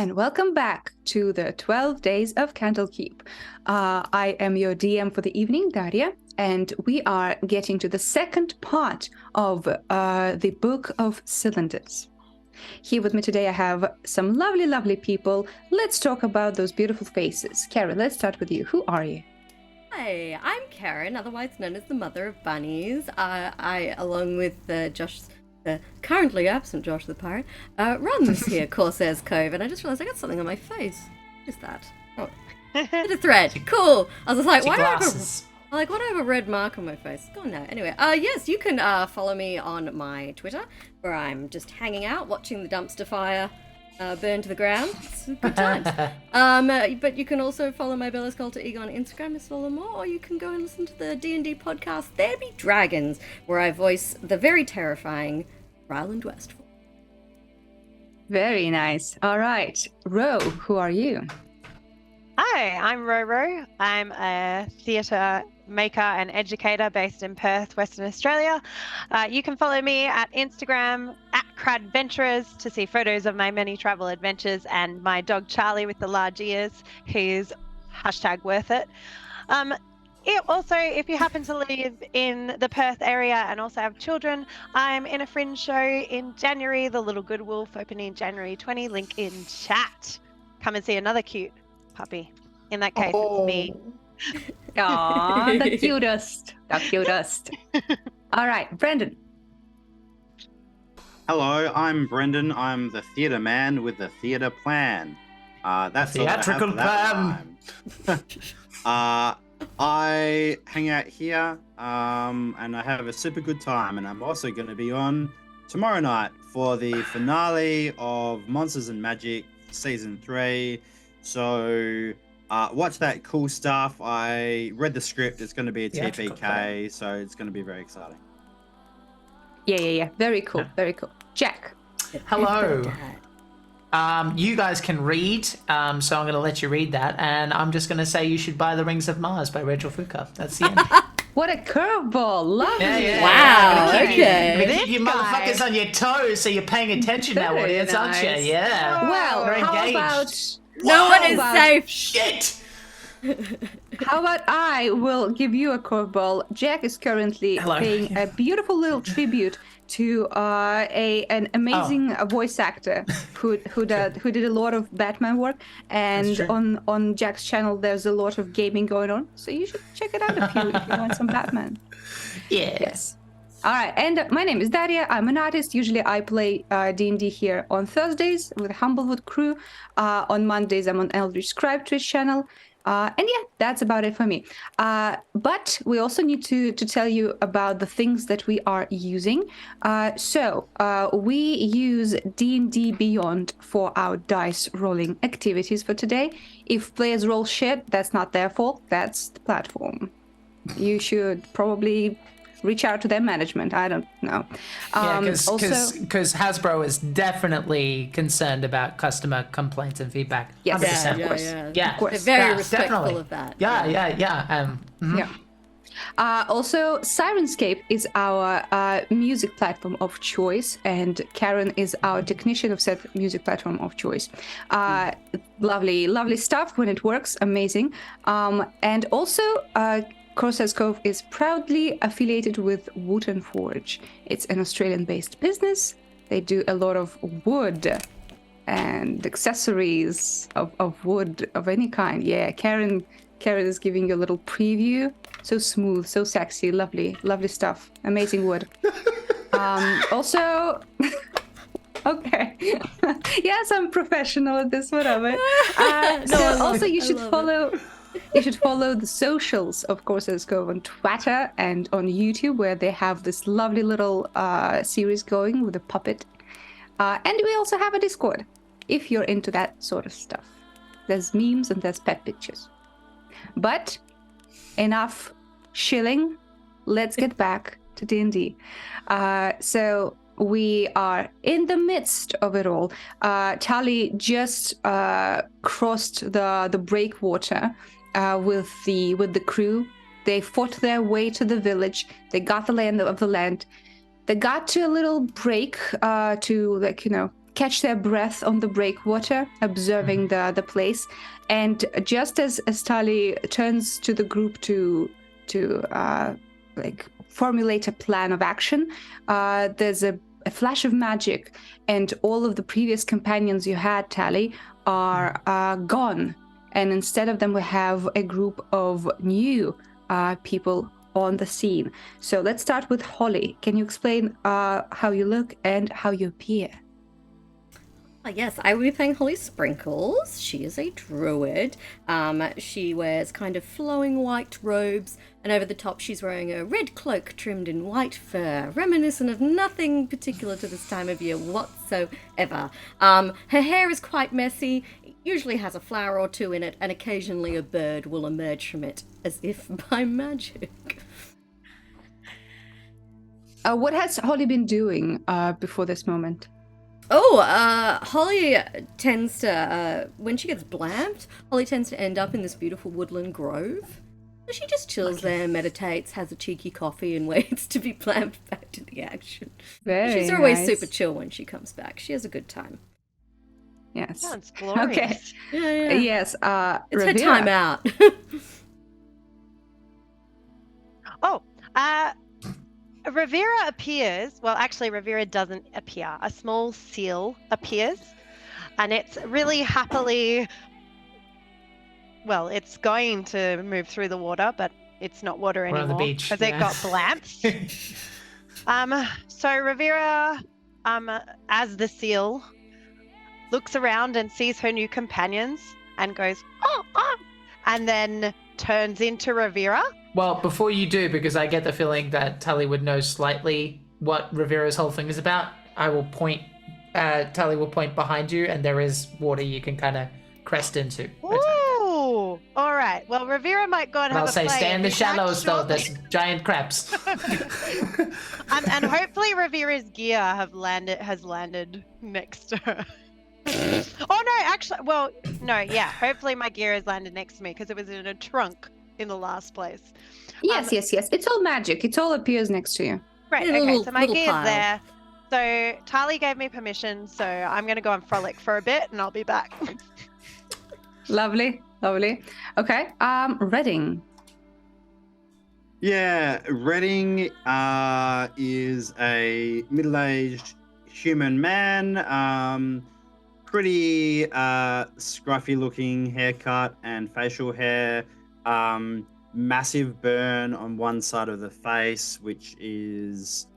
and welcome back to the 12 Days of Candlekeep. I am your DM for the evening, Daria, and we are getting to the second part of the Book of Cylinders. Here with me today, I have some lovely, lovely people. Let's talk about those beautiful faces. Karen, let's start with you. Who are you? Hi, I'm Karen, otherwise known as the Mother of Bunnies. I along with Josh, the currently absent Josh the Pirate, run this here Corsair's Cove, and I just realised I got something on my face. What is that? Oh, bit of thread. Cool. I was like, why do I have a red mark on my face? Go on now. Anyway, yes, you can follow me on my Twitter, where I'm just hanging out, watching the dumpster fire burn to the ground. It's good times. But you can also follow my Bella Sculptor Ego on Instagram as well more, or you can go and listen to the D&D podcast, There Be Dragons, where I voice the very terrifying Ryland Westfall. Very nice. All right. Roe, who are you? Hi, I'm Roe Rowe. I'm a theatre maker and educator based in Perth, Western Australia. You can follow me at Instagram at Cradventurers to see photos of my many travel adventures and my dog Charlie with the large ears, who's #worth it. Also, if you happen to live in the Perth area and also have children, I'm in a fringe show in January, The Little Good Wolf, opening January 20, link in chat. Come and see another cute puppy. In that case, it's me. Aww, the cutest. The cutest. All right, Brendan. Hello, I'm Brendan. I'm the theatre man with the theatre plan. That's theatrical plan. I hang out here, and I have a super good time. And I'm also going to be on tomorrow night for the finale of Monsters and Magic Season 3. So watch that cool stuff. I read the script. It's going to be a TPK, so it's going to be very exciting. Yeah. Very cool. Very cool. Jack. Hello. You guys can read, so I'm going to let you read that, and I'm just going to say you should buy The Rings of Mars by Rachel Foucault. That's the end. What a curveball. Lovely. Yeah. Wow, okay. Keep you motherfuckers on your toes so you're paying attention now, audience, aren't you? Yeah. Well, We're how engaged. about... No one is safe. Shit! How about I will give you a curveball? Jack is currently paying a beautiful little tribute to an amazing voice actor who did a lot of Batman work, and on Jack's channel there's a lot of gaming going on, so you should check it out if you want some Batman. Yes. All right, and my name is Daria. I'm an artist. Usually I play D&D here on Thursdays with Humblewood crew. On Mondays I'm on Eldritch Scribe Twitch channel. And yeah, that's about it for me. But we also need to tell you about the things that we are using. So we use D&D Beyond for our dice rolling activities for today. If players roll shit, that's not their fault. That's the platform. You should probably reach out to their management. I don't know. Because Hasbro is definitely concerned about customer complaints and feedback. Yes, 100%. of course. Yeah. Of course. They're very respectful definitely. of that. Yeah. Also, Sirenscape is our music platform of choice, and Karen is our technician of said music platform of choice. Lovely stuff when it works. Amazing. And also, Corsair's Cove is proudly affiliated with Wootton Forge. It's an Australian-based business. They do a lot of wood and accessories of wood of any kind. Yeah, Karen is giving you a little preview. So smooth, so sexy, lovely stuff. Amazing wood. Also, okay. Yes, I'm professional at this, whatever. You should follow the socials of Corsair's Cove on Twitter and on YouTube, where they have this lovely little series going with a puppet. And we also have a Discord, if you're into that sort of stuff. There's memes and there's pet pictures. But enough shilling. Let's get back to D&D. So we are in the midst of it all. Tali just crossed the breakwater with the crew. They fought their way to the village. They got the land of the land. They got to a little break to catch their breath on the breakwater, observing the place. And just as Tali turns to the group to formulate a plan of action, there's a flash of magic, and all of the previous companions you had, Tali, are gone. And instead of them, we have a group of new people on the scene. So let's start with Holly. Can you explain how you look and how you appear? Yes, I will be playing Holly Sprinkles. She is a druid. She wears kind of flowing white robes, and over the top she's wearing a red cloak trimmed in white fur, reminiscent of nothing particular to this time of year whatsoever. Her hair is quite messy, it usually has a flower or two in it, and occasionally a bird will emerge from it, as if by magic. What has Holly been doing before this moment? Holly tends to, when she gets blamped, Holly tends to end up in this beautiful woodland grove. So she just chills there, meditates, has a cheeky coffee, and waits to be blamped back to the action. She's always super chill when she comes back. She has a good time. Yes. Sounds glorious. Okay. Yeah. Yes. It's her Revera. time out. Revera appears. Well, actually, Revera doesn't appear. A small seal appears, and it's really happily. Well, it's going to move through the water, but it's not water We're on the anymore beach, because it got blamped. So Revera, as the seal, looks around and sees her new companions and goes, oh, and then turns into Revera. Well, before you do, because I get the feeling that Tali would know slightly what Rivera's whole thing is about, I will point, Tali will point behind you, and there is water you can kind of crest into. Ooh! All right. Well, Revera might go and have I'll a say play stay in the and be back shallows, though. shortly. There's giant crabs. And hopefully Revera's gear has landed next to her. Oh no, actually, hopefully my gear has landed next to me because it was in a trunk in the last place. Yes. It's all magic. It all appears next to you. Right, In a okay, little- so my little gear's pile. there. So Tali gave me permission, so I'm going to go and frolic for a bit and I'll be back. Lovely. Okay. Reading. Yeah, Redding is a middle-aged human man, pretty scruffy-looking haircut and facial hair, massive burn on one side of the face, which is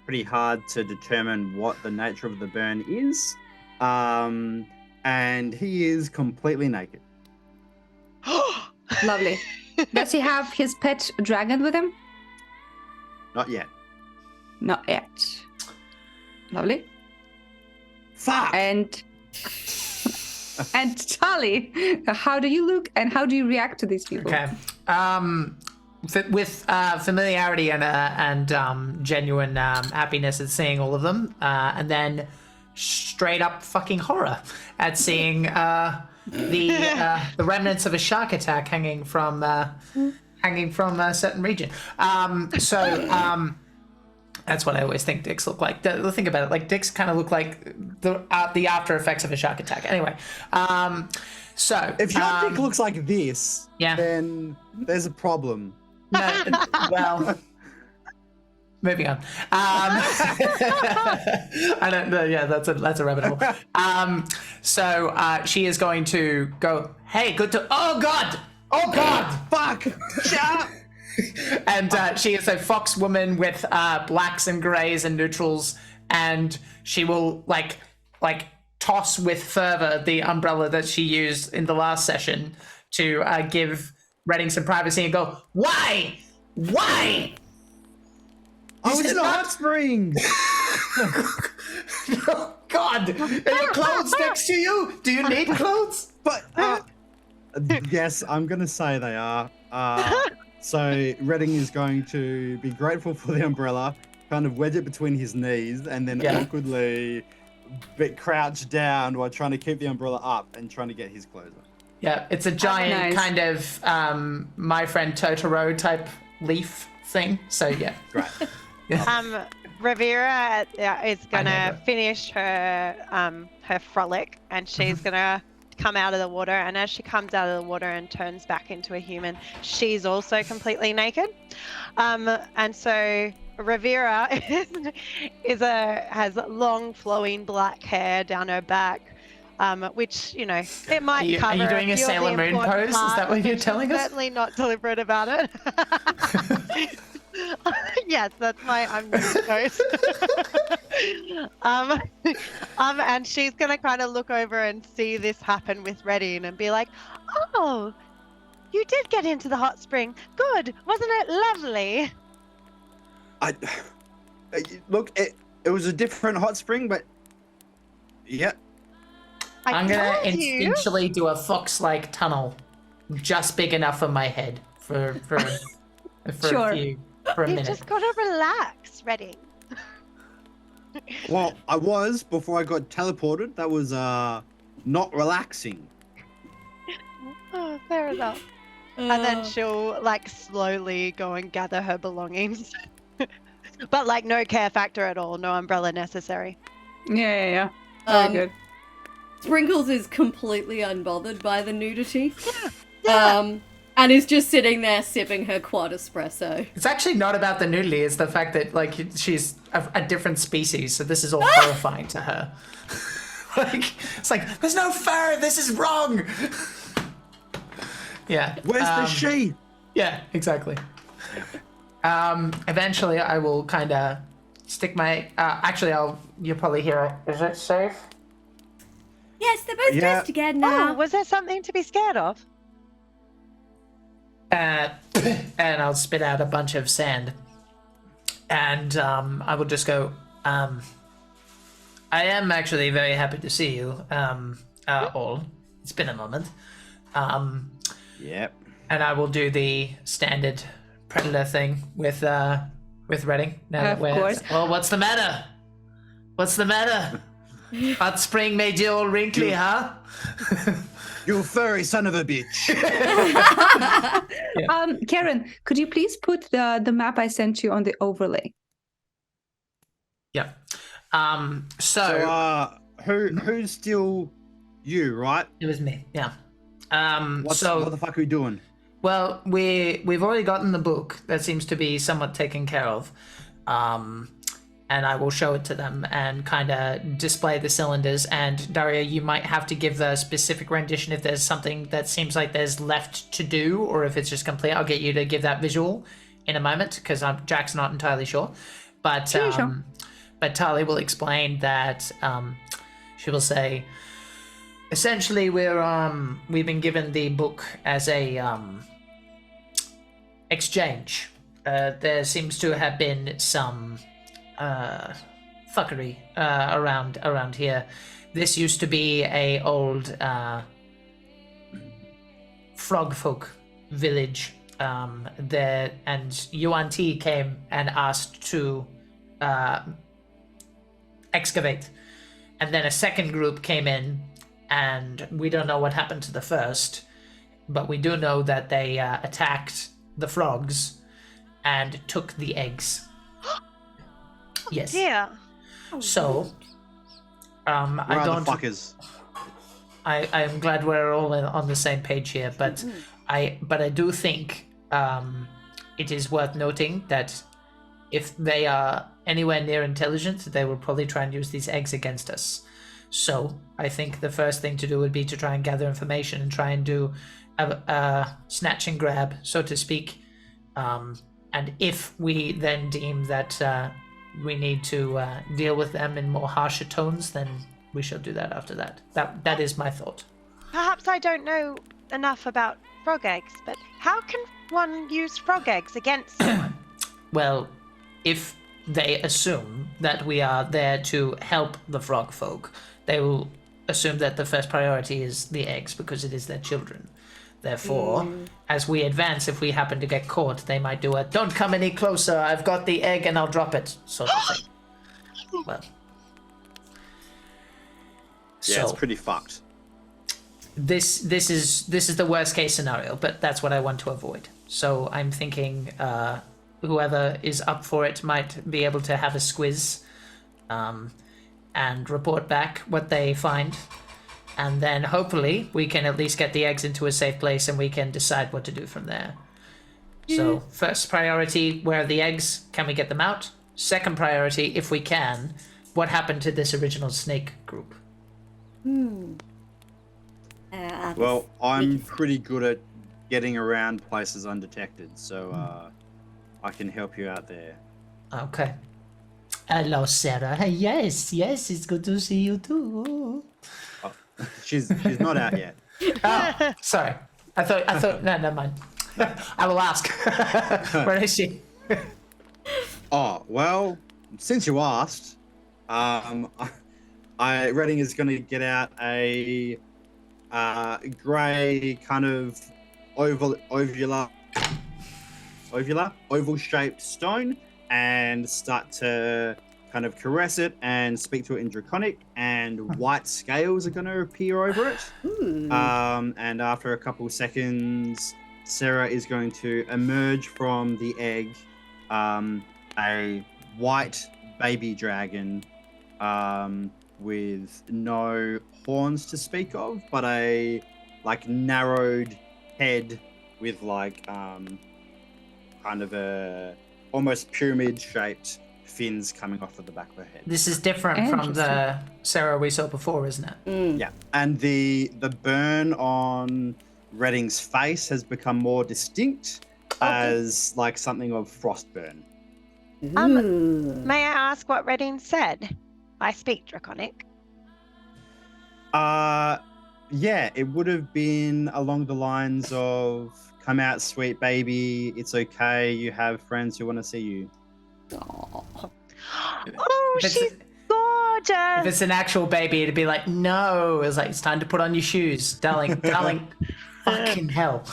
pretty hard to determine what the nature of the burn is, and he is completely naked. Lovely. Does he have his pet dragon with him? Not yet. Not yet. Lovely. Fuck! And Tali, how do you look and how do you react to these people? Okay. With familiarity and genuine happiness at seeing all of them, and then straight up fucking horror at seeing the remnants of a shark attack hanging from a certain region. That's what I always think dicks look like. Think about it, like dicks kind of look like the after effects of a shark attack. Anyway, so If your dick looks like this, yeah. then there's a problem. No, well, moving on. I don't know. Yeah, that's a rabbit hole. So she is going to go. Hey, good to. Oh God! Fuck! Shut up! And she is a fox woman with blacks and greys and neutrals, and she will like toss with fervor the umbrella that she used in the last session to give Redding some privacy and go, why? I was in a hot spring! Oh God! Are your clothes next to you? Do you need clothes? But, yes, I'm gonna say they are. So Redding is going to be grateful for the umbrella, kind of wedge it between his knees, and then awkwardly crouch down while trying to keep the umbrella up and trying to get his clothes on. Yeah, it's a giant nice. kind of My Friend Totoro type leaf thing. So yeah. Great. Rivera is gonna never. finish her frolic, and she's gonna come out of the water. And as she comes out of the water and turns back into a human, she's also completely naked. And so Rivera has long flowing black hair down her back, which it might cover. Are you doing a Sailor Moon pose? Is that what you're telling us? Certainly not deliberate about it. Yes, that's my pose. And she's gonna kind of look over and see this happen with Redding and be like, "Oh, you did get into the hot spring. Good, wasn't it lovely?" Look, it was a different hot spring, but yeah. I'm gonna instinctually do a fox-like tunnel, just big enough for my head for Sure. a You minute. just gotta relax, Redding. Well, I was before I got teleported. That was not relaxing. Oh, fair enough. And then she'll slowly go and gather her belongings. But no care factor at all, no umbrella necessary. Yeah. Very good. Sprinkles is completely unbothered by the nudity. And is just sitting there sipping her quad espresso. It's actually not about the nudity, it's the fact that she's a different species, so this is all horrifying to her. It's like, there's no fur, this is wrong! Yeah. Where's the she? Yeah, exactly. Eventually I will kind of stick my... you'll probably hear it. Is it safe? Yes, they're both dressed again now. Oh, was there something to be scared of? And I'll spit out a bunch of sand. And I will just go, I am actually very happy to see you, all. It's been a moment. Yep. And I will do the standard predator thing with Redding. Now Of course. Well, what's the matter? What's the matter? Hot spring made you all wrinkly, huh? You furry son of a bitch. Karen, could you please put the map I sent you on the overlay? Yeah. So who's still you, right? it was me. Yeah. What the fuck are we doing? Well, we've already gotten the book that seems to be somewhat taken care of, and I will show it to them and kind of display the cylinders. And Daria, you might have to give the specific rendition if there's something that seems like there's left to do, or if it's just complete. I'll get you to give that visual in a moment because Jack's not entirely sure. But Sure. But Tali will explain that. She will say, essentially, we've been given the book as a exchange. There seems to have been some fuckery around here. This used to be a old frog folk village. There, and Yuan Ti came and asked to excavate, and then a second group came in, and we don't know what happened to the first, but we do know that they attacked the frogs and took the eggs. Yes. Yeah. So, I don't. Fuckers. I am glad we're all on the same page here, but I do think it is worth noting that if they are anywhere near intelligent, they will probably try and use these eggs against us. So I think the first thing to do would be to try and gather information and try and do a snatch and grab, so to speak. And if we then deem that we need to deal with them in more harsher tones, then we shall do that after that. That is my thought. Perhaps I don't know enough about frog eggs, but how can one use frog eggs against someone? Well, if they assume that we are there to help the frog folk, they will assume that the first priority is the eggs because it is their children. Therefore, as we advance, if we happen to get caught, they might do a "don't come any closer, I've got the egg and I'll drop it" sort of thing. Well, Yeah, it's pretty fucked. This is the worst case scenario, but that's what I want to avoid. So I'm thinking whoever is up for it might be able to have a squiz, and report back what they find. And then hopefully we can at least get the eggs into a safe place and we can decide what to do from there. So first priority, where are the eggs? Can we get them out? Second priority, if we can, what happened to this original snake group? Well, I'm pretty good at getting around places undetected, so I can help you out there. Okay. Hello, Sarah. Yes, it's good to see you too. Oh, she's not out yet. Oh, sorry. I thought. No, never mind. I will ask. Where is she? Oh well, since you asked, Redding is going to get out a grey kind of oval-shaped stone and start to kind of caress it and speak to it in Draconic, and white scales are going to appear over it. And after a couple seconds, Sarah is going to emerge from the egg, a white baby dragon with no horns to speak of, but a narrowed head with kind of a almost pyramid shaped fins coming off of the back of her head. This is different from the Sarah we saw before, isn't it? Yeah, and the burn on Redding's face has become more distinct as something of frostburn. May I ask what Redding said? I speak Draconic. Yeah, it would have been along the lines of, "Come out, sweet baby. It's okay. You have friends who want to see you." Oh, If she's gorgeous. If it's an actual baby, it'd be like, no. It's like, it's time to put on your shoes, darling. Fucking hell.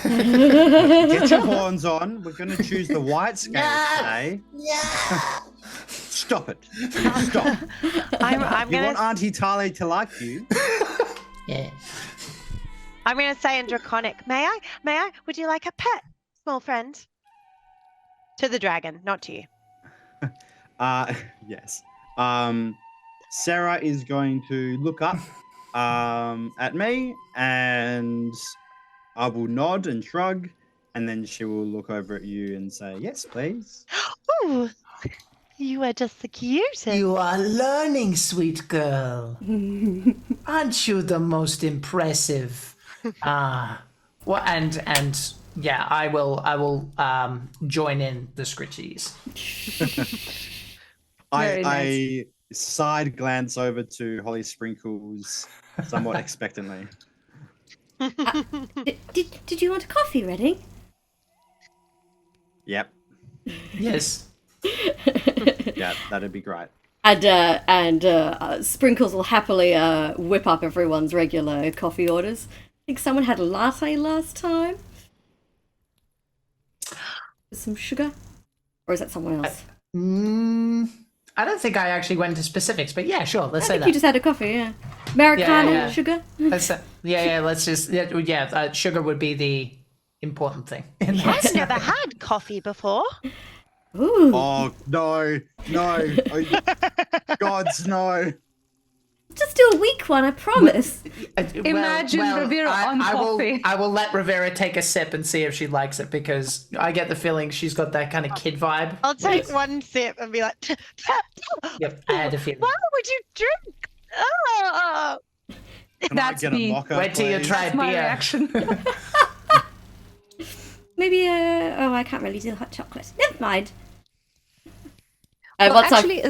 Get your horns on. We're going to choose the white scale today. Yeah. Stop it. Stop. You want Auntie Tali to like you? Yeah. I'm going to say in Draconic, may I? Would you like a pet, small friend? To the dragon, not to you. Yes. Sarah is going to look up at me, and I will nod and shrug, and then she will look over at you and say, "Yes, please." Oh, you are just the cutest. You are learning, sweet girl. Aren't you the most impressive? Well, and yeah, I will join in the scritchies. I side glance over to Holly Sprinkles somewhat expectantly. Did you want a coffee, Redding? Yep. Yes. Yeah, that'd be great. And Sprinkles will happily whip up everyone's regular coffee orders. I think someone had a latte last time. With some sugar? Or is that someone else? I don't think I actually went into specifics, but yeah, sure, let's say I think that. you just had a coffee, yeah. Americano, Yeah. sugar? Let's just, sugar would be the important thing. I've never had coffee before. Ooh. Oh, no. Oh, Gods, no. Just do a weak one, I promise. Imagine Rivera on coffee. I will let Rivera take a sip and see if she likes it, because I get the feeling she's got that kind of kid vibe. I'll take one sip and be like, Yep, I had a feeling. why would you drink? Oh. Can That's I get me. a mocha, Wait till you please? try That's my beer. reaction. Maybe, I can't really do hot chocolate. Never mind. Well, What's up? actually,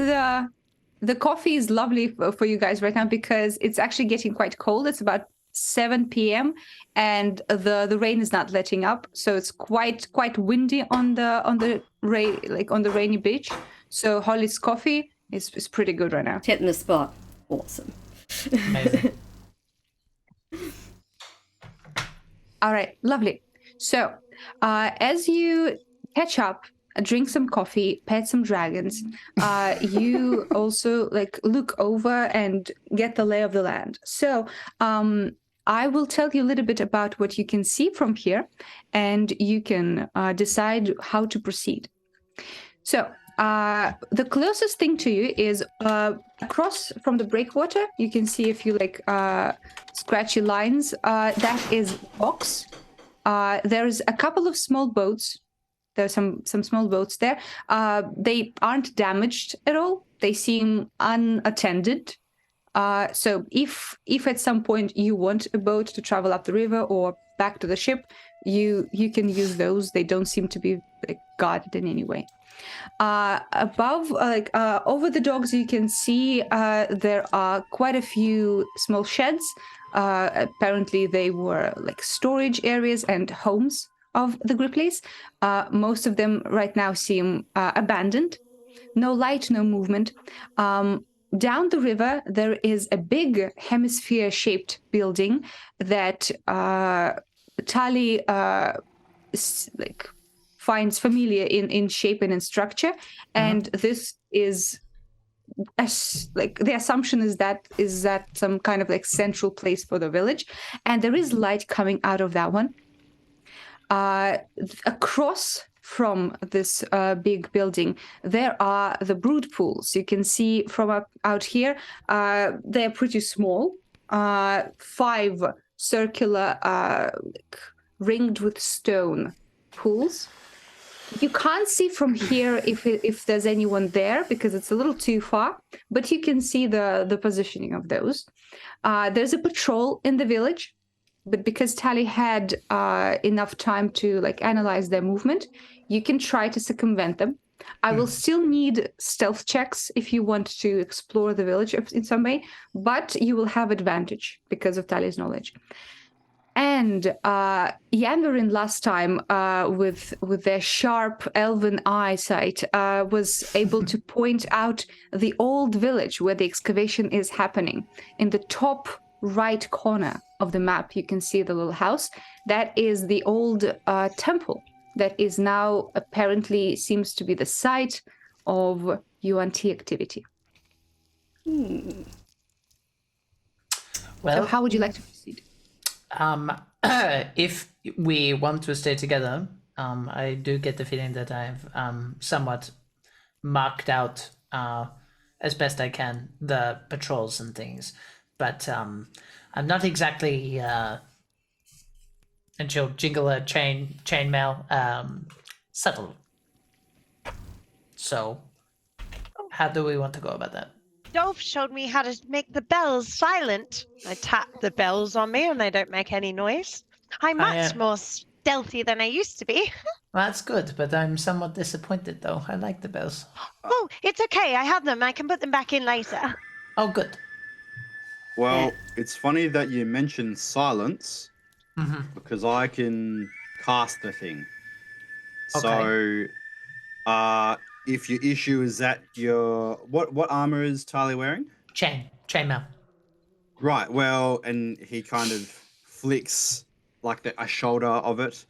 the coffee is lovely for you guys right now because it's actually getting quite cold. It's about 7 p.m. and the rain is not letting up, so it's quite windy on the rainy beach. So Holly's coffee is pretty good right now. Hitting the spot. Awesome. Amazing. All right, lovely. So as you catch up, drink some coffee, pet some dragons, you also look over and get the lay of the land. So I will tell you a little bit about what you can see from here, and you can decide how to proceed. So the closest thing to you is across from the breakwater. You can see a few like scratchy lines. That is docks. There's a couple of small boats. There's some small boats there. They aren't damaged at all. They seem unattended. So if at some point you want a boat to travel up the river or back to the ship, you can use those. They don't seem to be like, guarded in any way. Above, over the docks, you can see there are quite a few small sheds. Apparently, they were like storage areas and homes of the Gripplis. Most of them right now seem abandoned. No light, no movement. Down the river, there is a big hemisphere-shaped building that Tali finds familiar in shape and in structure, and this is the assumption is that some kind of like central place for the village, and there is light coming out of that one. Across from this big building, there are the brood pools. You can see from out here, they're pretty small. 5 circular, ringed with stone pools. You can't see from here if there's anyone there because it's a little too far, but you can see the positioning of those. There's a patrol in the village, but because Tali had enough time to like analyze their movement, you can try to circumvent them. I will still need stealth checks if you want to explore the village in some way, but you will have advantage because of Tali's knowledge. And Yanverin last time, with their sharp elven eyesight, was able to point out the old village where the excavation is happening. In the top right corner of the map, you can see the little house. That is the old temple that is now apparently seems to be the site of UNT activity. Well, so how would you like to proceed? If we want to stay together, I do get the feeling that I've somewhat marked out as best I can the patrols and things, but I'm not exactly and she'll jingle a chainmail subtle. So how do we want to go about that? Dolph showed me how to make the bells silent. I tap the bells on me and they don't make any noise. I'm much more stealthy than I used to be. Well, that's good, but I'm somewhat disappointed though. I like the bells. Oh, it's okay. I have them. I can put them back in later. Oh, good. Well, it's funny that you mentioned silence because I can cast the thing. Okay. So, if your issue is that what armor is Tali wearing? Chainmail. Right. Well, and he kind of flicks like a shoulder of it.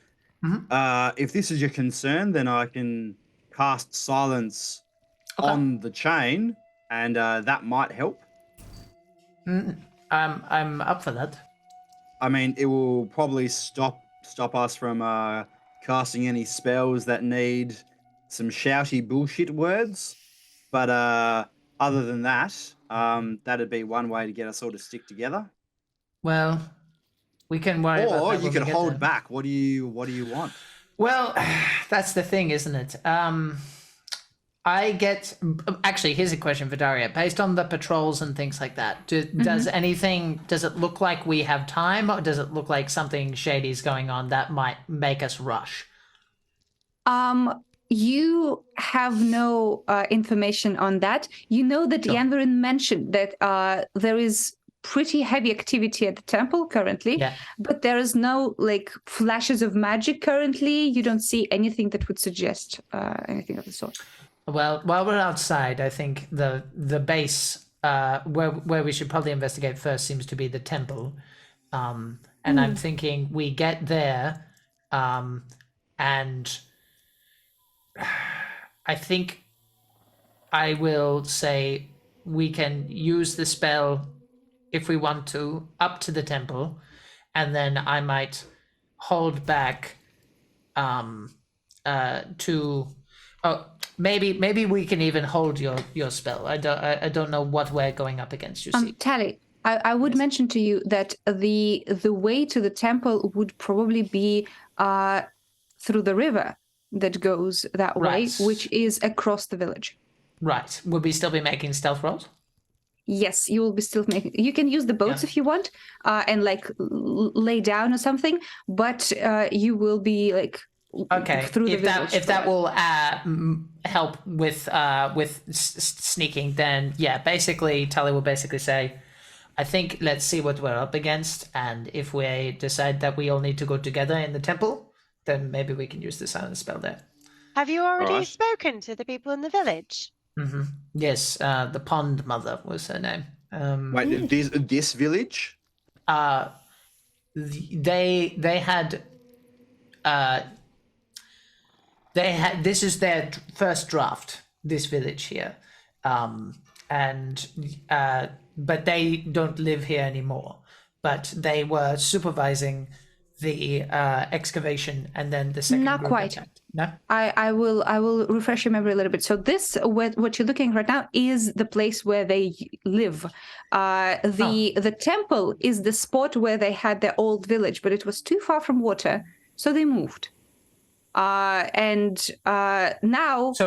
If this is your concern, then I can cast silence on the chain, and that might help. I'm up for that. I mean, it will probably stop us from casting any spells that need some shouty bullshit words, but other than that, that'd be one way to get us all to stick together. Well, we can worry about that. Or you when could we get hold there. back. What do you want? Well, that's the thing, isn't it? Actually, here's a question for Daria. Based on the patrols and things like that, does it look like we have time, or does it look like something shady's going on that might make us rush? You have no information on that. You know that Yanverin mentioned that there is pretty heavy activity at the temple currently, but there is no like flashes of magic currently. You don't see anything that would suggest anything of the sort. Well, while we're outside, I think the base where we should probably investigate first seems to be the temple, and I'm thinking we get there, and I think I will say we can use the spell if we want to up to the temple, and then I might hold back Oh, maybe we can even hold your spell. I don't know what we're going up against. You see, Tali, I would mention to you that the way to the temple would probably be through the river that goes that way, Right. which is across the village. Right. Would we still be making stealth rolls? Yes, you will be still making. You can use the boats if you want, and like lay down or something. But you will be like through the village. If that will help with sneaking, then yeah, basically Tali will basically say, I think let's see what we're up against, and if we decide that we all need to go together in the temple, then maybe we can use the silence spell there. Have you already Right. spoken to the people in the village? Mm-hmm. Yes, the Pond Mother was her name. Wait, this village? They had this is their first draft, this village here, but they don't live here anymore, but they were supervising the excavation, and then the second Not group quite. attacked. No? I will refresh your memory a little bit. So this, what you're looking at right now, is the place where they live. The temple is the spot where they had their old village, but it was too far from water, so they moved. Now,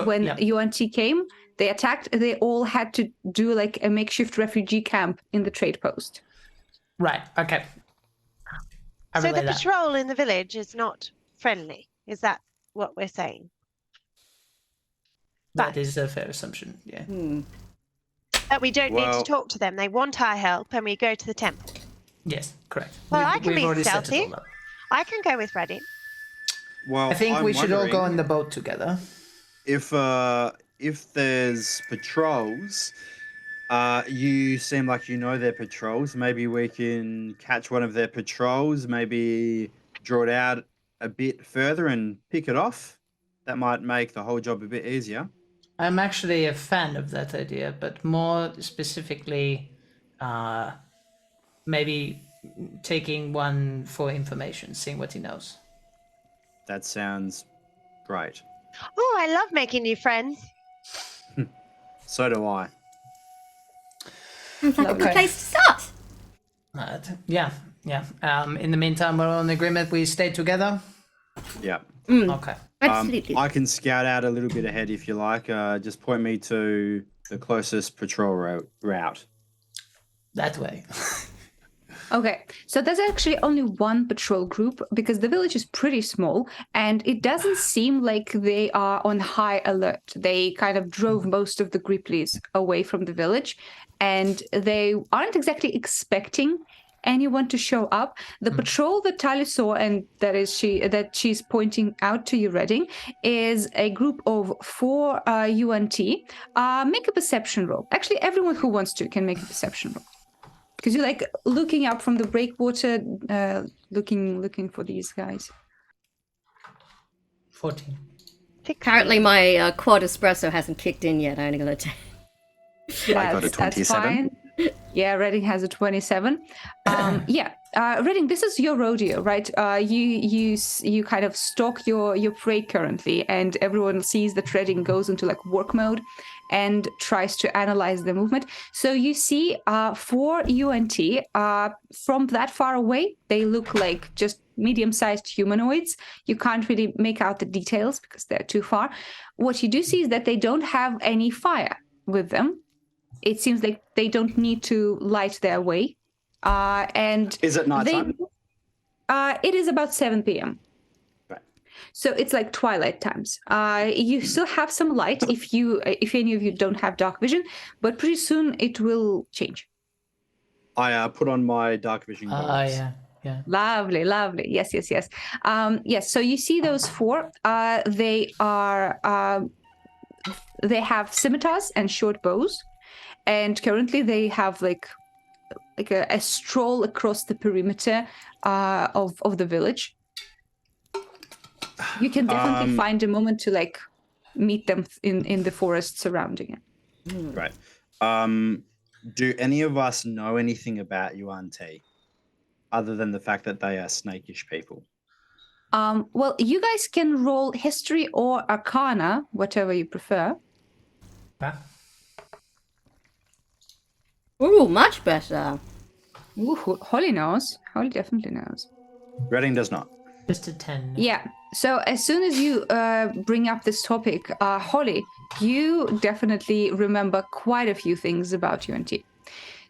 when UNT came, they attacked. They all had to do like a makeshift refugee camp in the trade post. Right. Okay. So the patrol in the village is not friendly. Is that what we're saying? That is a fair assumption. Yeah. That we don't need to talk to them. They want our help, and we go to the temple. Yes. Correct. Well, I can we've be set it stealthy. all up. I can go with Reddy. Well, I think I'm we should all go wondering in the boat together. If there's patrols, you seem like you know their patrols. Maybe we can catch one of their patrols, maybe draw it out a bit further and pick it off. That might make the whole job a bit easier. I'm actually a fan of that idea, but more specifically, maybe taking one for information, seeing what he knows. That sounds great. Oh, I love making new friends. So do I. Sounds like a good place to start. Yeah. In the meantime, we're on agreement. We stay together. Yeah. Okay. Absolutely. I can scout out a little bit ahead if you like. Just point me to the closest patrol route. That way. Okay, so there's actually only one patrol group because the village is pretty small and it doesn't seem like they are on high alert. They kind of drove most of the Gripplis away from the village and they aren't exactly expecting anyone to show up. The patrol that Tali saw and that she's pointing out to you, Redding, is a group of 4 UNT. Make a perception roll. Actually, everyone who wants to can make a perception roll. Because you're like looking up from the breakwater, looking for these guys. 14. Apparently my quad espresso hasn't kicked in yet. I only got a 10. I got a 27. That's fine. Yeah, Redding has a 27. Redding, this is your rodeo, right? You kind of stalk your prey currently, and everyone sees that Redding goes into like work mode and tries to analyze the movement. So you see 4 UNT from that far away. They look like just medium-sized humanoids. You can't really make out the details because they're too far. What you do see is that they don't have any fire with them. It seems like they don't need to light their way. And is it nighttime? It is about 7 p.m. Right. So it's like twilight times. You still have some light if any of you don't have dark vision, but pretty soon it will change. I put on my dark vision goggles. Yeah. Lovely. Yes. Yes. So you see those 4. They have scimitars and short bows. And currently they have like a stroll across the perimeter of the village. You can definitely find a moment to like meet them in the forest surrounding it. Right. Do any of us know anything about UNT other than the fact that they are snakish people? Well, you guys can roll history or arcana, whatever you prefer. Huh? Ooh, much better. Ooh, Holly knows. Holly definitely knows. Reading does not. Just a 10. Yeah. So as soon as you bring up this topic, Holly, you definitely remember quite a few things about UNT.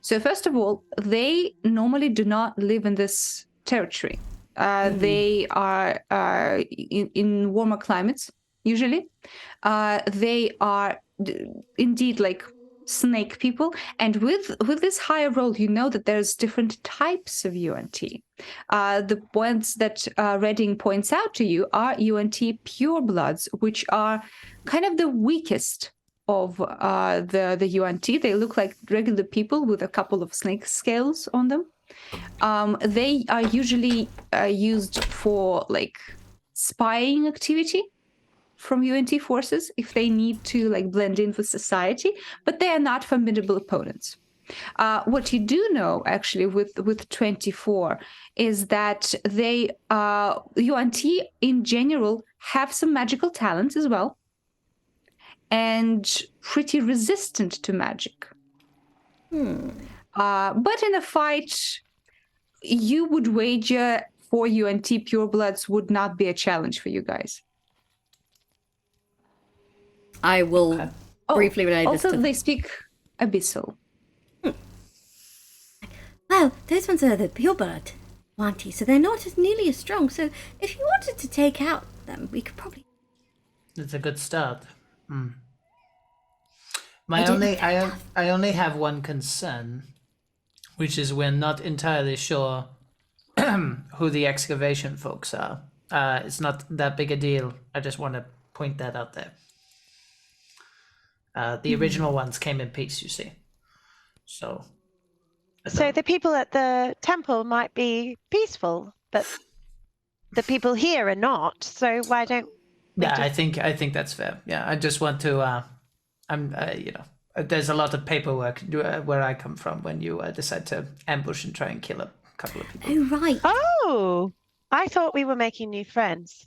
So first of all, they normally do not live in this territory. They are in warmer climates, usually. They are indeed like snake people. And with this higher role, you know that there's different types of UNT. The ones that Redding points out to you are UNT purebloods, which are kind of the weakest of the UNT. They look like regular people with a couple of snake scales on them. They are usually used for like spying activity from UNT forces if they need to like blend in with society, but they are not formidable opponents. What you do know actually with 24 is that they UNT in general have some magical talents as well, and pretty resistant to magic. But in a fight, you would wager 4 UNT purebloods would not be a challenge for you guys. I will briefly relay this also, to... they speak Abyssal. Well, those ones are the pureblood Wanty, so they're not as nearly as strong. So if you wanted to take out them, we could probably... It's a good start. I only have one concern, which is we're not entirely sure who the excavation folks are. It's not that big a deal. I just want to point that out there. The original ones came in peace, you see. So the people at the temple might be peaceful, but the people here are not. So why don't we I think that's fair. Yeah, I just want to. There's a lot of paperwork where I come from when you decide to ambush and try and kill a couple of people. Oh, right. Oh, I thought we were making new friends.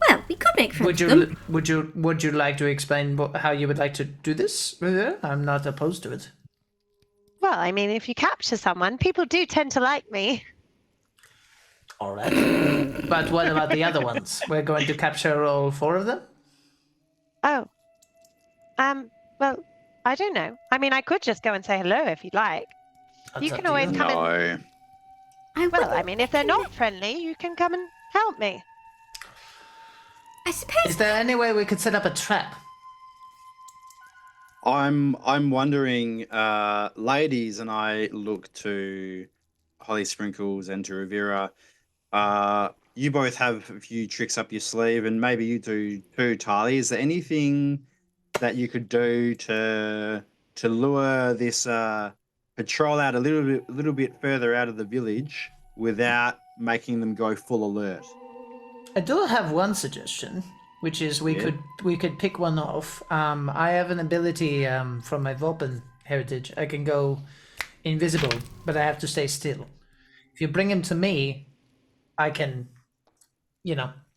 Well, we could make friends with them. Would you like to explain how you would like to do this? I'm not opposed to it. Well, I mean, if you capture someone, people do tend to like me. All right. But what about the other ones? We're going to capture all 4 of them? Oh. Well, I don't know. I mean, I could just go and say hello if you'd like. That's You up can to always you. come in. I Well, wouldn't I mean, if they're not friendly, you can come and help me. I suppose... Is there any way we could set up a trap? I'm wondering, ladies, and I look to Holly Sprinkles and to Rivera. You both have a few tricks up your sleeve, and maybe you do too, Tali. Is there anything that you could do to lure this patrol out a little bit further out of the village without making them go full alert? I do have one suggestion, which is we could pick one off. I have an ability from my Vulcan heritage. I can go invisible, but I have to stay still. If you bring him to me, I can,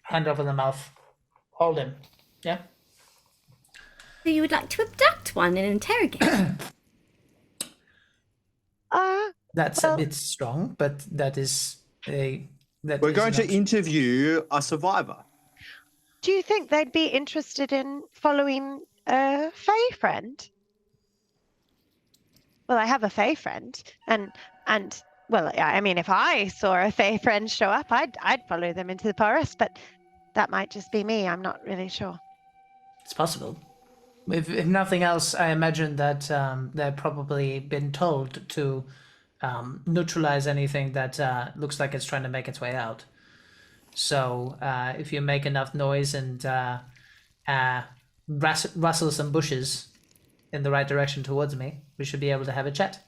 hand over the mouth, hold him. Yeah. So you would like to abduct one and interrogate? That's a bit strong, but that is a. We're going to interview a survivor. Do you think they'd be interested in following a Fae friend? Well, I have a Fae friend, and well, I mean, if I saw a Fae friend show up, I'd follow them into the forest, but that might just be me. I'm not really sure. It's possible. If nothing else, I imagine that they've probably been told to neutralize anything that looks like it's trying to make its way out. So if you make enough noise and rustle some bushes in the right direction towards me, we should be able to have a chat.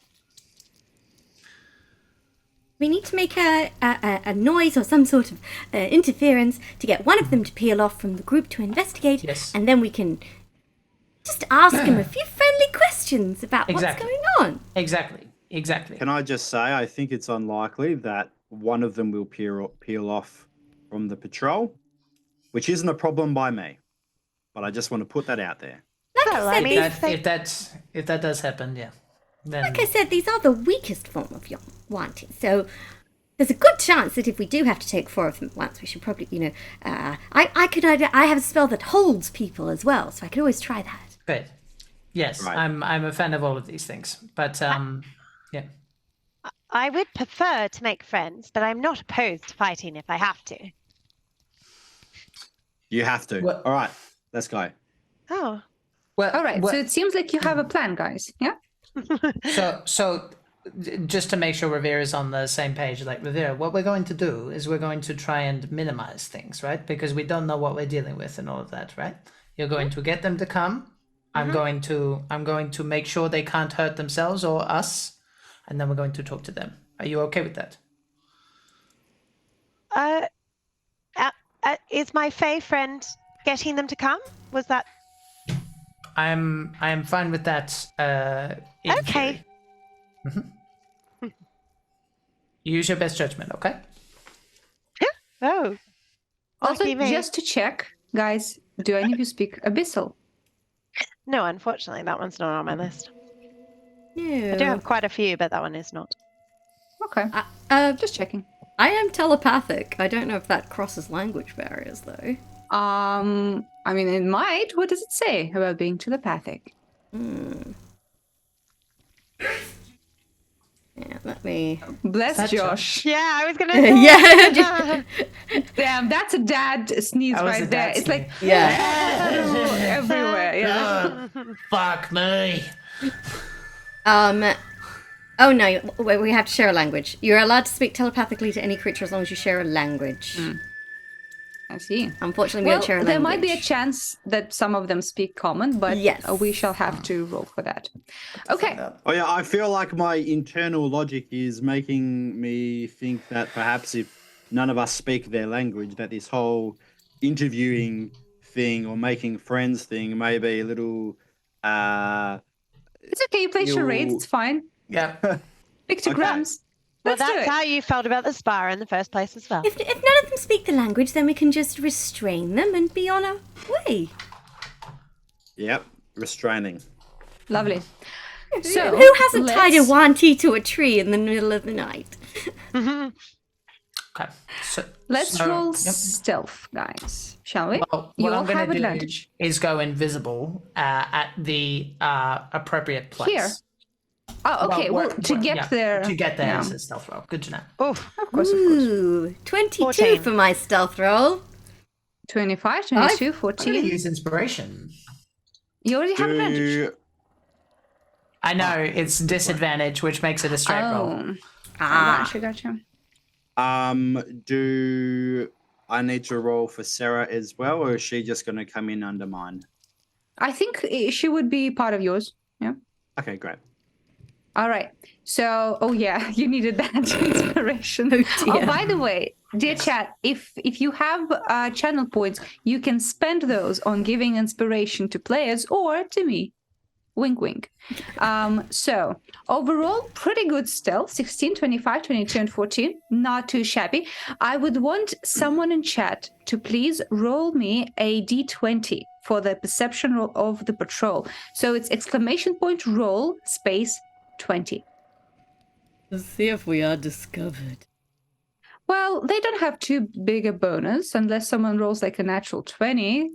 We need to make a noise or some sort of interference to get one of them to peel off from the group to investigate. Yes. And then we can just ask him a few friendly questions about what's going on. Exactly. Can I just say, I think it's unlikely that one of them will peel off from the patrol, which isn't a problem by me. But I just want to put that out there. Well, I mean, If that does happen, yeah. Then Like I said, these are the weakest form of your wanting. So there's a good chance that if we do have to take 4 of them at once, we should probably, I have a spell that holds people as well, so I could always try that. good. Yes, Right. I'm a fan of all of these things. But yeah. I would prefer to make friends, but I'm not opposed to fighting if I have to. You have to. What- All right, let's go. Oh. Well, All right, well, so it seems like you have a plan, guys. Yeah? so just to make sure Rivera's on the same page, like Rivera, what we're going to do is we're going to try and minimize things, right? Because we don't know what we're dealing with and all of that, right? You're going to get them to come. I'm going to make sure they can't hurt themselves or us, and then we're going to talk to them. Are you okay with that? Is my Fae friend getting them to come? Was that I'm fine with that. In okay? theory. Use your best judgment, okay? Oh. Also, Lucky me. just to check, guys, do any of you speak Abyssal? No, unfortunately, that one's not on my list. No. I do have quite a few, but that one is not. Okay, just checking. I am telepathic. I don't know if that crosses language barriers, though. I mean, it might. What does it say about being telepathic? Yeah, let me... Bless That's Josh. Yeah, I was gonna say. Yeah. Damn, that's a dad sneeze That was right a there. dad It's like Yeah. everywhere. Yeah. Fuck me. Oh no, we have to share a language. You're allowed to speak telepathically to any creature as long as you share a language. I see. Unfortunately, we Well, don't share a there language. might be a chance that some of them speak common, but Yes. we shall have to roll for that. Okay. Oh yeah, I feel like my internal logic is making me think that perhaps if none of us speak their language, that this whole interviewing thing or making friends thing may be a little It's okay. You play charades. You- It's fine. Yeah. Pictograms. Well, Let's do that's it. how you felt about the spa in the first place as well. If none of them speak the language, then we can just restrain them and be on our way. Yep, restraining. Lovely. So, Who hasn't tied a let's- wanty to a tree in the middle of the night? Okay. So Let's so- roll yep. stealth, guys. Shall we? Well, You what all I'm gonna have do advantage. is go invisible at the appropriate place. Here. Oh, okay. Well, to get yeah, there. To get there yeah. is a stealth roll. Good to know. Oh, Of course, of course. Ooh, 22 14. for my stealth roll. 25, 22, I'm gonna 14. use inspiration. You already have advantage. Do I know it's disadvantage, which makes it a straight roll. Oh. Ah. Gotcha. do I need to roll for Sarah as well, or is she just going to come in under mine? I think she would be part of yours. Yeah. Okay, great. All right. So, oh yeah, you needed that inspiration. Oh, dear. By the way, dear chat, if you have channel points, you can spend those on giving inspiration to players or to me. Wink, wink. So overall, pretty good stealth. 16, 25, 22, and 14. Not too shabby. I would want someone in chat to please roll me a d20 for the perception roll of the patrol. So it's exclamation point roll space 20. Let's see if we are discovered. Well, they don't have too big a bonus unless someone rolls like a natural 20.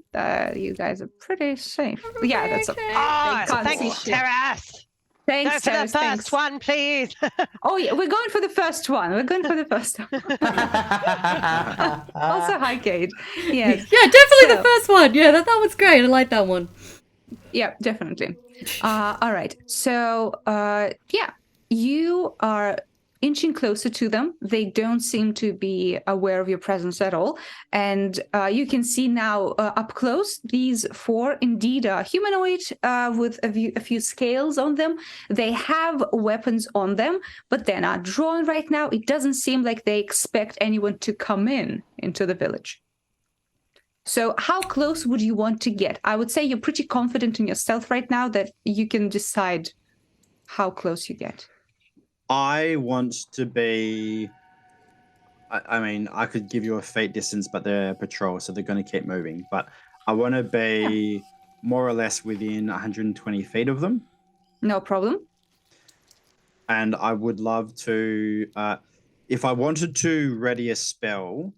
You guys are pretty safe. Yeah, that's a oh can't thank you, see shit. Terrace. Go thanks. for the Terrace, first thanks. one, please. Oh yeah, we're going for the first one. We're going for the first one. Also, hi, Kate. Yes. Yeah, definitely So- the first one. Yeah, that one's great. I like that one. Yeah, definitely. All right. So, yeah, you are inching closer to them. They don't seem to be aware of your presence at all. And you can see now up close, these four indeed are humanoid with a few scales on them. They have weapons on them, but they're not drawn right now. It doesn't seem like they expect anyone to come into the village. So how close would you want to get? I would say you're pretty confident in your stealth right now that you can decide how close you get. I want to be I mean, I could give you a feet distance, but they're patrol, so they're going to keep moving. But I want to be more or less within 120 feet of them. No problem. And I would love to, if I wanted to ready a spell,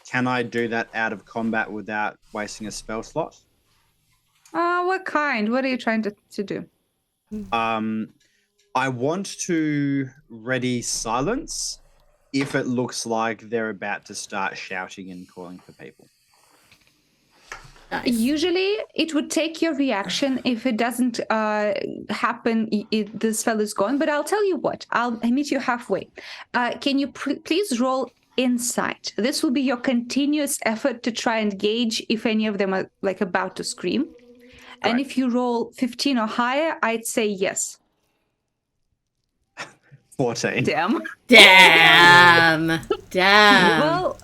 can I do that out of combat without wasting a spell slot? What kind? What are you trying to do? I want to ready silence if it looks like they're about to start shouting and calling for people. Nice. Usually, it would take your reaction. If it doesn't happen, the spell is gone. But I'll tell you what. I'll meet you halfway. Can you please roll insight? This will be your continuous effort to try and gauge if any of them are like about to scream. And Right. if you roll 15 or higher, I'd say yes. 14. Damn. Damn. Damn. Well,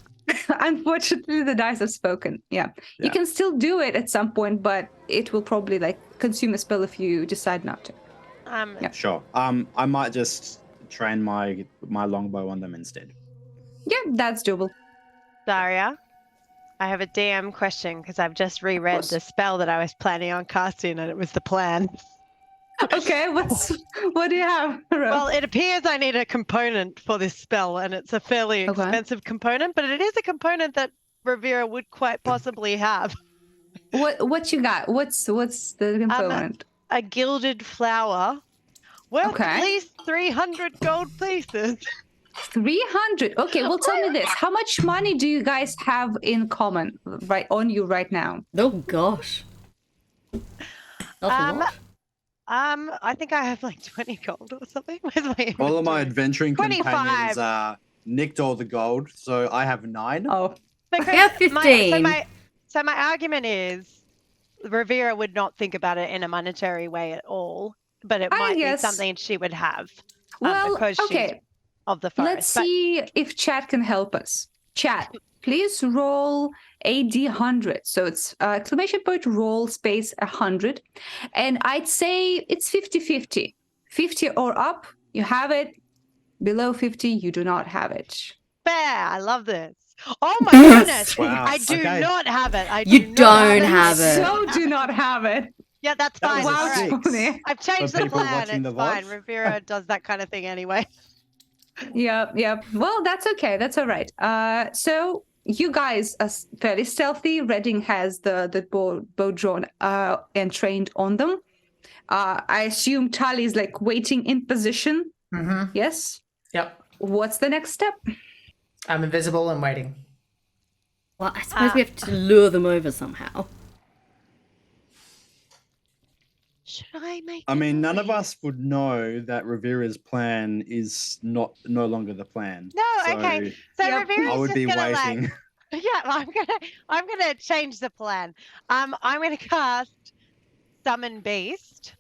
unfortunately, the dice have spoken. Yeah. You can still do it at some point, but it will probably like consume a spell if you decide not to. Yeah. Sure. I might just train my longbow on them instead. Yeah, that's doable. Daria, I have a DM question because I've just reread course. the spell that I was planning on casting, and it was the plan. Okay, what do you have? Well, it appears I need a component for this spell, and it's a fairly expensive component, but it is a component that Rivera would quite possibly have. What you got? What's the component? A gilded flower worth at least 300 gold pieces. 300. Okay, well, tell me this: how much money do you guys have in common on you right now? Oh gosh. Not a lot. I think I have like 20 gold or something. Where's my All of my adventuring 25. companions nicked all the gold, so I have 9. Oh, Yeah, 15. So my argument is Rivera would not think about it in a monetary way at all, but it might be something she would have. Because she's of the forest. Let's see if chat can help us. Chat, please roll a d100. So it's exclamation point roll space 100. And I'd say it's 50-50. 50 or up, you have it. Below 50, you do not have it. Fair. I love this. Oh my goodness. Wow. I do not have it. You don't have it. So do not have it. Yeah, that's That fine. was a All right. 6. I've changed For the people plan. watching It's the fine. VOD. Rivera does that kind of thing anyway. Yeah. Well, that's okay. That's all right. So you guys are fairly stealthy. Redding has the bow drawn and trained on them. I assume Tali is like waiting in position. Mm-hmm. Yes? Yep. What's the next step? I'm invisible and waiting. Well, I suppose we have to lure them over somehow. Should I make I mean, none of us would know that Rivera's plan is no longer the plan. No, okay. So Rivera's I would just be gonna, waiting. Like, yeah, well, I'm gonna change the plan. I'm gonna cast Summon Beast.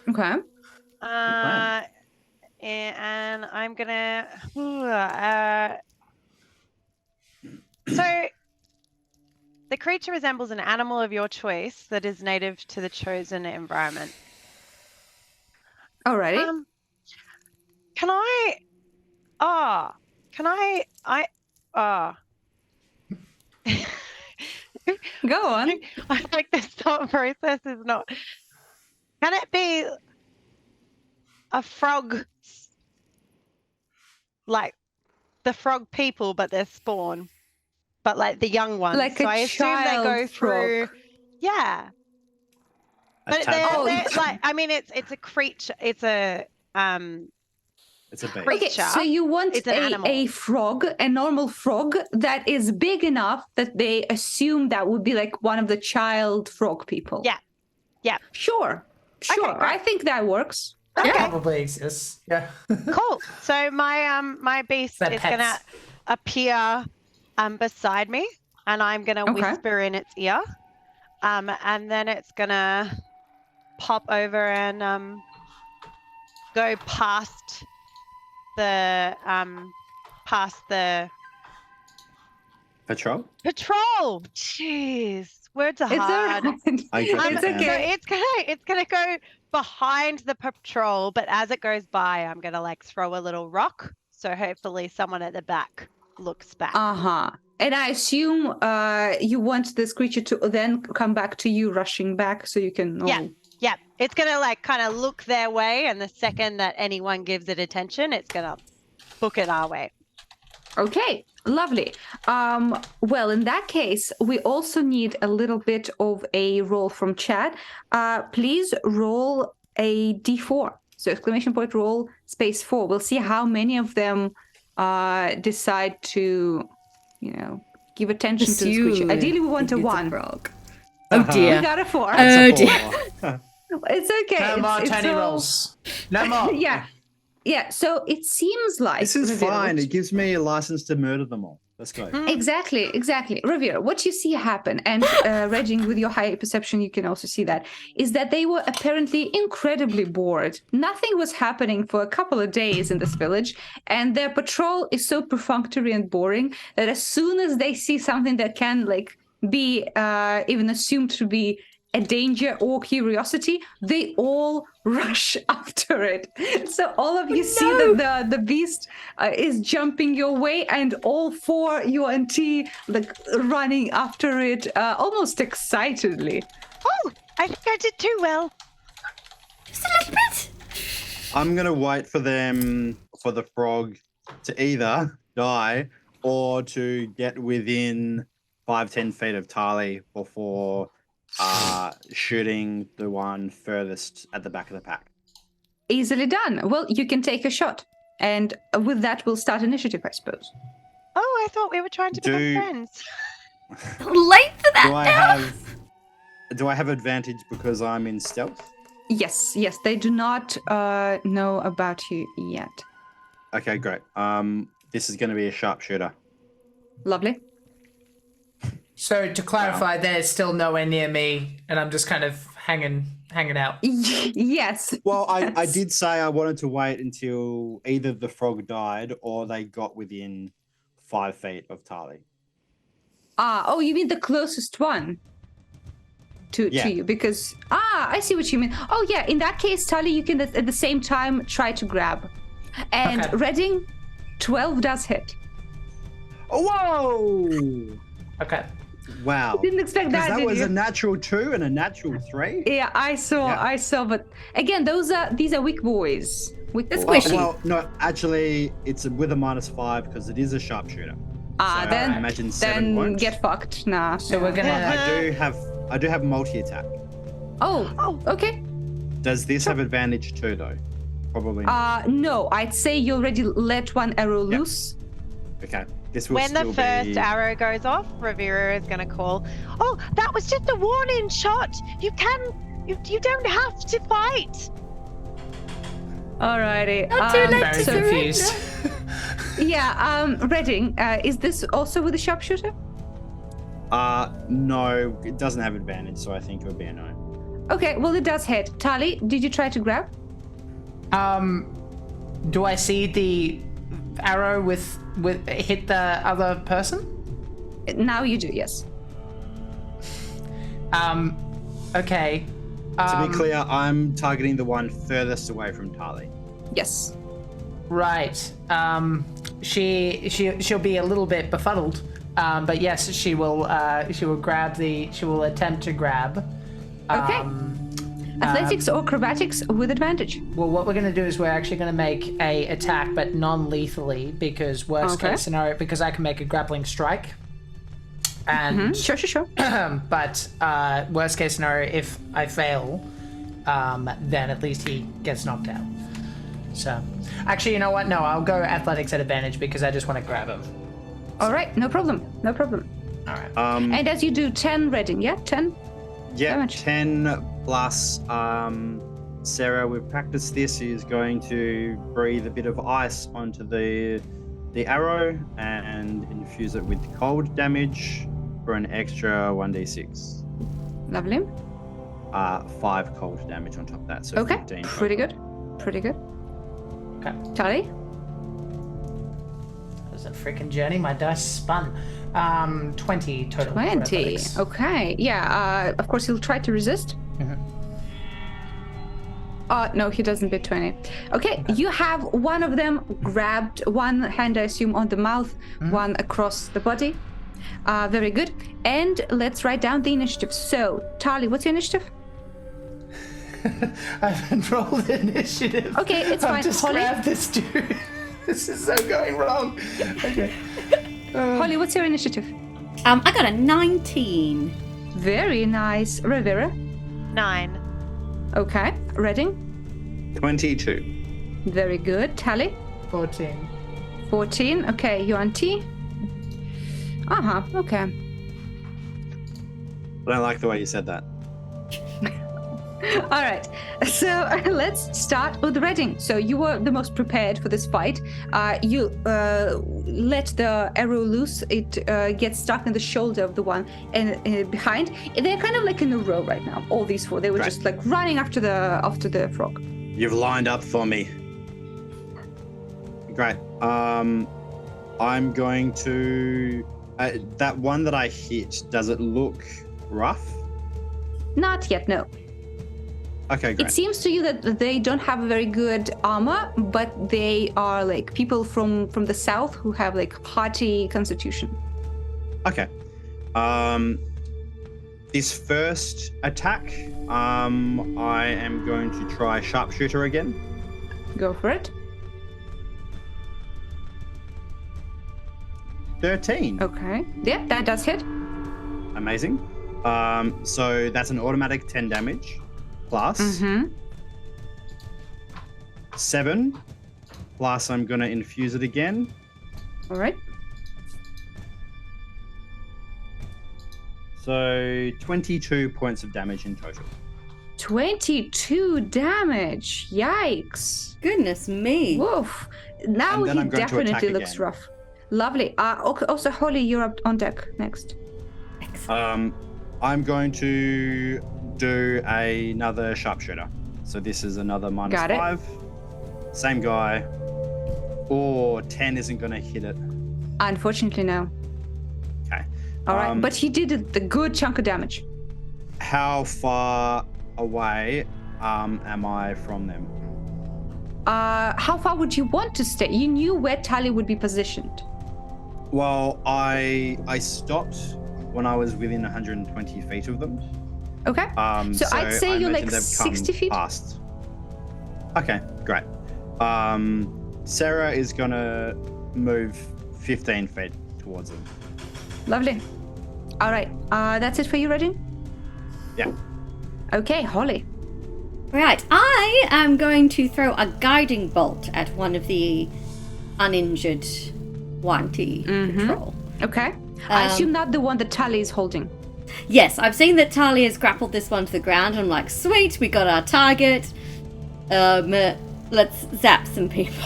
Okay. And I'm gonna so the creature resembles an animal of your choice that is native to the chosen environment. Alrighty. Can I Go on. I think this thought process is not. Can it be a frog, like the frog people, but they're spawn, but like the young ones? Like so a I assume they go through. frog. Yeah, but they're like. I mean, it's a creature. It's a It's a bait. Okay, so you want a frog, a normal frog that is big enough that they assume that would be like one of the child frog people. Yeah. Yeah. Sure. Okay, I think that works. That probably exists. Yeah. Cool. So my beast is gonna appear beside me, and I'm gonna whisper in its ear, and then it's gonna pop over and go past the Patrol? patrol. Jeez, words are hard. It's okay. So it's gonna go behind the patrol, but as it goes by, I'm gonna like throw a little rock so hopefully someone at the back looks back. And I assume you want this creature to then come back to you, rushing back, so you can. Yeah. It's gonna like kind of look their way, and the second that anyone gives it attention, it's gonna book it our way. Okay, lovely. Well, in that case, we also need a little bit of a roll from chat. Please roll a d4. So exclamation point roll space 4. We'll see how many of them decide to, give attention to this creature. Ideally, we want a 1. Frog. Oh dear. We got a 4. Oh dear. It's okay. No more tiny rolls. No more. Yeah, so it seems like... This is Revere, fine. It gives me a license to murder them all. Let's go. Exactly. Revere, what you see happen, and Regging, with your high perception, you can also see that, is that they were apparently incredibly bored. Nothing was happening for a couple of days in this village, and their patrol is so perfunctory and boring that as soon as they see something that can, be even assumed to be a danger or curiosity, they all rush after it. So all of you see that the beast is jumping your way, and all 4 UNT running after it almost excitedly. Oh, I think I did too well. Just a little bit. I'm gonna wait for the frog to either die or to get within 5-10 feet of Tali before shooting the one furthest at the back of the pack. Easily done. Well, you can take a shot, and with that, we'll start initiative, I suppose. Oh, I thought we were trying to become friends. Late for that Do I have advantage because I'm in stealth? Yes, they do not know about you yet. Okay, great. This is going to be a sharpshooter. Lovely. So to clarify, there's still nowhere near me, and I'm just kind of hanging out. Yes. Well, I did say I wanted to wait until either the frog died or they got within 5 feet of Tali. Oh, you mean the closest one to you? Because I see what you mean. Oh yeah, in that case, Tali, you can at the same time try to grab, and Redding, 12 does hit. Whoa! Okay. Wow. Didn't expect that, that did was you? a natural 2 and a natural 3. Yeah, I saw, but again, these are weak boys. It's squishy. Well, no, actually, it's with a -5 because it is a sharpshooter. So Then I imagine 7 won't. get fucked. Nah. So we're gonna. I do have multi-attack. Oh, okay. Does this have advantage too, though? Probably not. No, I'd say you already let one arrow loose. Okay. This will When the still first be... arrow goes off, Rivera is going to call, "Oh, that was just a warning shot. You don't have to fight." Alrighty. Not too late Very to confused. Redding, is this also with a sharpshooter? No, it doesn't have advantage, so I think it would be a no. Okay, well, it does hit. Tali, did you try to grab? Do I see the arrow with hit the other person? Now you do, yes. Okay. To be clear, I'm targeting the one furthest away from Tali. Yes. Right. She'll be a little bit befuddled. But yes, she will attempt to grab. Okay. Athletics or acrobatics with advantage. Well, what we're going to do is we're actually going to make a attack, but non-lethally, because worst case scenario, because I can make a grappling strike. And Sure. but worst case scenario, if I fail, then at least he gets knocked out. So, actually, you know what? No, I'll go athletics at advantage because I just want to grab him. All right, no problem. All right. And as you do, 10 Redding, yeah? 10? Yeah, Damage. 10 plus Sarah, we've practiced this, is going to breathe a bit of ice onto the arrow and infuse it with cold damage for an extra 1d6. Lovely. 5 cold damage on top of that, so Okay, 15. pretty good. Okay. Tali? That was a freaking journey. My dice spun. 20 total. 20. athletics. Okay. Yeah, of course, he'll try to resist. No, he doesn't beat 20. Okay, you have one of them grabbed, one hand I assume on the mouth, one across the body. Very good. And let's write down the initiative. So, Tali, what's your initiative? I haven't rolled initiative. Okay, it's fine. I've just Holly? grabbed this dude. This is so going wrong. Okay. Holly, what's your initiative? I got a 19. Very nice. Rivera? 9. Okay. Reading? 22. Very good. Tally? 14. 14. Okay, you on T? Okay. I don't like the way you said that. All right, so let's start with Reading. So you were the most prepared for this fight. You let the arrow loose. It gets stuck in the shoulder of the one and behind. They're kind of like in a row right now. All these four. They were just like running after the frog. You've lined up for me. Great. I'm going to that one that I hit. Does it look rough? Not yet, no. Okay, great. It seems to you that they don't have a very good armor, but they are like people from the south who have like hearty constitution. Okay. This first attack, I am going to try sharpshooter again. Go for it. 13. Okay. Yeah, that does hit. Amazing. So that's an automatic 10 damage. Plus 7, plus I'm going to infuse it again. All right. So 22 points of damage in total. 22 damage. Yikes. Goodness me. Woof. Now And then he I'm going to attack definitely looks again. rough. Lovely. Also, Holly, you're up on deck next. I'm going to do another sharpshooter. So this is another minus Got it. 5. Same guy. Or 10 isn't going to hit it. Unfortunately, no. Okay. All right, but he did the good chunk of damage. How far away am I from them? How far would you want to stay? You knew where Tali would be positioned. Well, I stopped when I was within 120 feet of them. Okay. So I'd say I you're like imagine they've 60 come feet. Past. Okay, great. Sarah is gonna move 15 feet towards them. Lovely. All right. That's it for you, Reading? Yeah. Okay, Holly. Right, I am going to throw a guiding bolt at one of the uninjured Wanty patrol. Okay. I assume not the one that Tali is holding. Yes, I've seen that Tali has grappled this one to the ground. I'm like, sweet, we got our target. Let's zap some people.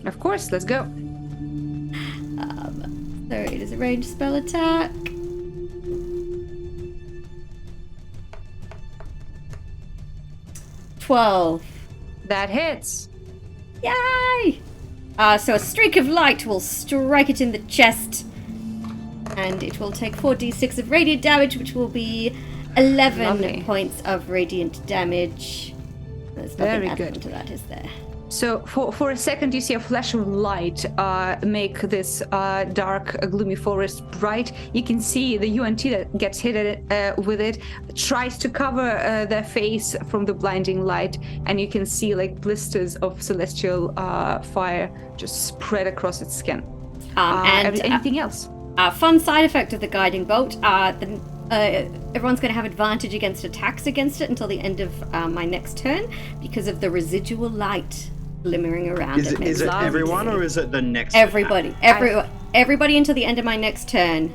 Of course, let's go. So it is a ranged spell attack. That hits. Yay! So a streak of light will strike it in the chest. And it will take 4d6 of radiant damage, which will be 11 Lovely. points of radiant damage. There's nothing Very added good. to that, is there? So for a second, you see a flash of light make this dark, gloomy forest bright. You can see the UNT that gets hit with it tries to cover their face from the blinding light, and you can see like blisters of celestial fire just spread across its skin. Anything else? Fun side effect of the guiding bolt. Everyone's going to have advantage against attacks against it until the end of my next turn because of the residual light glimmering around it. Is it everyone or is it the next? Everybody. Everybody until the end of my next turn.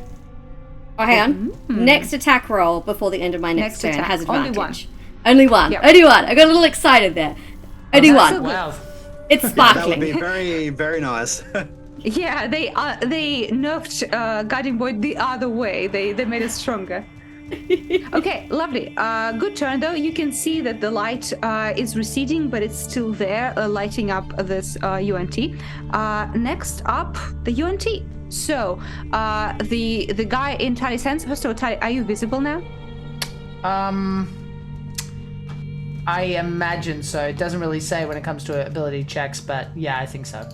Oh, hang on. Next attack roll before the end of my next turn attack. has advantage. Only one. Yep. Only one. I got a little excited there. Only one. so Wow. It's That sparkling. would be very, very nice. Yeah, they nerfed guiding bolt the other way. They made it stronger. Okay, lovely. Good turn though. You can see that the light is receding, but it's still there, lighting up this UNT. Next up, the UNT. So the guy in Tali's hands. First of all, Tali, are you visible now? I imagine so. It doesn't really say when it comes to ability checks, but yeah, I think so.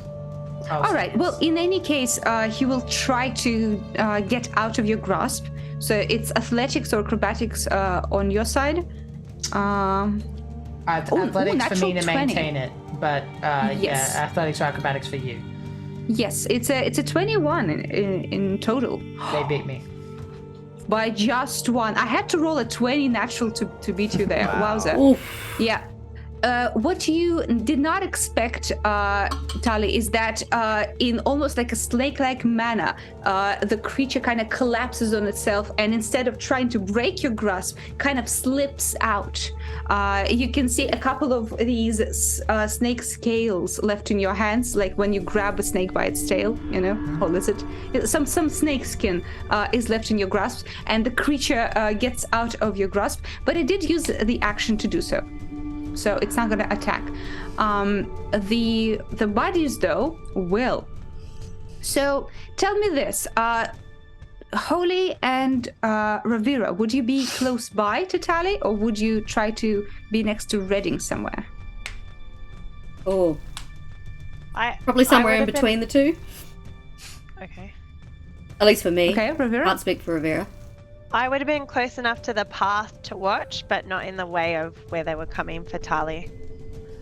All right. Well, in any case, he will try to get out of your grasp. So it's athletics or acrobatics on your side. Athletics for me to 20. maintain it, but Yes. yeah, athletics or acrobatics for you. Yes, it's a 21 in total. They beat me. By just one. I had to roll a 20 natural to beat you there. Wow. Wowza. Oof. Yeah. What you did not expect, Tali, is that in almost like a snake-like manner, the creature kind of collapses on itself, and instead of trying to break your grasp, kind of slips out. You can see a couple of these snake scales left in your hands, like when you grab a snake by its tail, you know, or lizard. Some snake skin is left in your grasp, and the creature gets out of your grasp, but it did use the action to do so. So it's not going to attack. The bodies, though, will. So tell me this. Holy and Ravira, would you be close by to Tali, or would you try to be next to Redding somewhere? Oh, I probably somewhere I in would've between the two. Okay. At least for me. Okay, Ravira? Can't speak for Rivera. I would have been close enough to the path to watch, but not in the way of where they were coming for Tali.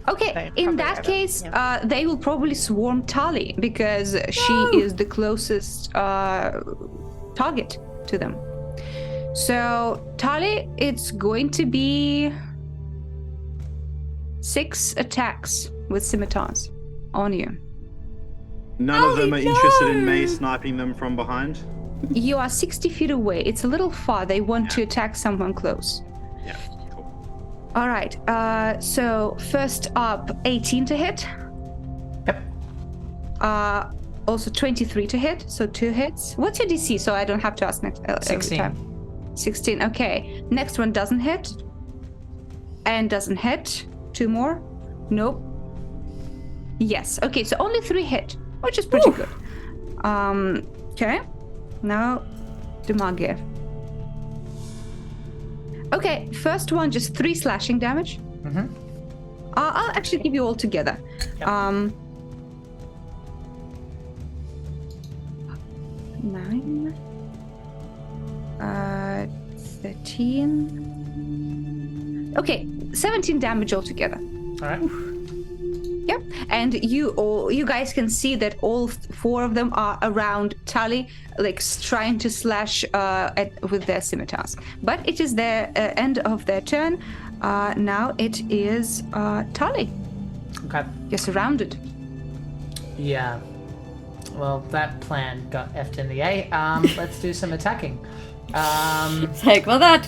Okay, So in probably that over, case, yeah. they will probably swarm Tali because she is the closest target to them. So, Tali, it's going to be 6 attacks with scimitars on you. None of them are interested in me sniping them from behind. You are 60 feet away. It's a little far. They want to attack someone close. Yeah, cool. All right. So first up, 18 to hit. Yep. Also 23 to hit. So 2 hits. What's your DC? So I don't have to ask next every 16. time. 16. Okay. Next one doesn't hit. And doesn't hit. 2 more. Nope. Yes. Okay. So only 3 hit, which is pretty good. Okay. Now, Demagir. Okay, first one, just 3 slashing damage. Mm-hmm. I'll actually give you all together. Yep. 9, 13. Okay, 17 damage altogether. All right. Yep, and you guys can see that all 4 of them are around Tali, like trying to slash with their scimitars. But it is the end of their turn. Now it is Tali. Okay. You're surrounded. Yeah. Well, that plan got effed in the A. Let's do some attacking. It's like, well, that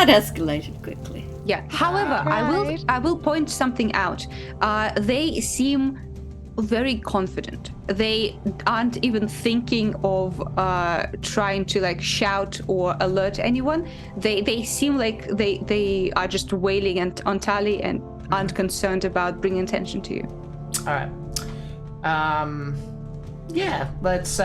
escalated quickly. Yeah. However, I will point something out. They seem very confident. They aren't even thinking of trying to like shout or alert anyone. They seem like they are just wailing on Tali and aren't concerned about bringing attention to you. All right. Yeah. Let's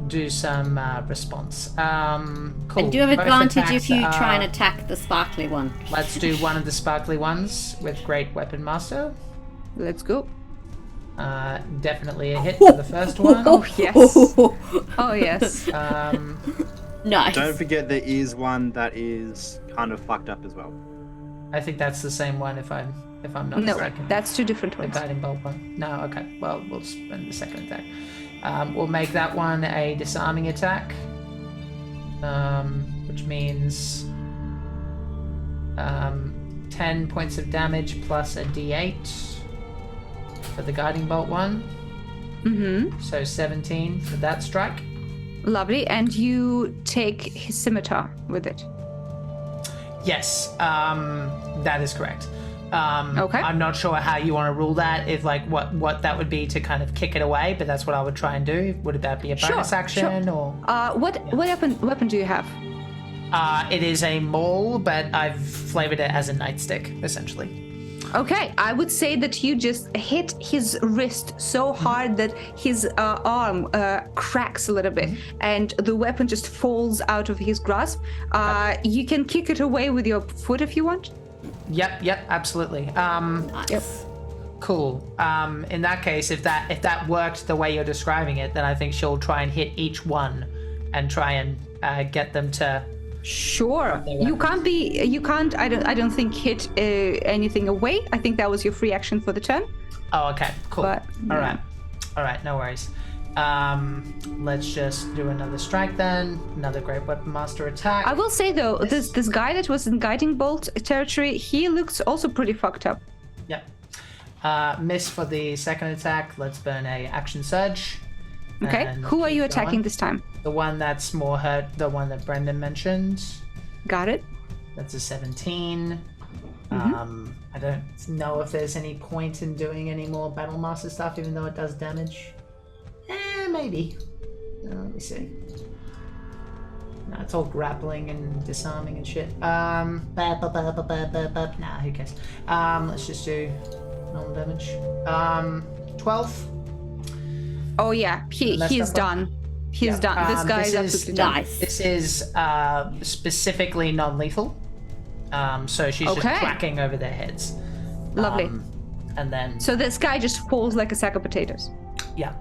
do some response. Cool. And do you have Both advantage if attacks you are- try and attack the sparkly one? Let's do one of the sparkly ones with Great Weapon Master. Let's go. Definitely a hit for the first one. Oh yes. Oh yes. Nice. Don't forget there is one that is kind of fucked up as well. I think that's the same one if I'm not No, mistaken. that's 2 different The ones. guiding bolt one. No, okay. Well, we'll spend the second attack. We'll make that one a disarming attack, which means 10 points of damage plus a d8 for the guiding bolt one. Mm-hmm. So 17 for that strike. Lovely. And you take his scimitar with it. Yes, that is correct. Okay. I'm not sure how you want to rule that, if like what that would be to kind of kick it away, but that's what I would try and do. Would that be a bonus Sure, action or? What weapon do you have? It is a maul, but I've flavored it as a nightstick, essentially. Okay, I would say that you just hit his wrist so hard that his arm cracks a little bit, and the weapon just falls out of his grasp. You can kick it away with your foot if you want. Yep, absolutely. Nice. Cool. In that case, if that worked the way you're describing it, then I think she'll try and hit each one and try and get them to. Sure. You can't. I don't think hit anything away. I think that was your free action for the turn. Oh, okay. Cool. But, All right. No worries. Let's just do another strike then. Another Great Weapon Master attack. I will say though, this guy that was in Guiding Bolt territory, he looks also pretty fucked up. Yep. Miss for the second attack. Let's burn a action surge. Okay. And Who are you keep attacking going. this time? The one that's more hurt. The one that Brendan mentioned. Got it. That's a 17. Mm-hmm. I don't know if there's any point in doing any more Battle Master stuff, even though it does damage. Maybe. Let me see. No, it's all grappling and disarming and shit. Nah, who cares? Let's just do normal damage. 12. Oh yeah, he's done. He's done. This guy is absolutely done. Nice. This is specifically non-lethal. So she's just Okay. cracking over their heads. Lovely. And then So this guy just falls like a sack of potatoes. yeah.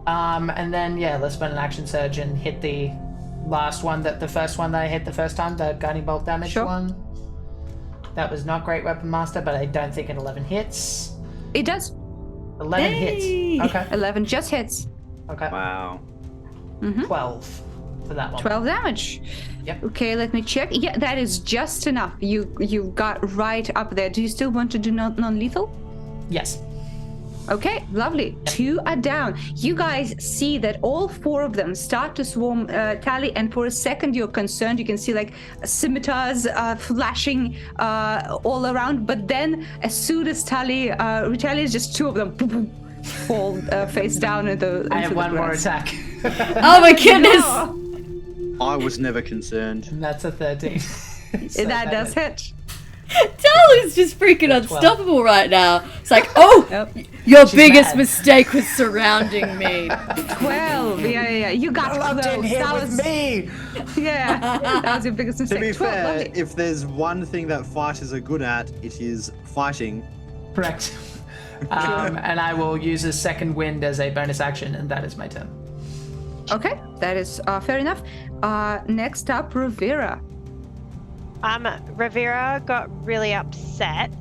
And then let's burn an action surge and hit the last one the first one that I hit the first time, the guiding bolt damage Sure. one. That was not Great Weapon Master, but I don't think an 11 hits. It does. 11 Hey! hits. Okay. 11 just hits. Okay. Wow. 12 for that one. 12 damage. Yep. Okay, let me check. Yeah, that is just enough. You got right up there. Do you still want to do non-lethal? Yes. Okay, lovely. 2 are down. You guys see that all 4 of them start to swarm Tali, and for a second you're concerned. You can see like scimitars flashing all around, but then as soon as Tali retaliates, just 2 of them boom, boom, fall face down into I have the one more grass. attack. Oh my goodness! I was never concerned. And that's a 13. That does hit. Tali's just freaking unstoppable right now. It's like, oh, Yep. your She's biggest mad. mistake was surrounding me. 12. Yeah. You got close. That was me. yeah. That was your biggest To mistake. be 12, fair, lovely. if there's one thing that fighters are good at, it is fighting. Correct. And I will use a second wind as a bonus action, and that is my turn. Okay, that is fair enough. Next up, Rivera. Rivera got really upset,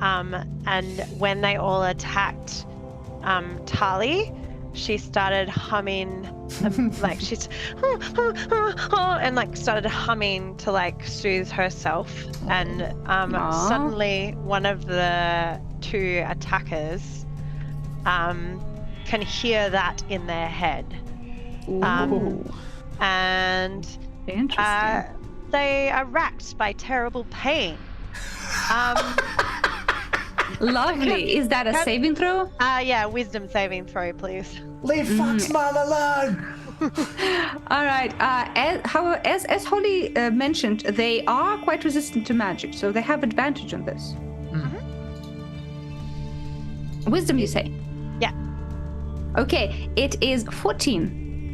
and when they all attacked Tali, she started humming, like she's and like started humming to like soothe herself. And suddenly, one of the 2 attackers can hear that in their head, and Interesting. they are racked by terrible pain. Lovely. Is that a saving throw? Yeah, wisdom saving throw, please. Leave Foxman alone. All right. As Holly mentioned, they are quite resistant to magic, so they have advantage on this. Wisdom, you say? Yeah. Okay. It is 14.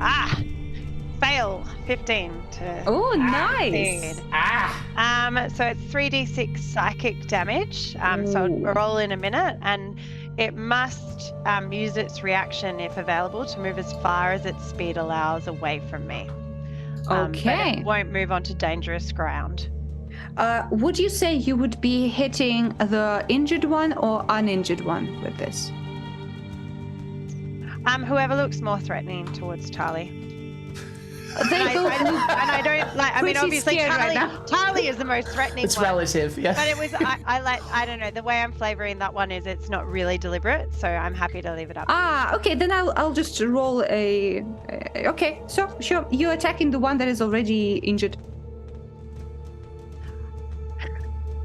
Fail. 15 to. Oh, nice. succeed. So it's 3d6 psychic damage. So I'll roll in a minute, and it must use its reaction, if available, to move as far as its speed allows away from me. But Okay. it won't move onto dangerous ground. Would you say you would be hitting the injured one or uninjured one with this? Whoever looks more threatening towards Tali. They both And I don't like. I mean, pretty obviously, scared right now. Tali is the most threatening. It's one. relative, yeah. But it was. I don't know. The way I'm flavoring that one is it's not really deliberate, so I'm happy to leave it up. Okay, then I'll just roll a. Okay, so sure, you're attacking the one that is already injured.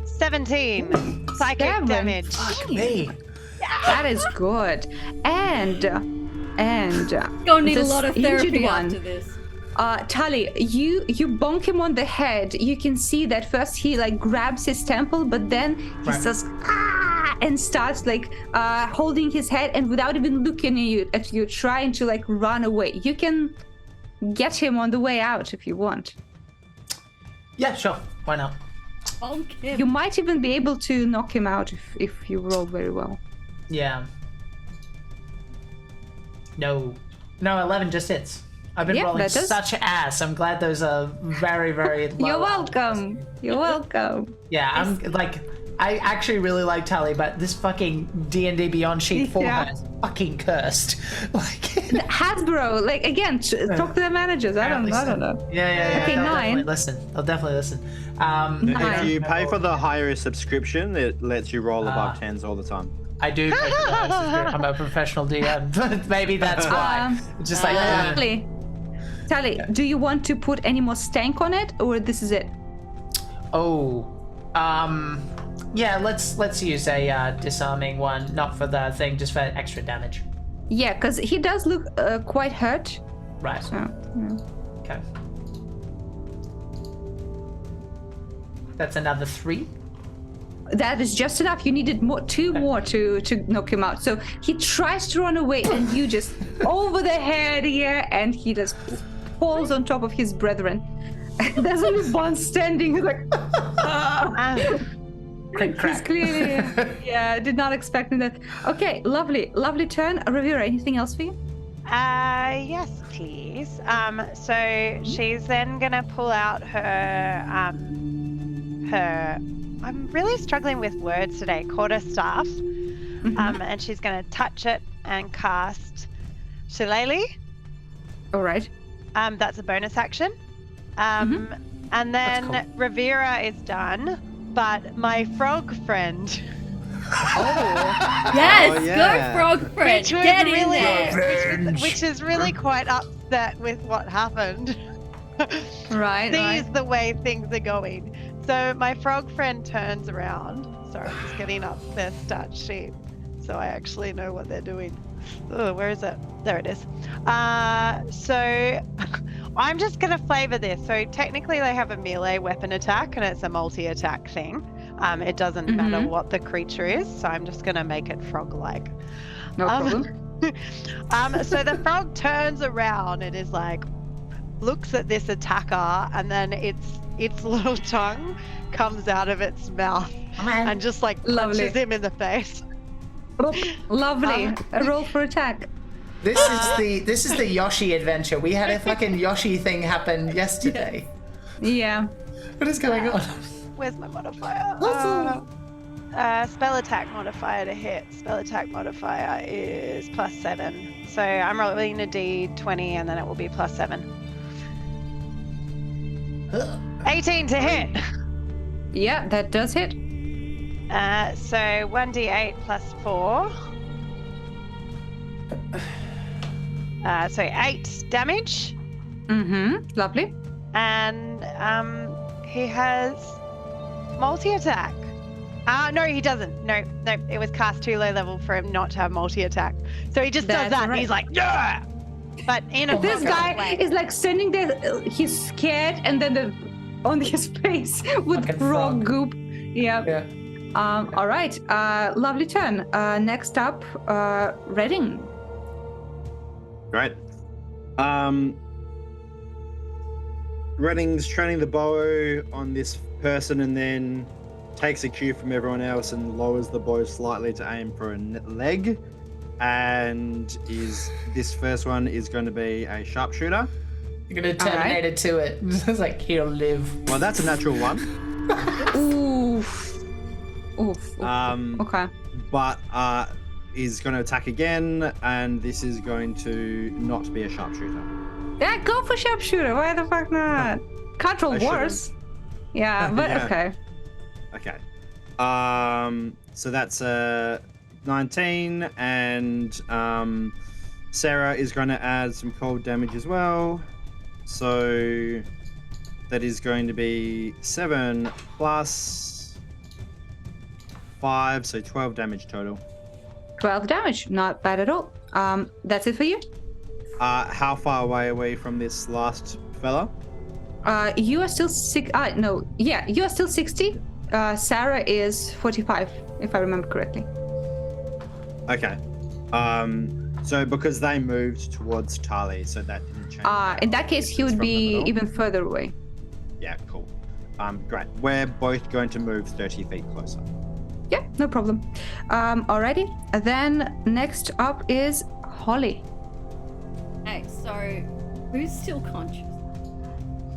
17 psychic 7. damage. Fuck me. That is good. And Gonna need a this lot of injured therapy one. after this. Tali, you bonk him on the head. You can see that first he like grabs his temple, but then he Right. says ah and starts like holding his head, and without even looking at you, trying to like run away. You can get him on the way out if you want. Yeah, sure. Why not? bonk him. You might even be able to knock him out if you roll very well. Yeah. No, 11 just hits. I've been rolling such ass. I'm glad those are very, very low. You're welcome. You're welcome. Yeah, I'm like, I actually really like Tali, but this fucking D&D Beyond sheet for her is fucking cursed. Like Hasbro, like again, talk to the managers. I don't know. Yeah. Okay, they'll 9. They'll definitely listen. If you pay for the higher subscription, it lets you roll above 10s all the time. I do. I'm a professional DM, but maybe that's why. Just like Tali, do you want to put any more stank on it, or this is it? Yeah. Let's use a disarming one, not for the thing, just for extra damage. Yeah, because he does look quite hurt. Right. So, yeah. Okay. That's another 3. That is just enough. You needed two more to knock him out. So he tries to run away, and you just over the head here, and he just falls on top of his brethren. There's only one standing. He's like, he's clearly, did not expect that. Okay, lovely turn. Rivera, anything else for you? Yes, please. So she's then gonna pull out her I'm really struggling with words today. Quarterstaff. And she's going to touch it and cast Shillelagh. All right. That's a bonus action. And then cool. Rivera is done, but my frog friend. Yes, go frog friend. Get in there. Which is really quite upset with what happened. Right. Sees the way things are going. So my frog friend turns around. Sorry, I'm just getting up their stat sheet so I actually know what they're doing. Oh, where is it? There it is. So I'm just going to flavor this. So technically they have a melee weapon attack and it's a multi-attack thing. It doesn't matter what the creature is, so I'm just going to make it frog-like. No problem. So the frog turns around and is like, looks at this attacker, and then its little tongue comes out of its mouth and just like punches him in the face. Lovely. A roll for attack. This is the Yoshi adventure. We had a fucking Yoshi thing happen yesterday. Yeah. What is going on? Where's my modifier? Spell attack modifier to hit. Spell attack modifier is +7. So I'm rolling a d20 and then it will be +7. 18 to hit. Yeah, that does hit. So 1d8 +4. So 8 damage. Lovely. And he has multi-attack. No, he doesn't. No, it was cast too low level for him not to have multi-attack. So he just does that and he's like, yeah! But this guy is like standing there, he's scared, and then on his face with frog goop. Yeah. All right. Lovely turn. Next up, Redding. Great. Redding's training the bow on this person and then takes a cue from everyone else and lowers the bow slightly to aim for a leg. And this first one is going to be a sharpshooter. You're going to terminate it to it. It's like, he'll live. Well, that's a natural one. Oof. Okay. But is going to attack again, and this is going to not be a sharpshooter. Yeah, go for sharpshooter. Why the fuck not? Can't roll worse. Yeah, but okay. Okay. So that's 19, and Sarah is going to add some cold damage as well. So that is going to be 7 plus 5, so 12 damage total. 12 damage, not bad at all. That's it for you? How far away are we from this last fella? You are still you are still 60. Sarah is 45, if I remember correctly. Okay. So because they moved towards Tali, so that didn't change. In that case, he would be even further away. Yeah, cool. Great. We're both going to move 30 feet closer. Yeah, no problem. Alrighty. Then next up is Holly. Okay, so who's still conscious?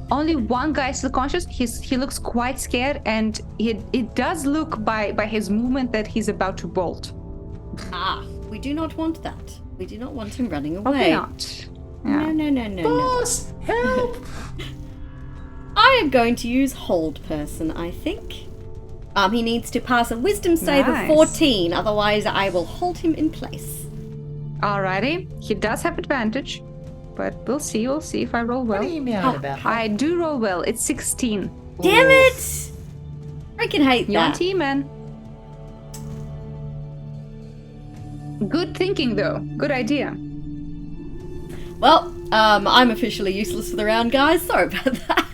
Only one guy is still conscious. He looks quite scared, and it does look by his movement that he's about to bolt. We do not want that. We do not want him running away. Probably not. Yeah. No. Boss, help! I am going to use hold person, I think. He needs to pass a wisdom save of 14, otherwise I will hold him in place. Alrighty. He does have advantage, but we'll see. We'll see if I roll well. What are you meowing about? I do roll well. It's 16. Damn it! Freaking hate You're on that. team, man. Good thinking, though. Good idea. Well, I'm officially useless for the round, guys. Sorry about that.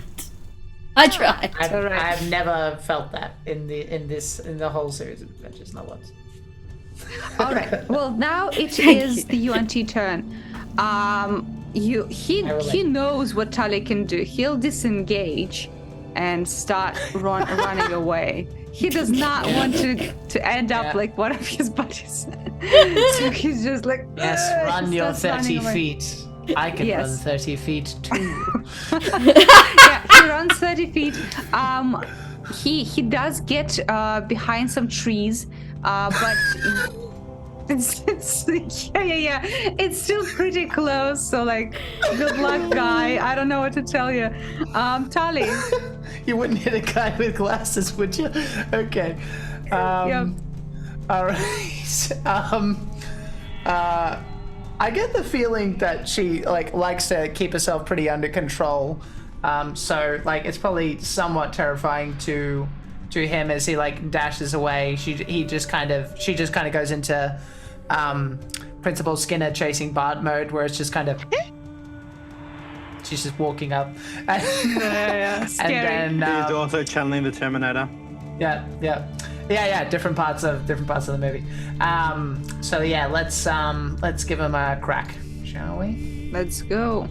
I tried. I've never felt that in the whole series of adventures, not once. All right. Well, now it is the UNT turn. He knows what Tali can do. He'll disengage and start running away. He does not want to end up like one of his buddies. So he's just like, yes, run your 30 feet. I can run 30 feet too. Yeah, he runs 30 feet. He does get behind some trees, but it's it's still pretty close. So like, good luck, guy. I don't know what to tell you. Tali. You wouldn't hit a guy with glasses, would you? Okay. Yep. All right. I get the feeling that she likes to keep herself pretty under control. So it's probably somewhat terrifying to him as he dashes away. She just kind of goes into Principal Skinner chasing Bart mode, where it's just kind of she's just walking up. Yeah. Scary. And then He's also channeling the Terminator. Yeah. Different parts of the movie. So yeah, let's give him a crack, shall we? Let's go.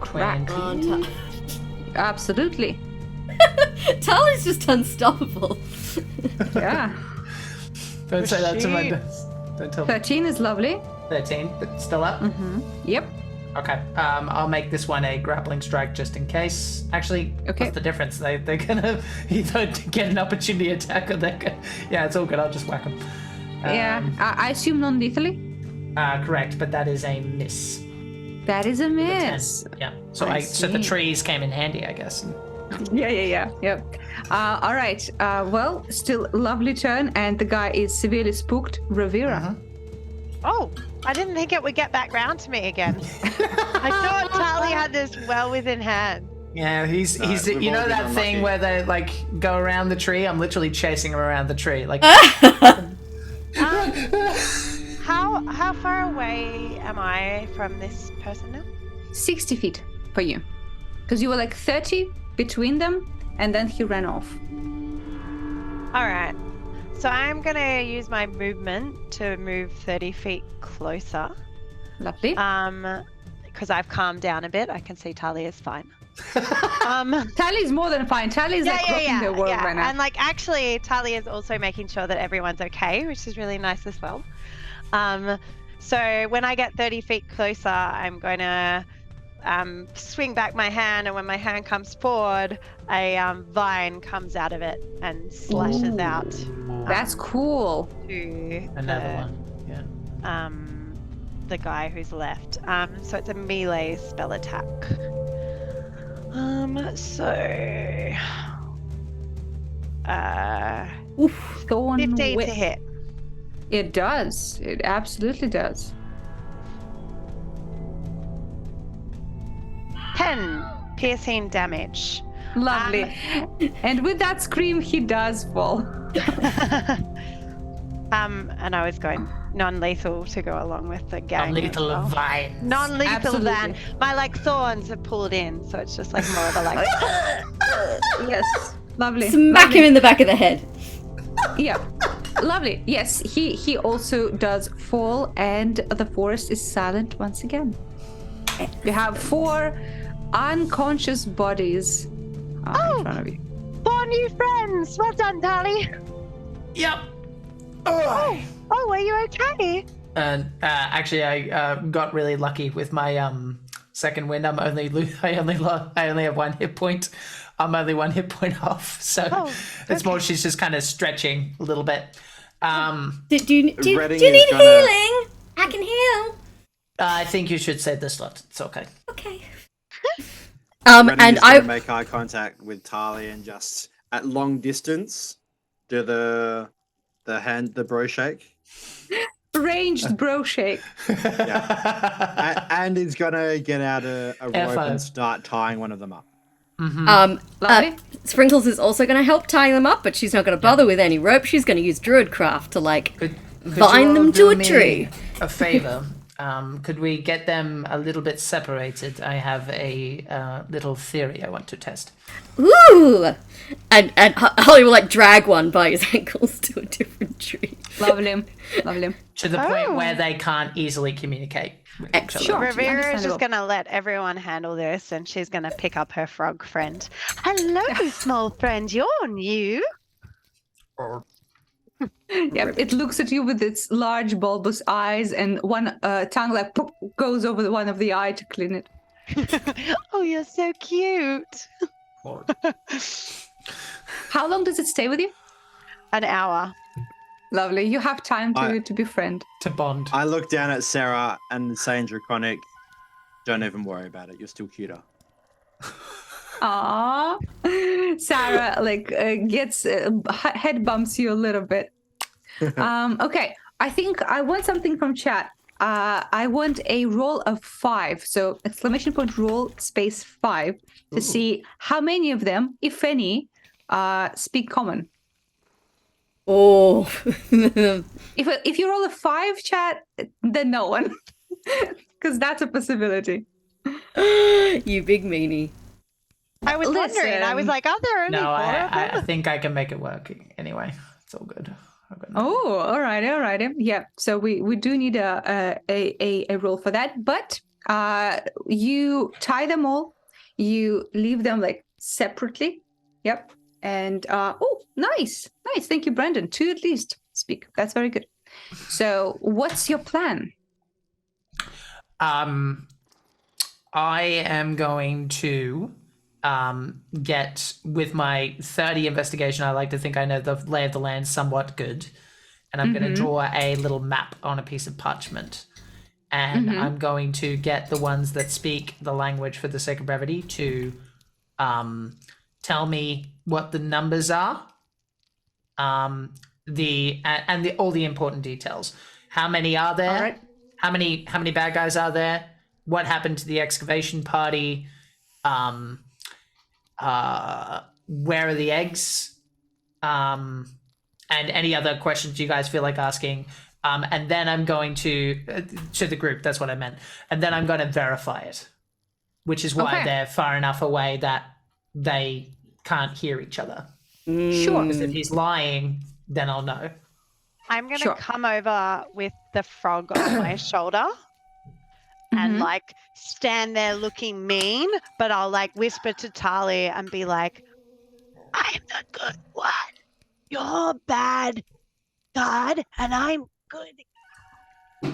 Crack. Absolutely. Tali's just unstoppable. Yeah. Don't say that to my desk. Don't tell me. 13 is lovely. 13, still up? Yep. Okay. I'll make this one a grappling strike just in case. Actually, what's the difference? They're gonna either get an opportunity attack or they're gonna... Yeah, it's all good. I'll just whack them. I assume non-lethally? Correct, but that is a miss. That is a miss. Yeah. So the trees came in handy, I guess. Yeah. Yep. All right. Well, still lovely turn, and the guy is severely spooked. Rivera. Oh, I didn't think it would get back round to me again. I thought Tali had this well within hand. Yeah, he's you know that thing where they go around the tree? I'm literally chasing him around the tree. How far away am I from this person now? 60 feet for you. Because you were 30 between them, and then he ran off. All right. So I'm going to use my movement to move 30 feet closer. Lovely. Because I've calmed down a bit. I can see Tali is fine. Tali's more than fine. Tali's rocking the world right now. And actually, Tali is also making sure that everyone's okay, which is really nice as well. So when I get 30 feet closer, I'm going to swing back my hand, and when my hand comes forward, a vine comes out of it and slashes out. That's cool. To another one. Yeah. The guy who's left. So it's a melee spell attack. Thorn 15 whip. to hit. It does. It absolutely does. 10 piercing damage. Lovely. And with that scream, he does fall. And I was going non-lethal to go along with the gang. Non-lethal vine. Non-lethal van. My thorns are pulled in, so it's just more of a Yes. Lovely. Smack him in the back of the head. Yeah. Lovely. Yes, he also does fall, and the forest is silent once again. You have 4 unconscious bodies in front of you. 4 new friends. Well done, Tali. Yep. Oh, are you okay? And actually, I got really lucky with my second wind. I only have 1 hit point. I'm only 1 hit point off, so it's more she's just kind of stretching a little bit. Do you need healing? I can heal. I think you should save the slot. It's okay. Okay. And I make eye contact with Tali and just at long distance do the bro shake. Ranged bro shake. Yeah. And he's gonna get out a rope and start tying one of them up. Lovely. Sprinkles is also going to help tie them up, but she's not going to bother with any rope. She's going to use Druidcraft to bind them to a tree. A favor. Could we get them a little bit separated? I have a little theory I want to test. Ooh! And Holly will drag one by his ankles to a different tree. Lovely. To the point where they can't easily communicate with each other. Sure. Rivera is just going to let everyone handle this, and she's going to pick up her frog friend. Hello, small friend. You're new. Yeah, it looks at you with its large bulbous eyes, and one tongue poof, goes over one of the eye to clean it. Oh, you're so cute. How long does it stay with you? An hour. Lovely. You have time to befriend. To bond. I look down at Sarah and say in Draconic, don't even worry about it. You're still cuter. Aww. Sarah gets head bumps you a little bit. Okay. I think I want something from chat. I want a roll of 5. So ! Roll space 5 to see how many of them, if any, speak common. Oh. If you roll a 5, chat, then no one, because that's a possibility. You big meanie. I was wondering. I was like, are there only 4 of them? I think I can make it work anyway. It's all good. Oh, all right. Yeah. So we do need a roll for that, but you tie them all. You leave them separately. Yep. And nice. Thank you, Brendan. 2 at least speak. That's very good. So, what's your plan? I am going to get with my 30 investigation. I like to think I know the lay of the land somewhat good, and I'm going to draw a little map on a piece of parchment, and I'm going to get the ones that speak the language for the sake of brevity to tell me what the numbers are, all the important details. How many are there? All right. How many bad guys are there? What happened to the excavation party? Where are the eggs? And any other questions you guys feel like asking. And then I'm going to the group. That's what I meant. And then I'm going to verify it, which is why they're far enough away that they can't hear each other. Sure. Because if he's lying, then I'll know. I'm going to come over with the frog on my shoulder and stand there looking mean, but I'll whisper to Tali and be like, I'm the good one. You're bad, God, and I'm good.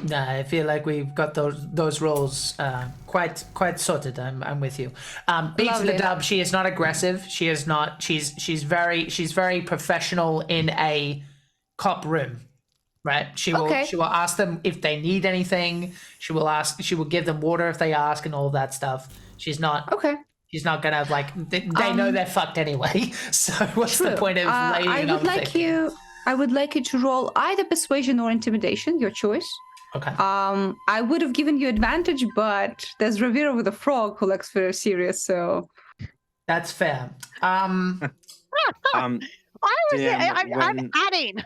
Nah, I feel like we've got those roles quite sorted. I'm with you. Beats the dub. She is not aggressive. She is not. She's very professional in a cop room, right? She will ask them if they need anything. She will give them water if they ask and all that stuff. She's not. Okay. She's not gonna they know they're fucked anyway. So what's the point of laying on I would like you to roll either persuasion or intimidation, your choice. Okay. I would have given you advantage, but there's Rivera with a frog who looks very serious, so that's fair. I'm adding.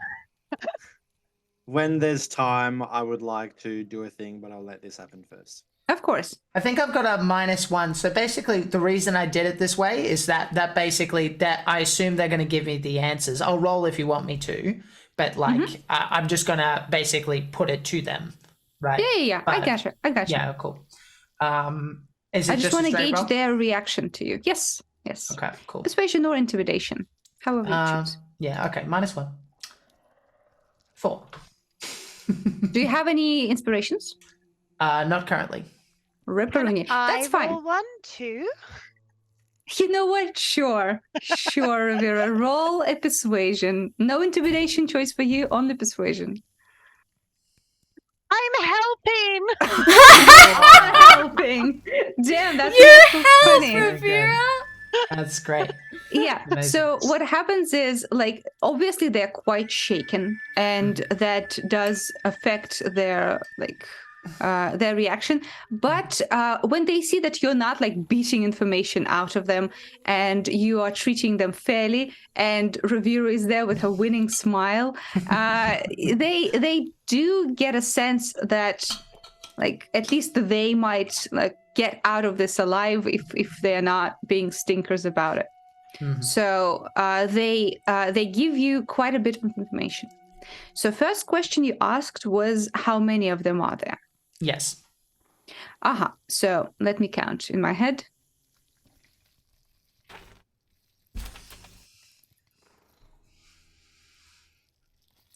When there's time, I would like to do a thing, but I'll let this happen first. Of course. I think I've got a -1. So basically, the reason I did it this way is that I assume they're going to give me the answers. I'll roll if you want me to, but I'm just going to basically put it to them, right? Yeah. I got you. Yeah, cool. Is it I just want to gauge roll? their reaction to you. Yes. Yes. Okay, cool. Persuasion or intimidation. However you choose. Yeah, okay, -1. 4. Do you have any inspirations? Not currently. Rippling it. That's I fine. roll 1, 2. You know what? Sure, Rivera. Roll a persuasion. No intimidation choice for you, only persuasion. I'm helping. Helping. Damn, that's You not help, funny. Rivera. That's great. Yeah. Amazing. So what happens is, like, obviously they're quite shaken, and that does affect their their reaction. But when they see that you're not like beating information out of them, and you are treating them fairly, and Rivera is there with a winning smile, they do get a sense that, like, at least they might like get out of this alive if they're not being stinkers about it. So they give you quite a bit of information. So first question you asked was, how many of them are there? Yes. Aha. So let me count in my head.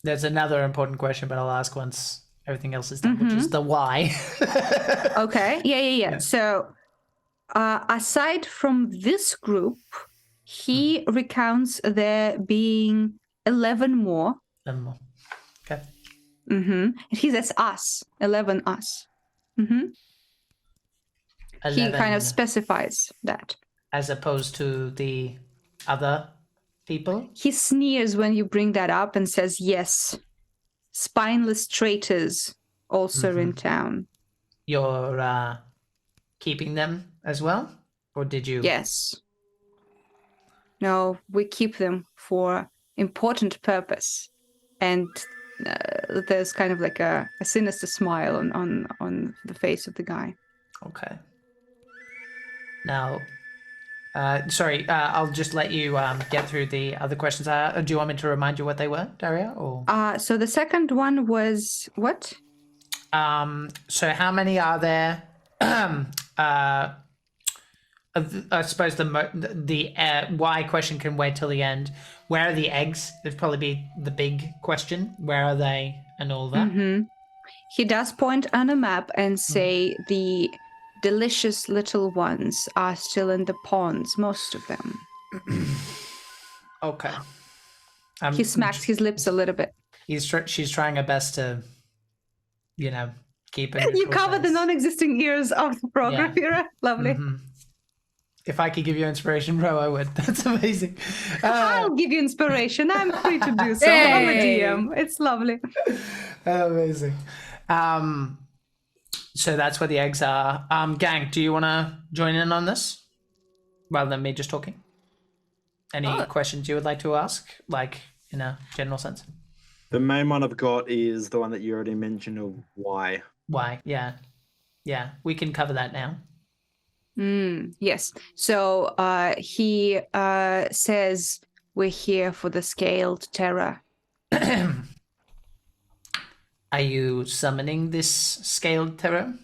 There's another important question, but I'll ask once everything else is done, which is the why. Okay. Yeah. So aside from this group, he recounts there being 11 more. Okay. He says us. 11 us. 11, He kind of specifies that. as opposed to the other people. He sneers when you bring that up and says, yes, spineless traitors also in town. You're keeping them as well? Or did you? Yes. No, we keep them for important purpose. And there's kind of like a sinister smile on the face of the guy. Okay. Now, sorry, I'll just let you get through the other questions. Do you want me to remind you what they were, Daria? Or so the second one was what? so how many are there? I suppose the why question can wait till the end. Where are the eggs? It'd probably be the big question. Where are they and all that? He does point on a map and say the delicious little ones are still in the ponds, most of them. Okay. He smacks his lips a little bit. She's trying her best to, keep it. You cover the non-existing ears of the program. Yeah. Lovely. If I could give you inspiration, Ro, I would. That's amazing. I'll give you inspiration. I'm free to do so. I'm a DM. It's lovely. Amazing. So that's where the eggs are. Gang, do you want to join in on this rather than me just talking? Any questions you would like to ask, like in a general sense? The main one I've got is the one that you already mentioned of why. Why? Yeah. We can cover that now. Yes. So he says we're here for the scaled terror. Are you summoning this scaled terror?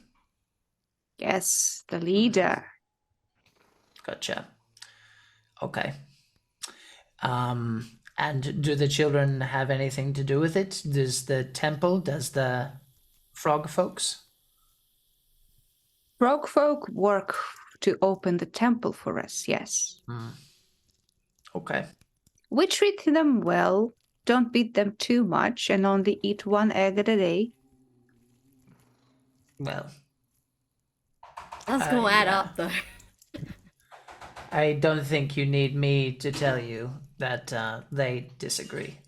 Yes, the leader. Gotcha. Okay. And do the children have anything to do with it? Does the temple, does the frog folks? Frog folk work to open the temple for us, yes. Okay. We treat them well, don't beat them too much, and only eat one egg at a day. Well. That's going to add up, though. I don't think you need me to tell you that they disagree.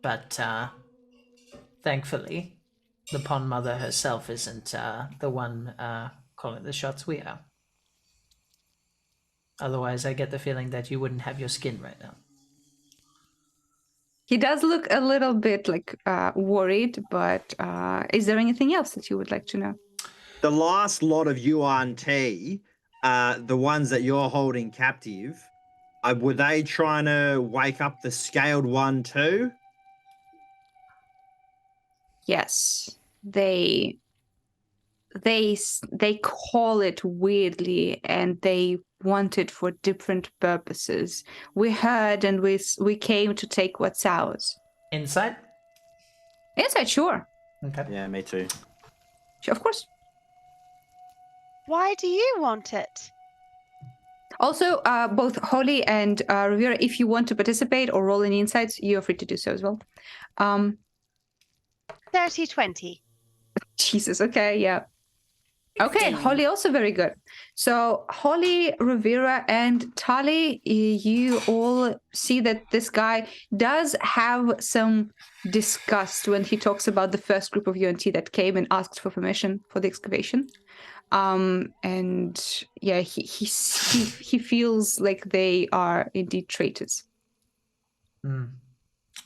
But thankfully, the Pond Mother herself isn't the one calling the shots, we are. Otherwise, I get the feeling that you wouldn't have your skin right now. He does look a little bit like worried, but is there anything else that you would like to know? The last lot of Yuan T, the ones that you're holding captive, were they trying to wake up the scaled one too? Yes, they call it weirdly, and they wanted for different purposes. We heard and we came to take what's ours. Inside? Inside, sure. Okay. Yeah, me too. Of course. Why do you want it? Also, both Holly and Rivera, if you want to participate or roll any insights, you're free to do so as well. 30-20. Jesus, okay, yeah. Okay, Holly also very good. So Holly, Rivera, and Tali, you all see that this guy does have some disgust when he talks about the first group of UNT that came and asked for permission for the excavation. And yeah, he feels like they are indeed traitors.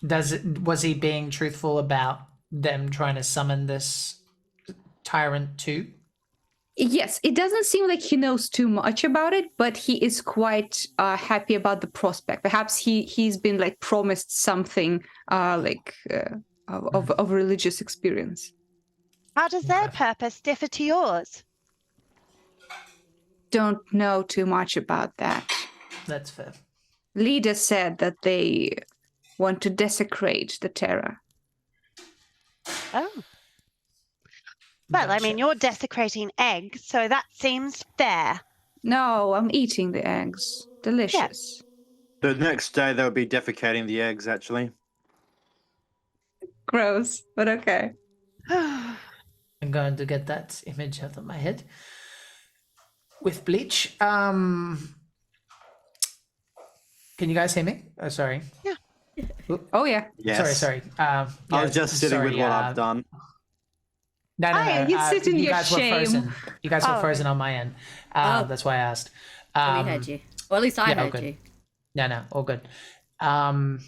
Was he being truthful about them trying to summon this tyrant too? Yes, it doesn't seem like he knows too much about it, but he is quite happy about the prospect. Perhaps he's been like promised something of religious experience. How does their purpose differ to yours? Don't know too much about that. That's fair. Leader said that they want to desecrate the Terra. Oh. Well, I mean, you're desecrating eggs, so that seems fair. No, I'm eating the eggs. Delicious. The next day they'll be defecating the eggs, actually. Gross, but okay. I'm going to get that image out of my head with bleach. Can you guys hear me? Oh, sorry. Yeah. Oh, yeah. Yes. Sorry. I was just sitting with what I've done. No. You sit in your guys shame. were frozen. You guys were frozen on my end. That's why I asked. We heard you. Or at least I heard good. you. No, all good. I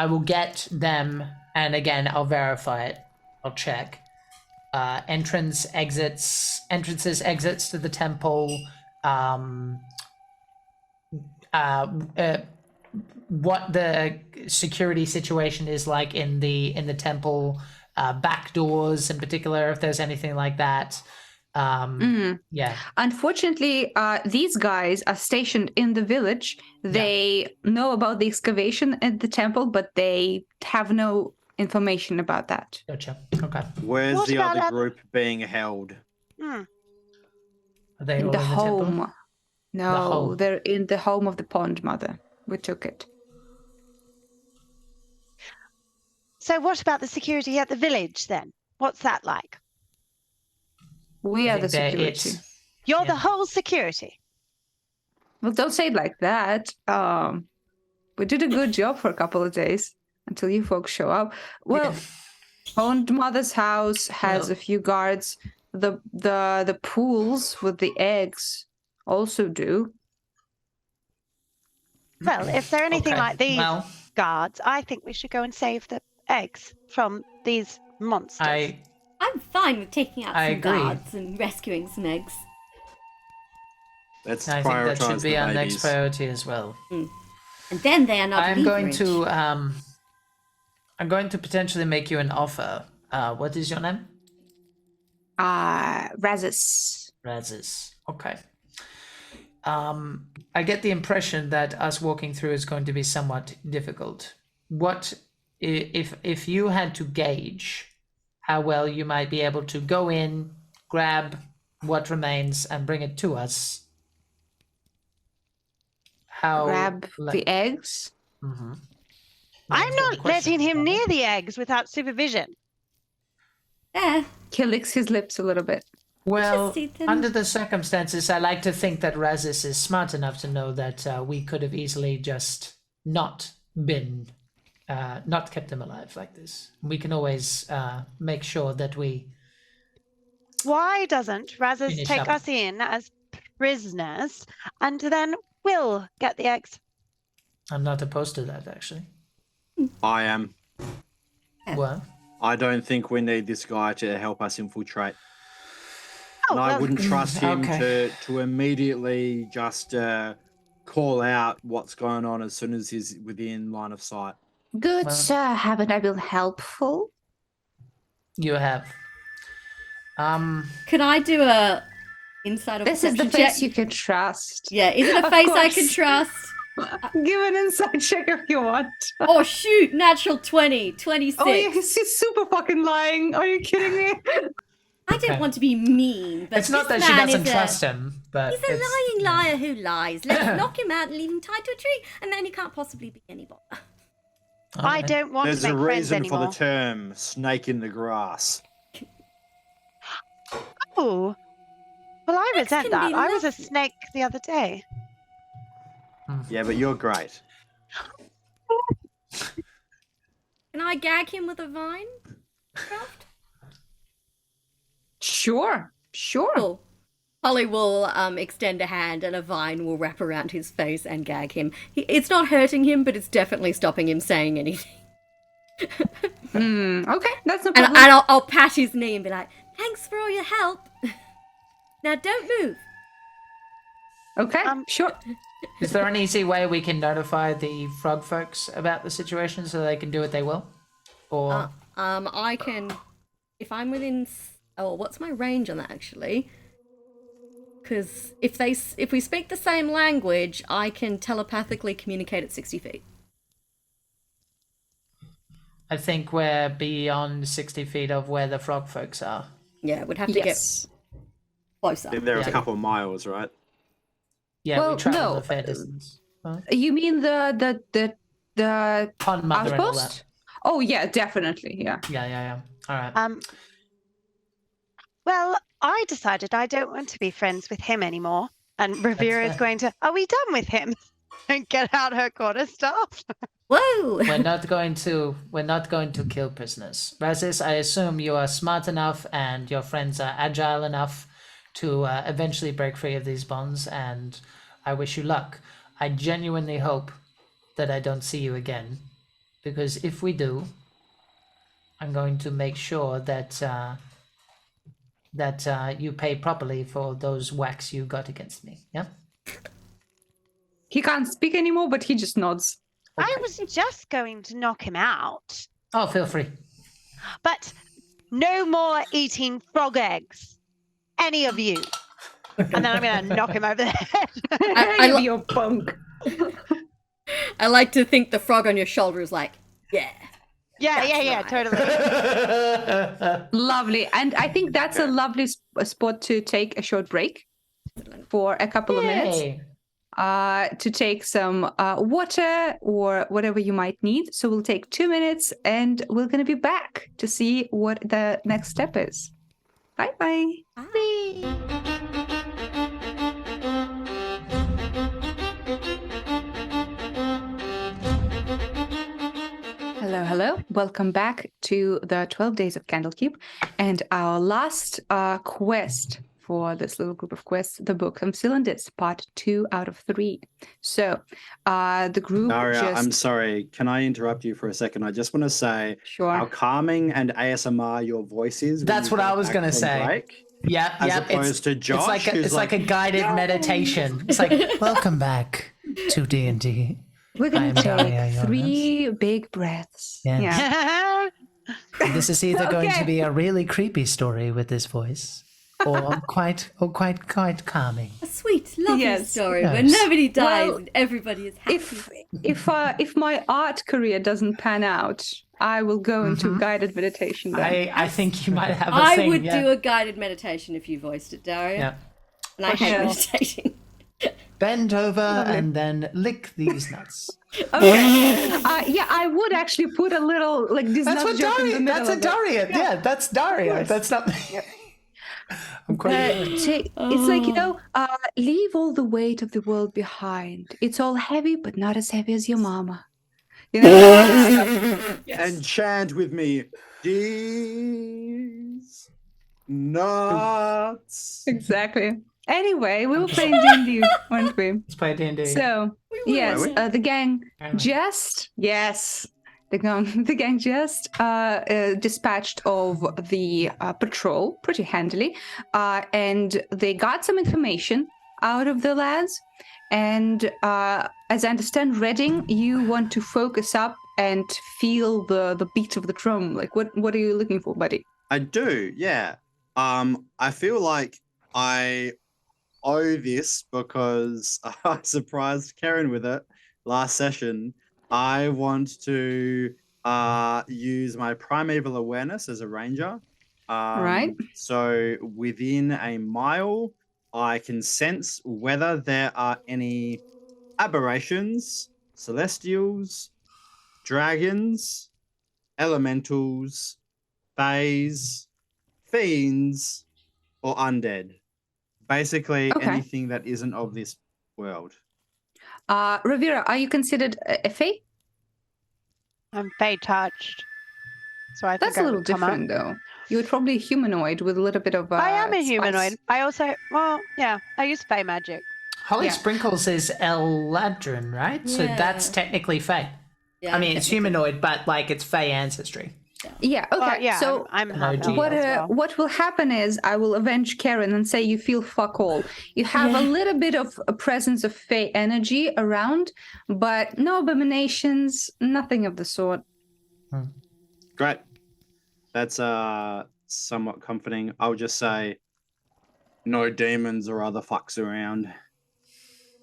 will get them, and again, I'll verify it. I'll check. Entrances, exits to the temple. What the security situation is like in the temple. Back doors in particular, if there's anything like that. Yeah. Unfortunately, these guys are stationed in the village. They know about the excavation at the temple, but they have no information about that. Gotcha. Okay. Where's What the about other group being held? Are they In all the in the home. temple? No, home. they're in the home of the pond mother. We took it. So what about the security at the village, then? What's that like? We I are the think that security. You're the whole security. Well, don't say it like that. We did a good job for a couple of days until you folks show up. Well, Pond Mother's house has a few guards. The pools with the eggs also do. Well, if they're anything like these guards, I think we should go and save the eggs from these monsters. I'm fine with taking out I some agree. guards and rescuing some eggs. Let's I prioritize think that should be the our babies. next priority as well. And then they are not I'm going leverage. to potentially make you an offer. What is your name? Razis. Razis. Okay. I get the impression that us walking through is going to be somewhat difficult. What if you had to gauge how well you might be able to go in, grab what remains, and bring it to us? Grab the eggs? Mm-hmm. I'm not letting him near the eggs without supervision. He licks his lips a little bit. Well, eat them. under the circumstances, I like to think that Razis is smart enough to know that we could have easily just not kept him alive like this. We can always make sure that we... Why doesn't Razes Finish take up. us in as prisoners and then we'll get the eggs? I'm not opposed to that, actually. I am. Well, I don't think we need this guy to help us infiltrate. Oh, And I well, wouldn't trust him Okay. to immediately just call out what's going on as soon as he's within line of sight. Good Well- sir, haven't I been helpful? you have. Could I do a Inside of This is the perception face check. you can trust. Yeah, is it a Of face I can course. trust? Give an insight check if you want. Oh shoot, natural 20, 26. Oh, yeah, he's super fucking lying. Are you kidding me? I don't want to be mean, but It's not that this she man doesn't is trust him, but He's a lying liar who lies. Let's knock him out and leave him tied to a tree, and then he can't possibly be any bother. I don't want There's to a make friends reason for anymore. the term snake in the grass. Oh, well, I Snakes resent can that. be I was a lovely. snake the other day. Yeah, but you're great. Can I gag him with a vine? Craft? Sure. Cool. Holly will extend a hand and a vine will wrap around his face and gag him. It's not hurting him, but it's definitely stopping him saying anything. Okay, that's no And, problem. I'll pat his knee and be like, thanks for all your help. Now don't move. Okay, sure. Is there an easy way we can notify the frog folks about the situation so they can do what they will? Or I can, if I'm within, what's my range on that actually? Because if we speak the same language, I can telepathically communicate at 60 feet. I think we're beyond 60 feet of where the frog folks are. Yeah, we'd have to Yes. get closer. They're Yeah. a couple of miles, right? Yeah, Well, we travel no, a fair distance. Huh? You mean the Pond mother and all outpost? that. Oh yeah, definitely. Yeah. Yeah. All right. Well, I decided I don't want to be friends with him anymore. And Rivera is fair. going to, are we done with him? And get out her quarterstaff. Whoa! We're not going to kill prisoners. Razis, I assume you are smart enough and your friends are agile enough to eventually break free of these bonds, and I wish you luck. I genuinely hope that I don't see you again, because if we do, I'm going to make sure that you pay properly for those whacks you got against me. Yeah. He can't speak anymore, but he just nods. I was just going to knock him out. Oh, feel free. But no more eating frog eggs. Any of you. And then I'm going to knock him over the head. I Your punk. I like to think the frog on your shoulder is like, yeah. Yeah, right. totally. Lovely, and I think that's a lovely spot to take a short break for a couple of minutes. Yay. To take some water or whatever you might need. So we'll take 2 minutes and we're going to be back to see what the next step is. Bye-bye. Hello. Welcome back to the 12 Days of Candlekeep and our last quest for this little group of quests, the Book of Cylinders, part 2 out of 3. So the group Daria, I'm sorry. Can I interrupt you for a second? I just want to say how calming and ASMR your voice is. when That's you what go I was back gonna from say. break, Yeah, as yeah. opposed to Josh, It's who's like a guided meditation. It's like, welcome back to D&D. We're going to Daria, take your 3 big breaths. Yeah. Yeah. This is either going to Okay. be a really creepy story with this voice, or quite calming. A sweet, lovely Yes. story where Yes. nobody dies Well, and everybody is happy. If my art career doesn't pan out, I will go into guided meditation then. I think you might have a I thing. would yeah. do a guided meditation if you voiced it, Daria. Yeah. And I hate sure. meditating. Bend over and then lick these nuts. Okay. Yeah, I would actually put a little like this. That's what joke in the Daria. middle That's a of it. Daria. Yeah, that's Daria. That's not. I'm quite. It's like, leave all the weight of the world behind. It's all heavy, but not as heavy as your mama. You know? and chant with me. These nuts. Exactly. Anyway, we were playing D&D, weren't we? Let's play D&D. So, yes, we? the gang Apparently. just, the gang just dispatched of the patrol pretty handily, and they got some information out of the lads. And as I understand, Redding, you want to focus up and feel the beat of the drum. Like, what are you looking for, buddy? I do, yeah. I feel like I owe this because I surprised Karen with it last session. I want to use my primeval awareness as a ranger. Right. So within a mile, I can sense whether there are any aberrations, celestials, dragons, elementals, fays, fiends, or undead. Basically, Okay. anything that isn't of this world. Rivera, are you considered a fae? I'm Fey touched. So I think That's a I little would come up. different, though. You would probably humanoid with a little bit of. I am a spice. humanoid. I also, I use Fey magic. Holy Yeah. Sprinkles is Eladrin, right? So that's Yeah. technically Fae. Yeah, I mean, it's technically. humanoid, but like it's Fae ancestry. Yeah. Okay. Well, yeah, So I'm half OG. elf what as well. what will happen is I will avenge Karen and say you feel fuck all. You have a little bit of a presence of Fae energy around, but no abominations, nothing of the sort. Great. That's somewhat comforting. I'll just say no demons or other fucks around.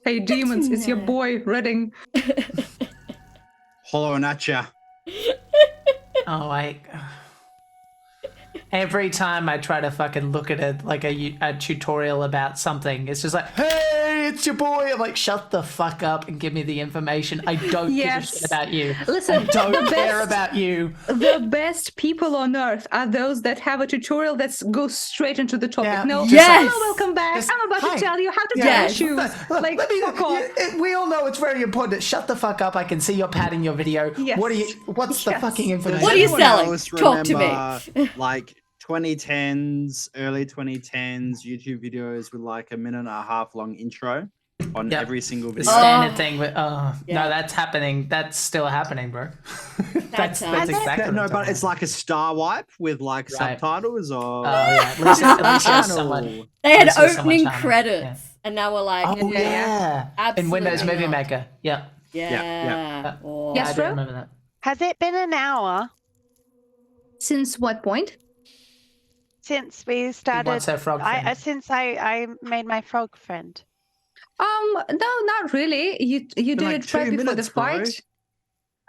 Hey, demons, it's your No. boy Redding. Hollowing at ya. Oh, every time I try to fucking look at a tutorial about something, it's just like, hey, it's your boy. I'm like, shut the fuck up and give me the information. I don't give a shit about you. Listen, I don't the care best- about you. The best people on earth are those that have a tutorial that goes straight into the topic. Yeah. No, Yes. hello, welcome back. Just- I'm about hi. to tell you how to tie Yes. your shoes. Look, Like, let me- fuck off. we all know it's very important. Shut the fuck up. I can see you're padding your video. Yes. What's the Yes. fucking information? What are you Anyone selling? else Talk to me. remember, like 2010s, early 2010s YouTube videos with like a minute and a half long intro on Yep. every single The video? standard thing with no, Yeah. that's happening. That's still happening, bro. that's happening. exactly. what No, I'm but talking it's like a star wipe with like Right. subtitles or. about. Oh yeah, at least there's someone. They had This was so much opening time. credits, Yeah. and now we're like, Oh yeah, in Windows Absolutely Movie not. Maker. Yeah, yeah. Oh. Yes, I do Ro? remember that. Has it been an hour Since what point? since we Wants started? her frog friend. Since I made my frog friend. No, not really. You did like it 2 right before the minutes, bro. fight.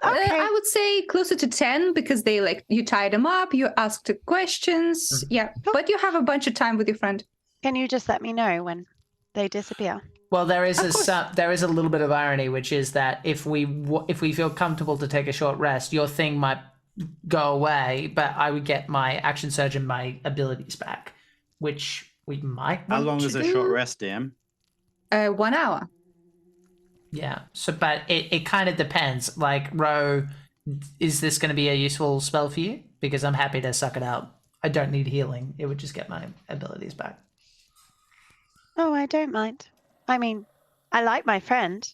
Okay. I would say closer to 10 because they you tied them up, you asked the questions. Yeah, but you have a bunch of time with your friend. Can you just let me know when they disappear? Well, there is Of course. there is a little bit of irony, which is that if we feel comfortable to take a short rest, your thing might go away, but I would get my action surge and my abilities back, which we might. How want long to is a do. short rest, Dan? 1 hour. Yeah. So, but it kind of depends. Like, Roe, is this going to be a useful spell for you? Because I'm happy to suck it out. I don't need healing. It would just get my abilities back. Oh, I don't mind. I mean, I like my friend.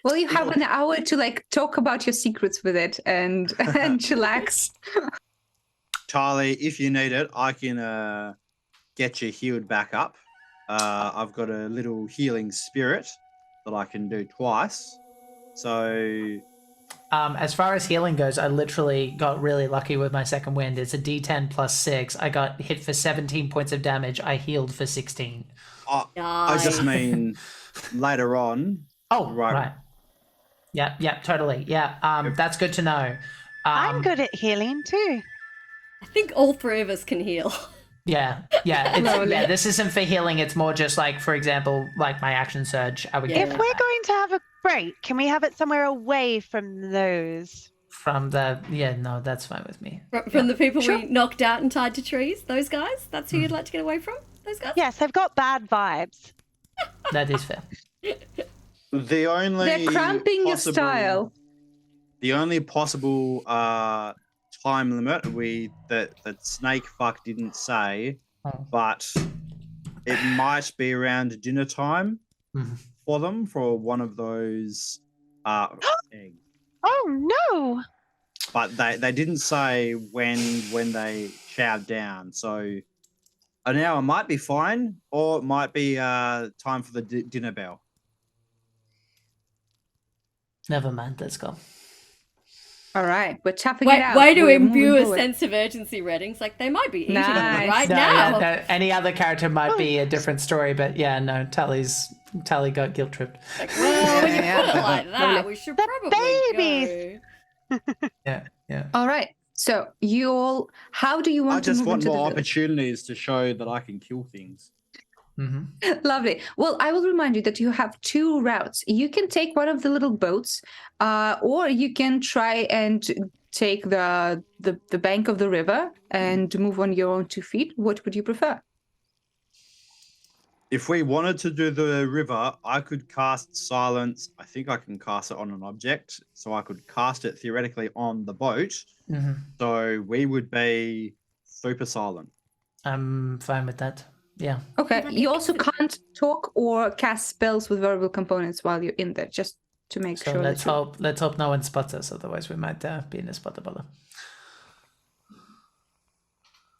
Well, you have an hour to talk about your secrets with it and chillax. Tali, if you need it, I can get you healed back up. I've got a little healing spirit that I can do twice. So As far as healing goes, I literally got really lucky with my second wind. It's a D10 plus 6. I got hit for 17 points of damage. I healed for 16. I just mean later on. Oh, Right. right. Yeah, totally. Yeah, that's good to know. I'm good at healing too. I think all three of us can heal. Yeah. This isn't for healing. It's more just like, for example, like my action surge. I would Yeah. get If that we're back going to have a break, can we have it somewhere away from those? from the. Yeah, no, that's fine with me. From the people Sure. we knocked out and tied to trees, those guys? That's who you'd like to get away from? Those guys? Yes, they've got bad vibes. That is fair. The only They're cramping your possible- style. The only possible time limit that Snake Fuck didn't say, Oh. but it might be around dinner time Mhm. for them for one of those eggs. Oh no! But they didn't say when they chowed down. So an hour might be fine, or it might be time for the dinner bell. Never mind. Let's go. All right, we're tapping it out. Way to We're imbue moving a forward. sense of urgency, Reddings. Like, they might be eating them Nice. right No, now. yeah, no, any other character might be a different story, but yeah, no, Tali got guilt tripped. Like, well, when you Yeah. put it like that, Lovely. we should The probably babies. go. Yeah. All right. So you all, how do you want I to just move want into the more village? opportunities to show that I can kill things. Lovely. Well, I will remind you that you have 2 routes. You can take one of the little boats, or you can try and take the bank of the river and move on your own 2 feet. What would you prefer? If we wanted to do the river, I could cast silence. I think I can cast it on an object, so I could cast it theoretically on the boat. So we would be super silent. I'm fine with that. Yeah. Okay. You also can't talk or cast spells with verbal components while you're in there, just to make So sure. let's hope no one spots us, otherwise we might be in a spot bother.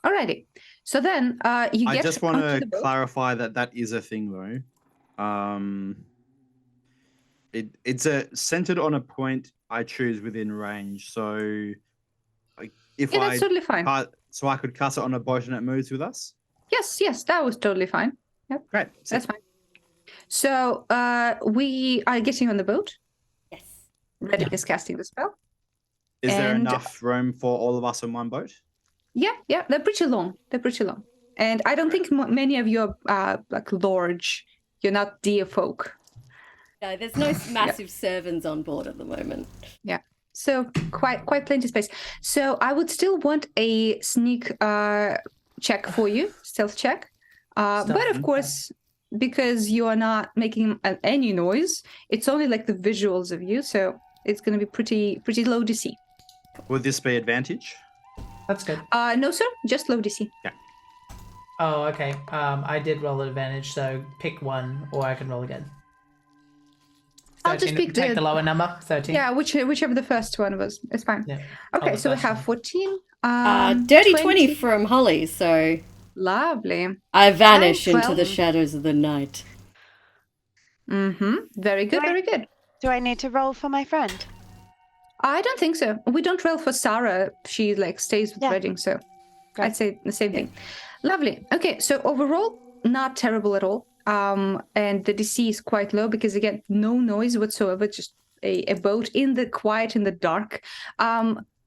Alrighty. So then you get I just want onto to the boat. clarify that is a thing, though. It's centered on a point I choose within range. So, if Yeah, that's totally fine. So I could cast it on a boat and it moves with us. Yes, that was totally fine. Yep. Great. That's fine. So we are getting on the boat. Yes. Redding is casting the spell. Is there And- enough room for all of us on one boat? Yeah, they're pretty long. And I don't think many of you are like large. You're not deer folk. No, there's no massive servants on board at the moment. Yeah. So quite plenty of space. So I would still want a sneak check for you, stealth check. But of course, because you are not making any noise, it's only like the visuals of you, so it's going to be pretty low DC. Would this be advantage? That's good. No, sir, just low DC. Oh, okay. I did roll an advantage, so pick one, or I can roll again. I'll just pick take the lower number, 13. Yeah, whichever the first one was. It's fine. Yeah. Okay, the so we first have one. 14. Dirty 20 from Holly, so Lovely. I vanish Oh, into well. the shadows of the night. Mm-hmm. Very good, Right. very good. Do I need to roll for my friend? I don't think so. We don't roll for Sarah. She like stays with Yeah. Redding, so Great. I'd say the same thing. Lovely. Okay, so overall, not terrible at all. And the DC is quite low because again, no noise whatsoever, just a boat in the quiet, in the dark.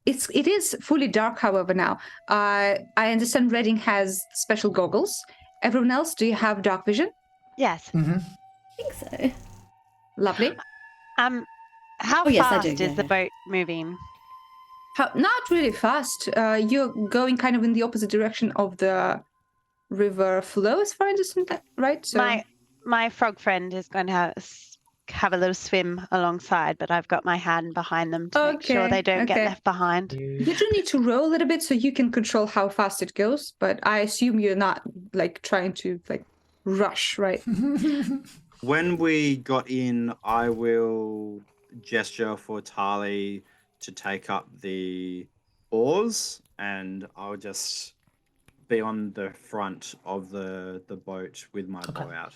It is fully dark, however, now. I understand Redding has special goggles. Everyone else, do you have dark vision? Yes. Mm-hmm. I think so. Lovely. How Oh, yes, I fast do, is yeah, the yeah. boat moving? Not really fast. You're going kind of in the opposite direction of the river flow, as far as I understand that, right? So My frog friend is going to have a little swim alongside, but I've got my hand behind them to make sure Okay, they don't get okay. left behind. you do need to roll a little bit so you can control how fast it goes. But I assume you're not like trying to like rush, right? When we got in, I will gesture for Tali to take up the oars, and I'll just be on the front of the boat with my bow out.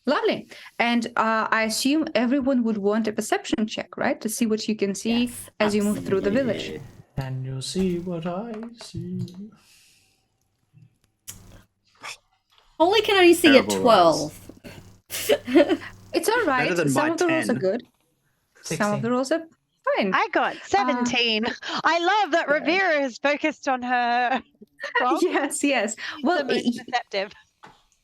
Lovely. And I assume everyone would want a perception check, right? To see what you can see Yes, as you move through the village. And you'll see what I see. Holly can only see at Terrible 12. It's all right. Better than Some my of the rolls are 10. good. Some 16. of the rolls are fine. I got 17. I love that Rivera is focused on her frog. Yes. Well, the most deceptive.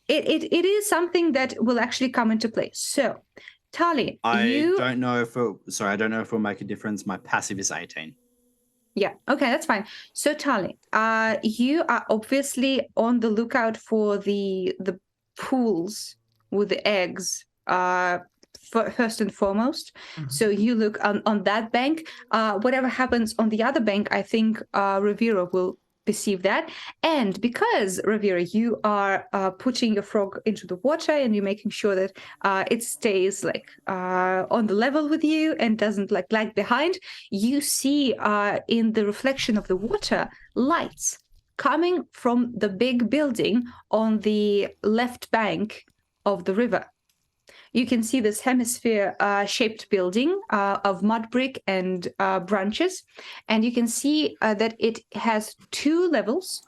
it is something that will actually come into play. So, Tali, I don't know if it'll make a difference. My passive is 18. Yeah, okay, that's fine. So, Tali, you are obviously on the lookout for the pools with the eggs, first and foremost. Mhm. So you look on that bank. Whatever happens on the other bank, I think Rivera will perceive that. And because, Rivera, you are putting your frog into the water and you're making sure that it stays like on the level with you and doesn't like lag behind, you see in the reflection of the water lights coming from the big building on the left bank of the river. you can see this hemisphere shaped building of mud brick and branches. And you can see that it has 2 levels.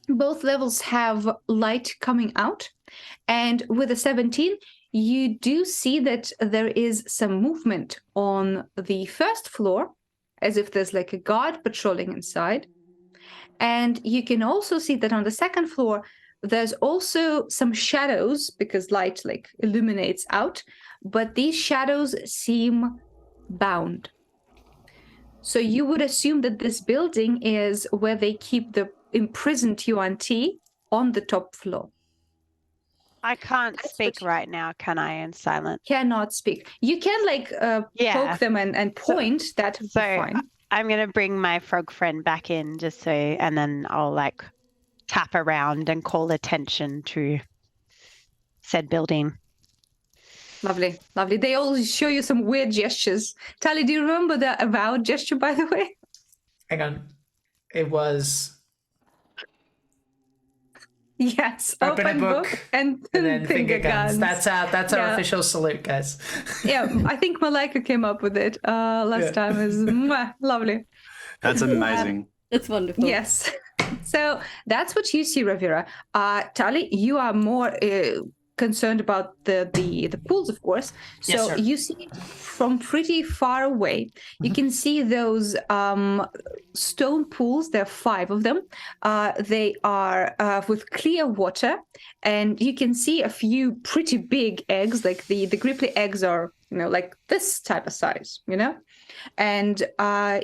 Both levels have light coming out. And with the 17, you do see that there is some movement on the first floor, as if there's like a guard patrolling inside. And you can also see that on the second floor, there's also some shadows because light like illuminates out, but these shadows seem bound. So you would assume that this building is where they keep the imprisoned Yuan-Ti on the top floor. I can't speak right now, can I? In silent. Cannot speak. You can like poke them and point. That would be fine. I'm gonna bring my frog friend back in just so, and then I'll like tap around and call attention to said building. Lovely, lovely. They all show you some weird gestures. Tali, do you remember the avowed gesture, by the way? Hang on. It was... Yes, open a book and then finger guns. That's our official salute, guys. Yeah, I think Malika came up with it last time. It was lovely. That's amazing. That's wonderful. Yes. So that's what you see, Ravira. Tali, you are more concerned about the pools, of course. So Yes, sir. you see it from pretty far away. You can see those stone pools. There are 5 of them. They are with clear water, and you can see a few pretty big eggs. Like the Grippli eggs are, like this type of size, And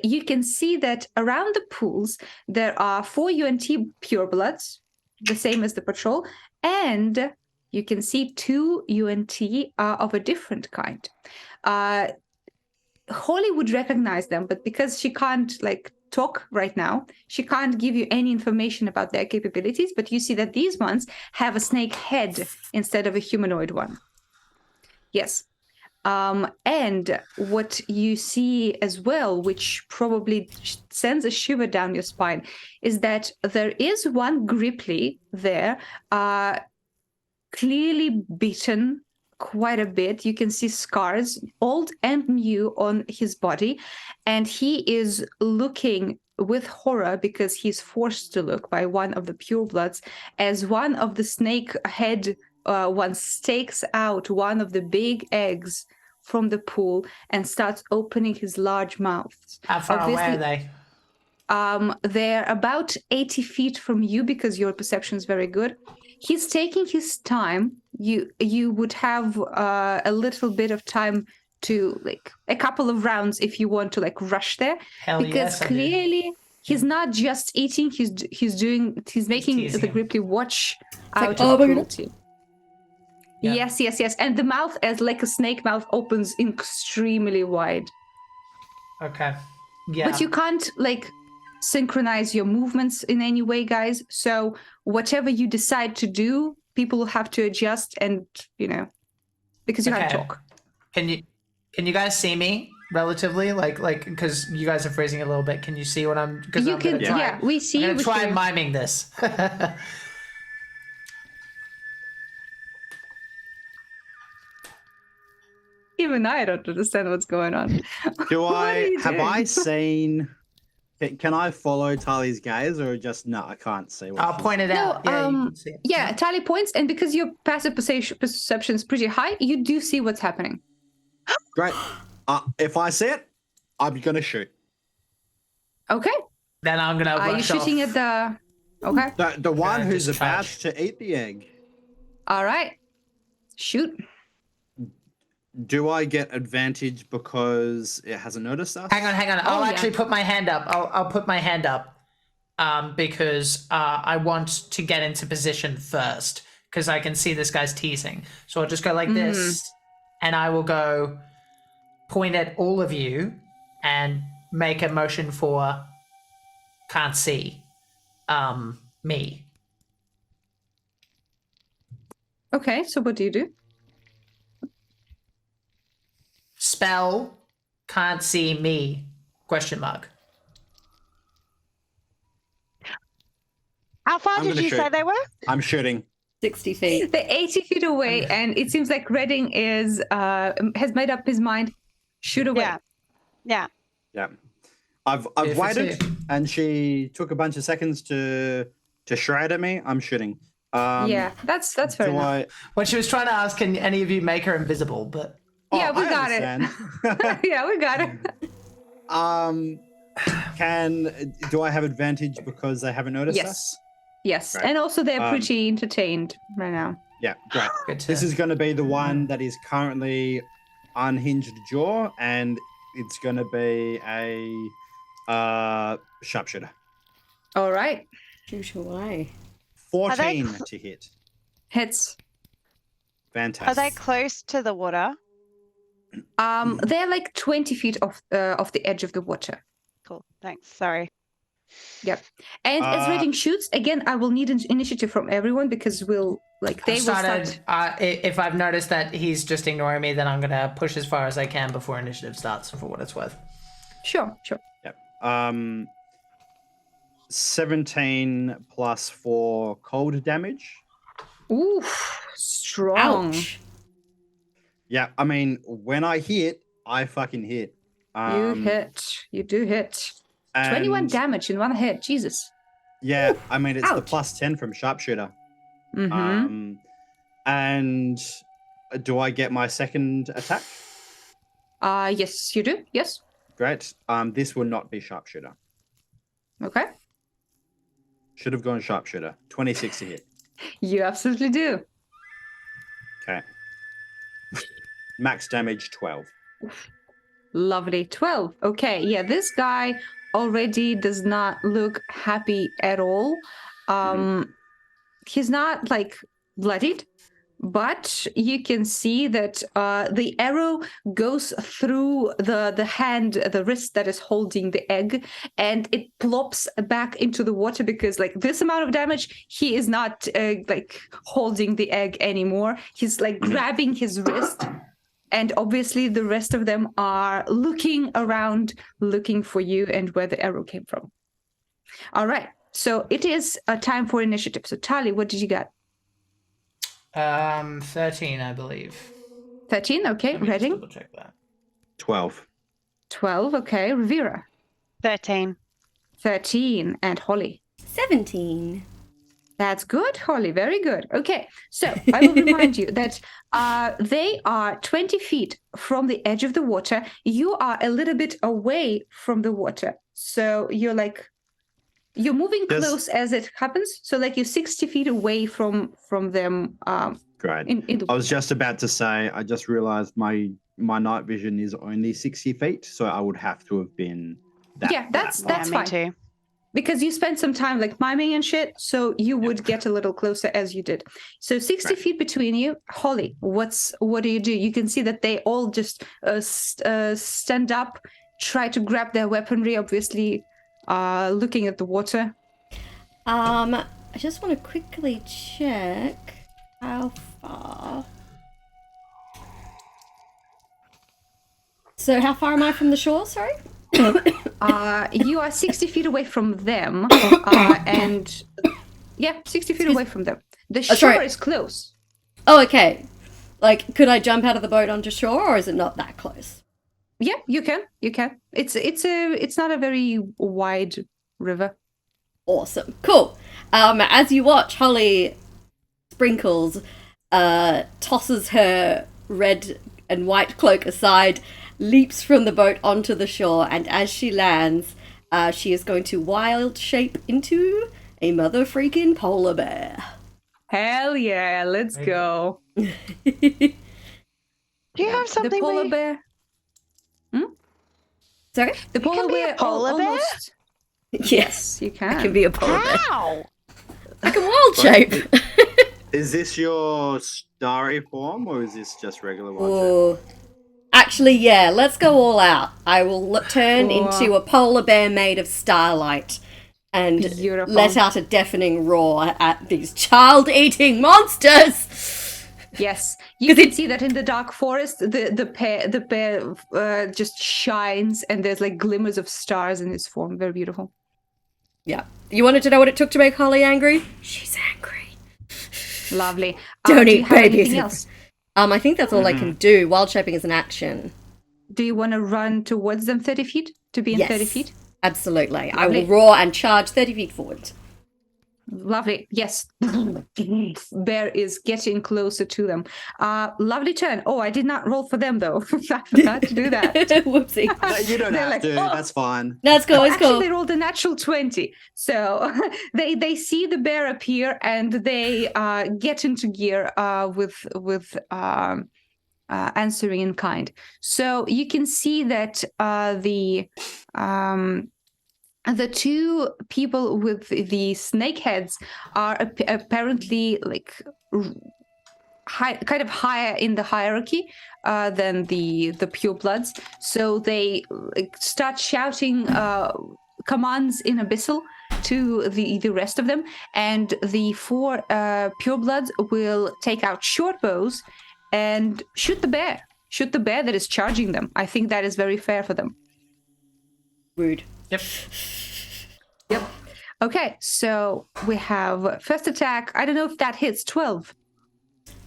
you can see that around the pools there are 4 Yuan-Ti purebloods, the same as the patrol, and you can see 2 Yuan-Ti of a different kind. Holly would recognize them, but because she can't talk right now, she can't give you any information about their capabilities, but you see that these ones have a snake head instead of a humanoid one. Yes. And what you see as well, which probably sends a shiver down your spine, is that there is one Grippli there, clearly beaten quite a bit. You can see scars, old and new, on his body, and he is looking with horror because he's forced to look by one of the purebloods as one of the snake head ones stakes out one of the big eggs from the pool and starts opening his large mouth. How far away are they? They're about 80 feet from you because your perception is very good. He's taking his time. You would have a little bit of time to a couple of rounds if you want to rush there. Hell because yes, clearly he's not just eating. He's making the Grippli watch out of cruelty. Yeah. Yes. And the mouth, as like a snake mouth, opens extremely wide. Okay. Yeah. But you can't synchronize your movements in any way, guys. So whatever you decide to do, people will have to adjust, and because you can't talk. Can you guys see me relatively? Because you guys are freezing a little bit. Can you see what I'm? Because you can. Yeah, we see. I'm gonna try miming this. Even I don't understand what's going on. Have I seen? Can I follow Tali's gaze, or just no? I can't see. I'll point it out. Yeah, you can see it. Yeah, Tali points, and because your passive perception is pretty high, you do see what's happening. Great. If I see it, I'm gonna shoot. Okay. Then I'm gonna. Are you shooting at the? Okay. The one who's about to eat the egg. All right. Shoot. Do I get advantage because it hasn't noticed us? Hang on. I'll actually put my hand up. I'll put my hand up because I want to get into position first because I can see this guy's teasing. So I'll just go like this, and I will go point at all of you and make a motion for can't see me. Okay, so what do you do? Spell can't see me ? How far did you say they were? I'm shooting. 60 feet. They're 80 feet away, and it seems like Redding is has made up his mind. Shoot away. Yeah. I've If it's waited, here. and she took a bunch of seconds to shout at me. I'm shooting. Yeah, that's fair Do enough. I? When she was trying to ask, can any of you make her invisible? But Yeah, we I got understand. it. Yeah, we got it. Do I have advantage because they haven't noticed Yes. us? Yes, Right. and also they're pretty entertained right now. Yeah, great. good to This is going to be the one that is currently unhinged jaw, and it's going to be a sharpshooter. All right, Shoot away. 14 to hit. hits. Fantastic. Are they close to the water? They're like 20 feet off the edge of the water. Cool. Thanks. Sorry. Yep. And as Redding shoots, again, I will need an initiative from everyone because they will start. If I've noticed that he's just ignoring me, then I'm gonna push as far as I can before initiative starts, for what it's worth. Sure. Yep. 17 plus 4 cold damage. Oof, strong. Ouch. Yeah, I mean, when I hit, I fucking hit. You hit. You do hit. 21 and- damage in one hit. Jesus. Yeah, I mean, it's the Ouch. plus 10 from sharpshooter. Mm-hmm. And do I get my second attack? Yes, you do. Yes. Great. This will not be sharpshooter. Okay. Should have gone sharpshooter. 26 to hit. You absolutely do. Okay. Max damage 12. Lovely. 12. Okay. Yeah, this guy already does not look happy at all. He's not like bloodied, but you can see that the arrow goes through the wrist that is holding the egg, and it plops back into the water because like this amount of damage, he is not like holding the egg anymore. He's like grabbing his wrist. And obviously the rest of them are looking around, looking for you and where the arrow came from. All right. So it is a time for initiative. So Tali, what did you get? 13, I believe. 13. Okay. Let me just Redding. double check that. 12. 12. Okay. Rivera. 13. 13. And Holly. 17. That's good, Holly. Very good. Okay, so I will remind you that they are 20 feet from the edge of the water. You are a little bit away from the water. So you're moving Yes. close as it happens. So like you're 60 feet away from them. Great. In the I was just about to say, I just realized my night vision is only 60 feet, so I would have to have been that. Yeah, that's Yeah, me fine. too. Because you spent some time like miming and shit, so you would get a little closer as you did. So 60 Right. feet between you. Holly, what do? You can see that they all just stand up, try to grab their weaponry, obviously looking at the water. I just want to quickly check how far. So how far am I from the shore? Sorry. You are 60 feet away from them, and yeah, 60 feet away from them. The shore sorry. is close. Oh, okay. Like, could I jump out of the boat onto shore, or is it not that close? Yeah, you can. It's not a very wide river. Awesome. Cool. As you watch, Holly Sprinkles tosses her red and white cloak aside, leaps from the boat onto the shore, and as she lands, she is going to wild shape into a mother freaking polar bear. Hell yeah, let's go. Do you have something? The polar we- bear. Sorry? The can polar be a bear. polar bear? Almost. Yes, You can. I can be a polar bear. How? I can wild shape. Is this your starry form, or is this just regular one? Ooh. Actually, yeah, let's go all out. I will turn Cool. into a polar bear made of starlight and Beautiful. let out a deafening roar at these child-eating monsters. Yes, you 'Cause can see that in the dark forest, the bear just shines, and there's like glimmers of stars in his form. Very beautiful. Yeah. You wanted to know what it took to make Holly angry? She's angry. Lovely. Don't do you eat have babies. anything else? I think that's all I can do. Wild shaping is an action. Do you want to run towards them 30 feet? To be in 30 feet? Absolutely. I Lovely. will roar and charge 30 feet forward. Lovely. Yes. Bear is getting closer to them. Lovely turn. Oh, I did not roll for them though. I forgot to do that. Whoopsie. No, you don't They're have like, to. "Oh." That's fine. No, it's cool. It's Actually, cool. they rolled a natural 20. So they see the bear appear and they get into gear with answering in kind. So you can see that the two people with the snake heads are apparently like kind of higher in the hierarchy than the purebloods. So they start shouting commands in Abyssal to the rest of them, and the 4 purebloods will take out short bows and shoot the bear. Shoot the bear that is charging them. I think that is very fair for them. Rude. Yep. Yep. Okay, so we have first attack. I don't know if that hits 12.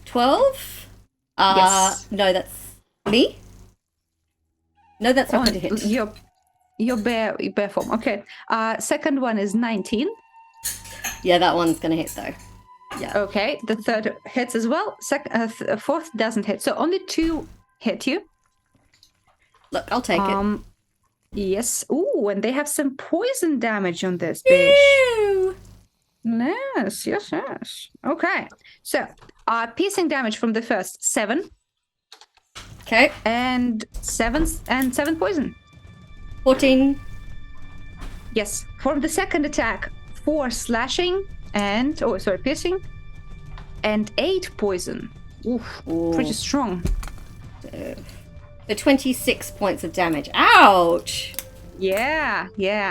12? Yes. No, that's me? No, that's not going to hit. Your bear form. Okay. Second one is 19. Yeah, that one's going to hit though. Yeah. Okay. The third hits as well. Fourth doesn't hit. So only 2 hit you. Look, I'll take it. Yes. Ooh, and they have some poison damage on this bitch. Ew. Yes. Okay. So, piercing damage from the first 7. Okay. And 7 poison. 14. Yes. From the second attack, 4 slashing and piercing, and 8 poison. Oof, pretty strong. The 26 points of damage. Ouch! Yeah,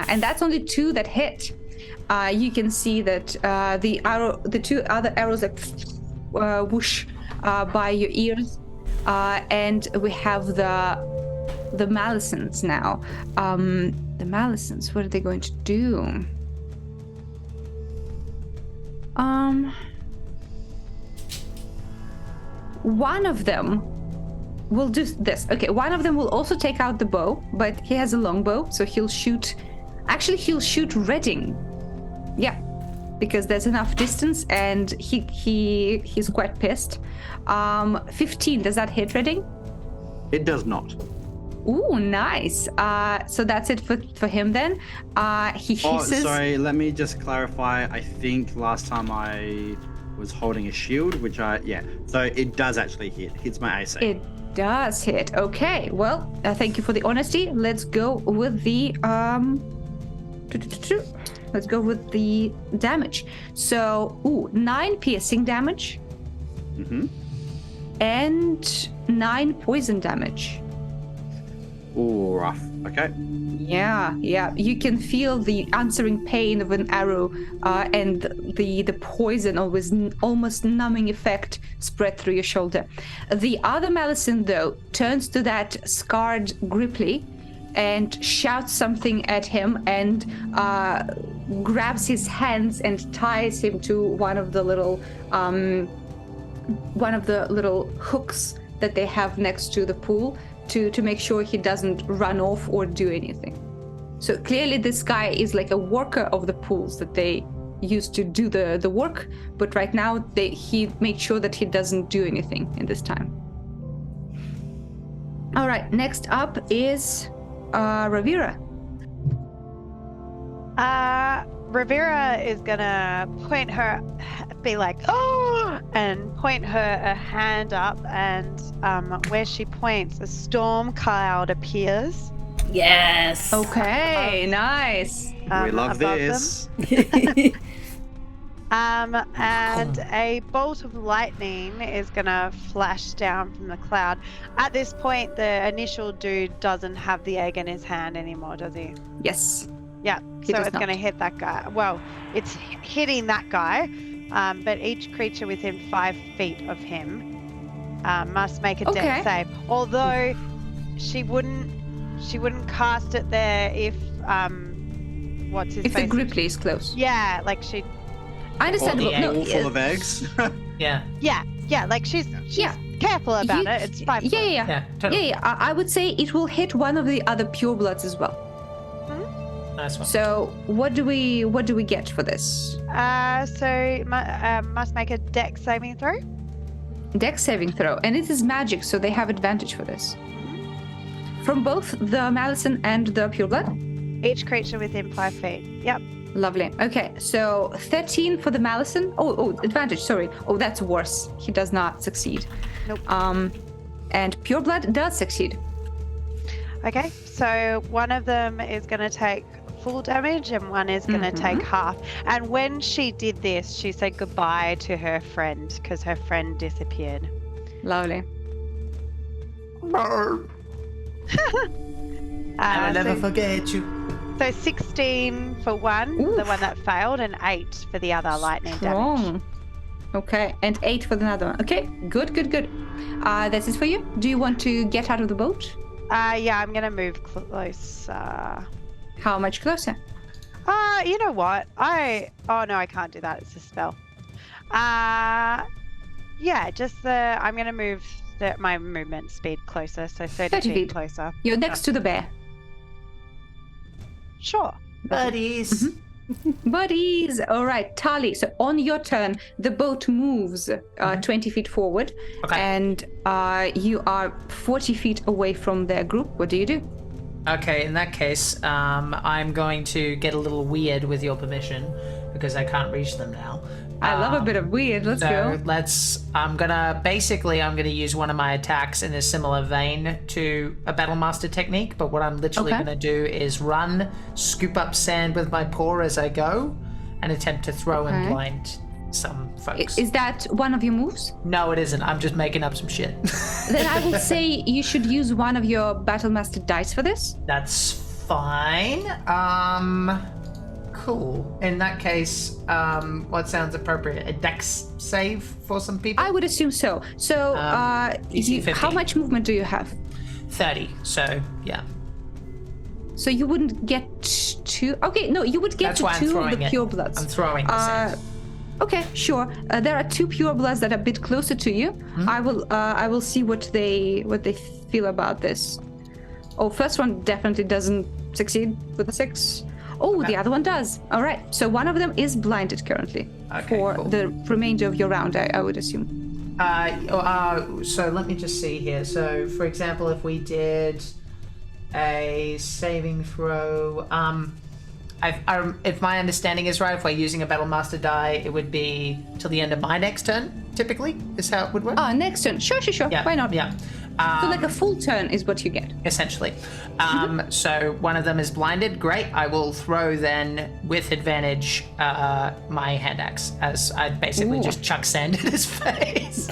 and that's only 2 that hit. You can see that the 2 other arrows like whoosh by your ears, and we have the Malisons now. The Malisons, what are they going to do? One of them will do this. Okay, one of them will also take out the bow, but he has a long bow, so he'll shoot. Actually, he'll shoot Redding. Yeah, because there's enough distance, and he's quite pissed. 15. Does that hit Redding? It does not. Ooh, nice. So that's it for him then. He hisses. Oh, sorry. Let me just clarify. I think last time I was holding a shield, So it does actually hit. Hits my AC. It does hit. Okay. Well, thank you for the honesty. Let's go with the Let's go with the damage. So, 9 piercing damage. Mm-hmm. And 9 poison damage. Ooh, rough. Okay. Yeah. You can feel the answering pain of an arrow, and the poison, almost numbing effect spread through your shoulder. The other Malison, though, turns to that scarred Grippli and shouts something at him and grabs his hands and ties him to one of the little hooks that they have next to the pool to make sure he doesn't run off or do anything. So clearly this guy is like a worker of the pools that they used to do the work, but right now he made sure that he doesn't do anything in this time. All right, next up is Ravira. Ravira is gonna be like, oh, and point her hand up, and where she points, a storm cloud appears. Yes. Okay, nice. We love this. And a bolt of lightning is gonna flash down from the cloud. At this point, the initial dude doesn't have the egg in his hand anymore, does he? Yes. Yeah, He so does it's going to not. hit that guy. Well, it's hitting that guy, but each creature within 5 feet of him must make a dex save. Although she wouldn't cast it there if what's his If face? the Grippli is close. Yeah, like she. I understand. Or the No, All full of eggs. Yeah. Yeah. Like she's careful about it. It's 5 foot. Yeah, totally. Yeah. I would say it will hit one of the other purebloods as well. Nice one. So what do we get for this? So must make a dex saving throw. Dex saving throw, and it is magic, so they have advantage for this. From both the Malison and the pureblood. Each creature within 5 feet. Yep. Lovely. Okay, so 13 for the Malison. Oh, advantage. Sorry. Oh, that's worse. He does not succeed. Nope. And pureblood does succeed. Okay, so one of them is going to take full damage and one is going to take half. And when she did this, she said goodbye to her friend because her friend disappeared. Lovely. I'll never forget you. So 16 for one, the one that failed, and 8 for the other lightning damage. Okay, and 8 for another one. Okay, good. This is for you. Do you want to get out of the boat? Yeah, I'm gonna move close. How much closer? You know what? Oh no, I can't do that. It's a spell. Yeah, I'm gonna move my movement speed closer, so 30 feet closer. You're next to the bear. Sure. Buddies. Buddies. All right, Tali. So on your turn, the boat moves 20 feet forward, and you are 40 feet away from their group. What do you do? Okay, in that case, I'm going to get a little weird with your permission because I can't reach them now. I love a bit of weird. Let's go. I'm gonna use one of my attacks in a similar vein to a Battlemaster technique, but what I'm literally gonna do is run, scoop up sand with my paw as I go, and attempt to throw and blind some folks. Is that one of your moves? No, it isn't. I'm just making up some shit. Then I will say you should use one of your Battlemaster dice for this. That's fine. Cool. In that case, what sounds appropriate? A dex save for some people? I would assume so. So, how much movement do you have? 30. So, yeah. So you wouldn't get to... Okay, no, you would get to 2 of the purebloods. I'm throwing the sand. Okay, sure. There are 2 purebloods that are a bit closer to you. I will see what they feel about this. Oh, first one definitely doesn't succeed with a 6. Oh, the other one does. All right. So one of them is blinded currently for the remainder of your round, I would assume. So let me just see here. So, for example, if we did a saving throw, if my understanding is right, if we're using a Battlemaster die, it would be till the end of my next turn, typically, is how it would work. Next turn. Sure. Yeah, why not? Yeah. So like a full turn is what you get. Essentially. So one of them is blinded. Great. I will throw then with advantage my hand axe as I basically just chuck sand in his face.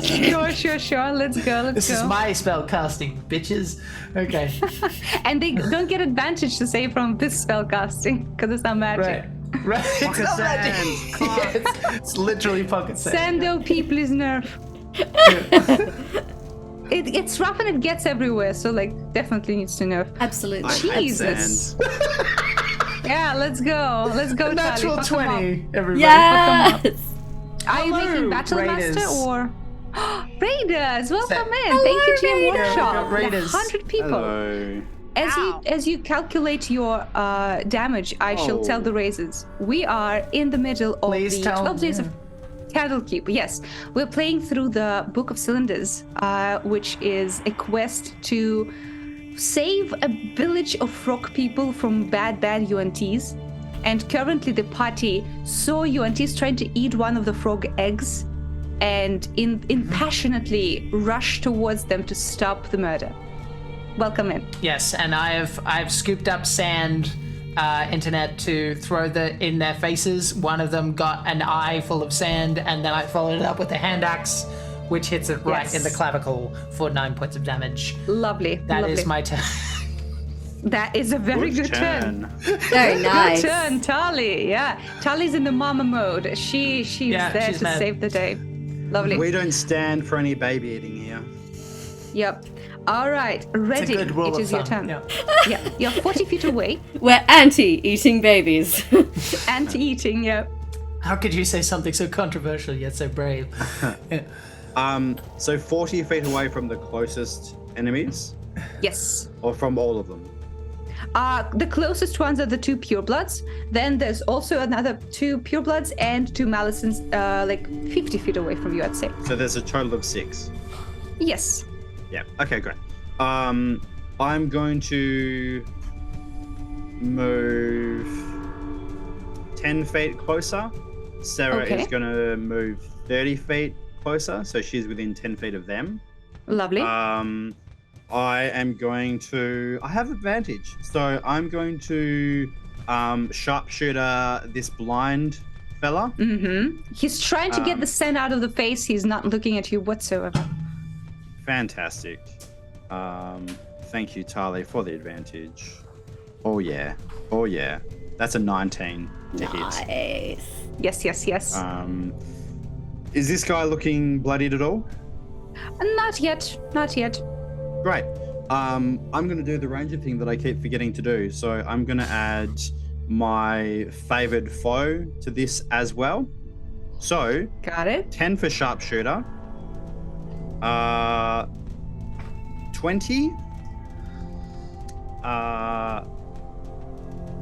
Sure. Let's go. This is my spell casting, bitches. Okay. And they don't get advantage to save from this spell casting because it's not magic. Right. Pocket It's not sand. magic. It's literally pocket sand. Sando, please nerf. It's rough and it gets everywhere, so like definitely needs to nerf. Absolutely. Jesus. Yeah, let's go. Natural Tali. 20, everybody. Yes. Are you making Raiders. Battlemaster or Raiders? Welcome in. Hello, Thank you, GM Raiders. Workshop. Raiders. 100 people. Hello. As you calculate your damage, I shall tell the raisers. We are in the middle of Please the tell 12 days of Candlekeep. Yes, we're playing through the Book of Cylinders, which is a quest to save a village of frog people from bad UNTs. And currently the party saw UNTs trying to eat one of the frog eggs and passionately rush towards them to stop the murder. Welcome in. Yes, and I've scooped up sand internet to throw in their faces. One of them got an eye full of sand, and then I followed it up with a hand axe, which hits it right in the clavicle for 9 points of damage. Lovely. That is my turn. That is a very good turn. Very nice. Good turn, Tali. Yeah, Tali's in the mama mode. She's there to mad. save the day. Lovely. We don't stand for any baby eating here. Yep. All right, ready. It's a good rule It of is your thumb. turn. Yeah, you're 40 feet away. We're anti-eating babies. And eating, yeah. How could you say something so controversial yet so brave? So 40 feet away from the closest enemies, Yes. or from all of them? The closest ones are the 2 purebloods. Then there's also another 2 purebloods and 2 Malisons, like 50 feet away from you, I'd say. So there's a total of 6. Yes. Yeah. Okay, great. I'm going to move 10 feet closer. Sarah Okay. is going to move 30 feet closer, so she's within 10 feet of them. Lovely. I am going to... I have advantage, so I'm going to sharpshooter this blind fella. He's trying to get the scent out of the face. He's not looking at you whatsoever. Fantastic. Thank you, Tali, for the advantage. Oh yeah. Oh yeah. That's a 19 to hit. Nice. Yes, yes, yes. Is this guy looking bloodied at all? Not yet. Not yet. Great. I'm going to do the ranger thing that I keep forgetting to do. So I'm going to add my favored foe to this as well. So Got it. 10 for sharpshooter. 20.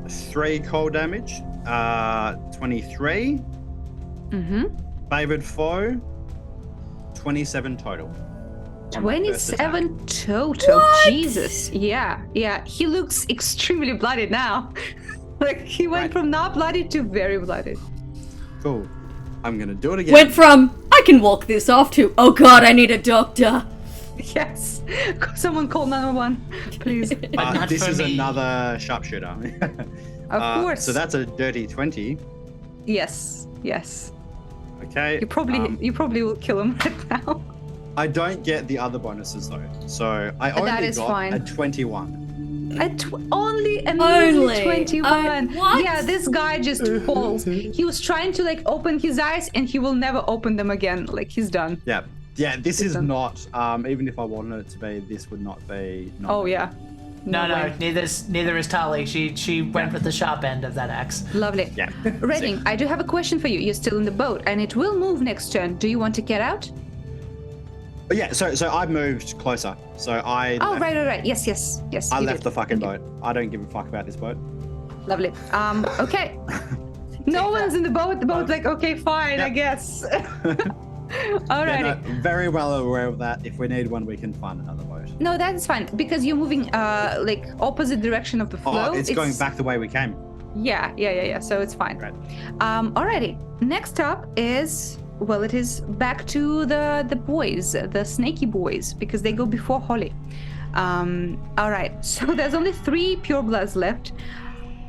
3 cold damage. 23. Favored foe. 27 total. On my first attack. 27 total. What? Jesus. Yeah, yeah. He looks extremely blooded now. Like he went Right. from not blooded to very blooded. Cool. I'm going to do it again. Went from, I can walk this off, to, oh god, I need a doctor. Yes. Someone call 911, please. not This for is me. another sharpshooter. Of course. So that's a dirty 20. Yes. Yes. Okay. You probably will kill him right now. I don't get the other bonuses though. So I only is got fine. a 21. Only a Only. measly 21. What? Yeah, this guy just falls. He was trying to like open his eyes and he will never open them again. Like he's done. Yeah. Yeah, this is done. not, even if I wanted it to be, this would not be. Oh yeah. No, way. neither is Tali. She went with the sharp end of that axe. Lovely. Yeah. Redding, I do have a question for you. You're still in the boat and it will move next turn. Do you want to get out? But yeah, so I moved closer. So I Oh, left, right. Yes. I you left did. the fucking boat. I don't give a fuck about this boat. Lovely. Okay. No one's in the boat. The boat's like, okay, fine, I Yep. guess. Yeah, Alrighty. no, very well aware of that. If we need one, we can find another boat. No, that's fine because you're moving like opposite direction of the flow. Oh, it's going back the way we came. Yeah. So it's fine. Right. Alrighty. Next up is it is back to the boys, the snaky boys, because they go before Holly. Alright. So there's only 3 purebloods left.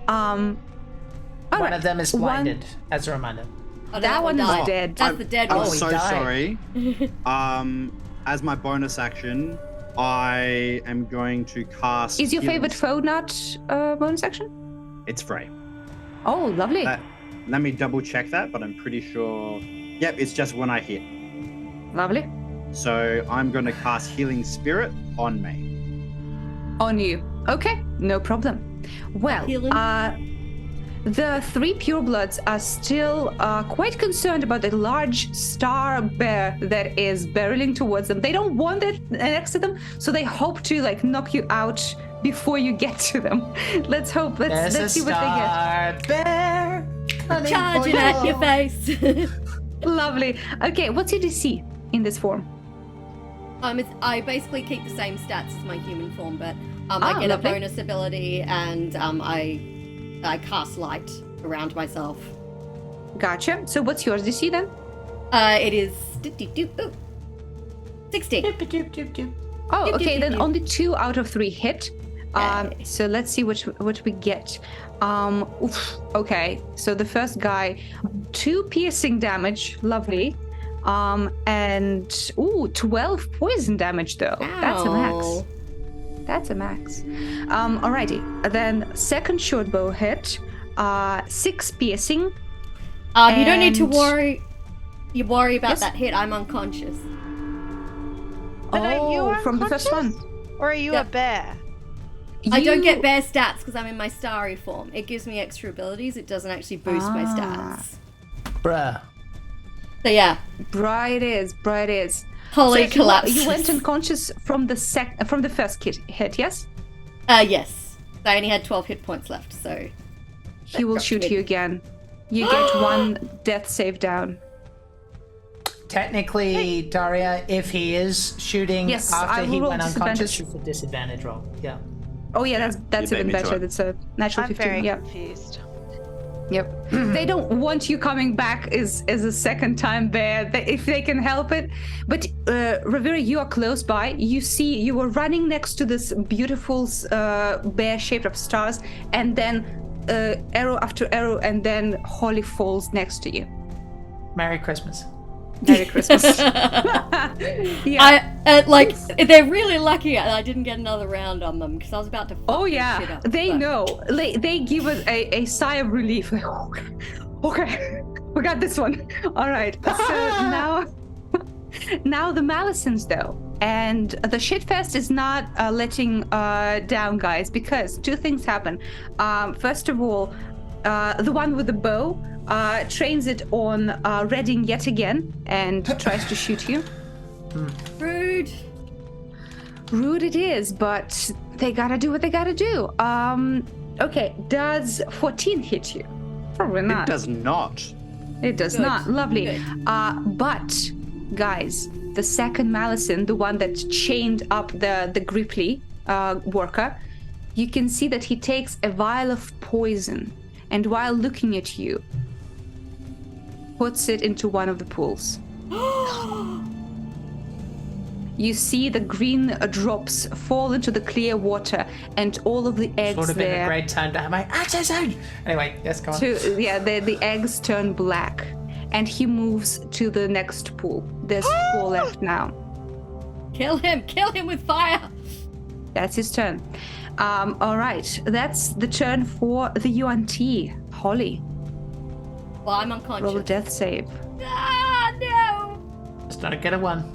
One of them is blinded, as a reminder. Oh, That one is died. dead. That's the dead I'm one. he so died. sorry. As my bonus action, I am going to cast. Is your healing- favorite foe not bonus action? It's free. Oh, lovely. Let me double check that, but I'm pretty sure. Yep, it's just when I hit. Lovely. So I'm going to cast Healing Spirit on me. On you. Okay, no problem. Well, Healing? the 3 purebloods are still quite concerned about the large star bear that is barreling towards them. They don't want it next to them, so they hope to like knock you out before you get to them. Let's hope. Let's see what they get. Bear. Charging at your face. Lovely. Okay, what's your DC in this form? I basically keep the same stats as my human form, but I get lovely. a bonus ability and I cast light around myself. Gotcha. So what's yours DC then? It is 16. Oh, okay. Then only 2 out of 3 hit. Yay. So let's see what we get. Okay. So the first guy, 2 piercing damage. Lovely. And 12 poison damage though. That's a max. Ow. That's a max. Alrighty. Then second short bow hit. 6 piercing. You don't need to And- worry. You worry about Yes? that hit. I'm unconscious. But are you From the first one. unconscious? Or are you a Yep. bear? I don't You- get bear stats because I'm in my starry form. It gives me extra abilities. It doesn't actually boost my stats. Bruh. So yeah, Bright is. Holly So collapses. you went unconscious from the first hit, yes? Yes. I only had 12 hit points left, so... He will shoot you again. You get 1 death save down. Technically, Daria, if he is shooting Yes, I after will he roll went unconscious, disadvantage. it's a disadvantage roll. Yeah. Oh yeah, that's you beat even me to better. it. That's a natural I'm 15. very Yeah. confused. Yep. They don't want you coming back as a second time there if they can help it. But Rivera, you are close by. You were running next to this beautiful bear shaped of stars, and then arrow after arrow, and then Holly falls next to you. Merry Christmas. Merry Christmas. Yeah. They're really lucky I didn't get another round on them, because I was about to Oh fuck yeah, this shit up, they but- know. They give us a sigh of relief. Like, okay, we got this one. All right. So now the Malisons though, and the shitfest is not letting down, guys, because 2 things happen. First of all, the one with the bow trains it on Redding yet again and tries to shoot you. Rude. Rude it is, but they gotta do what they gotta do. Okay, does 14 hit you? Probably not. It does not. It does Good. not. Lovely. Good. But, guys, the second Malison, the one that chained up the Grippli worker, you can see that he takes a vial of poison, and while looking at you, puts it into one of the pools. You see the green drops fall into the clear water, and all of the eggs Would have been there. a great time to have my accent. Anyway, yes, go on. The eggs turn black, and he moves to the next pool. There's 4 left now. Kill him with fire. That's his turn. All right, that's the turn for the UNT. Holly, Well, I'm unconscious. roll a death save. Ah, no. Just don't get a 1.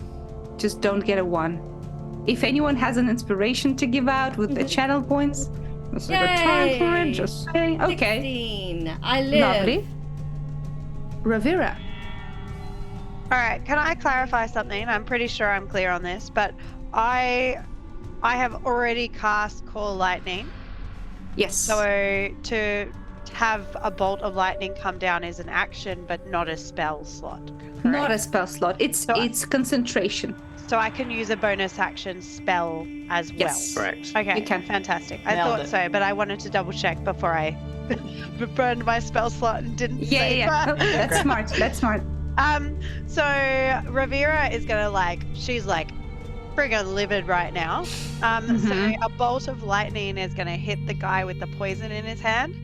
Just don't get a 1. If anyone has an inspiration to give out with the channel points, it's a good time for it. Yay. Just saying. Okay, 16. I live. lovely. Ravira. All right, can I clarify something? I'm pretty sure I'm clear on this, but I have already cast Call Lightning. Yes. So to have a bolt of lightning come down is an action, but not a spell slot. Correct? Not a spell slot. It's So- it's concentration. So I can use a bonus action spell as Yes. Correct. well. Okay, You can. fantastic. I Nailed thought it. so, but I wanted to double check before I burned my spell slot and didn't Yeah, save yeah. that. Oh, that's smart. That's smart. So Rivera is gonna she's friggin' livid right now. So a bolt of lightning is gonna hit the guy with the poison in his hand.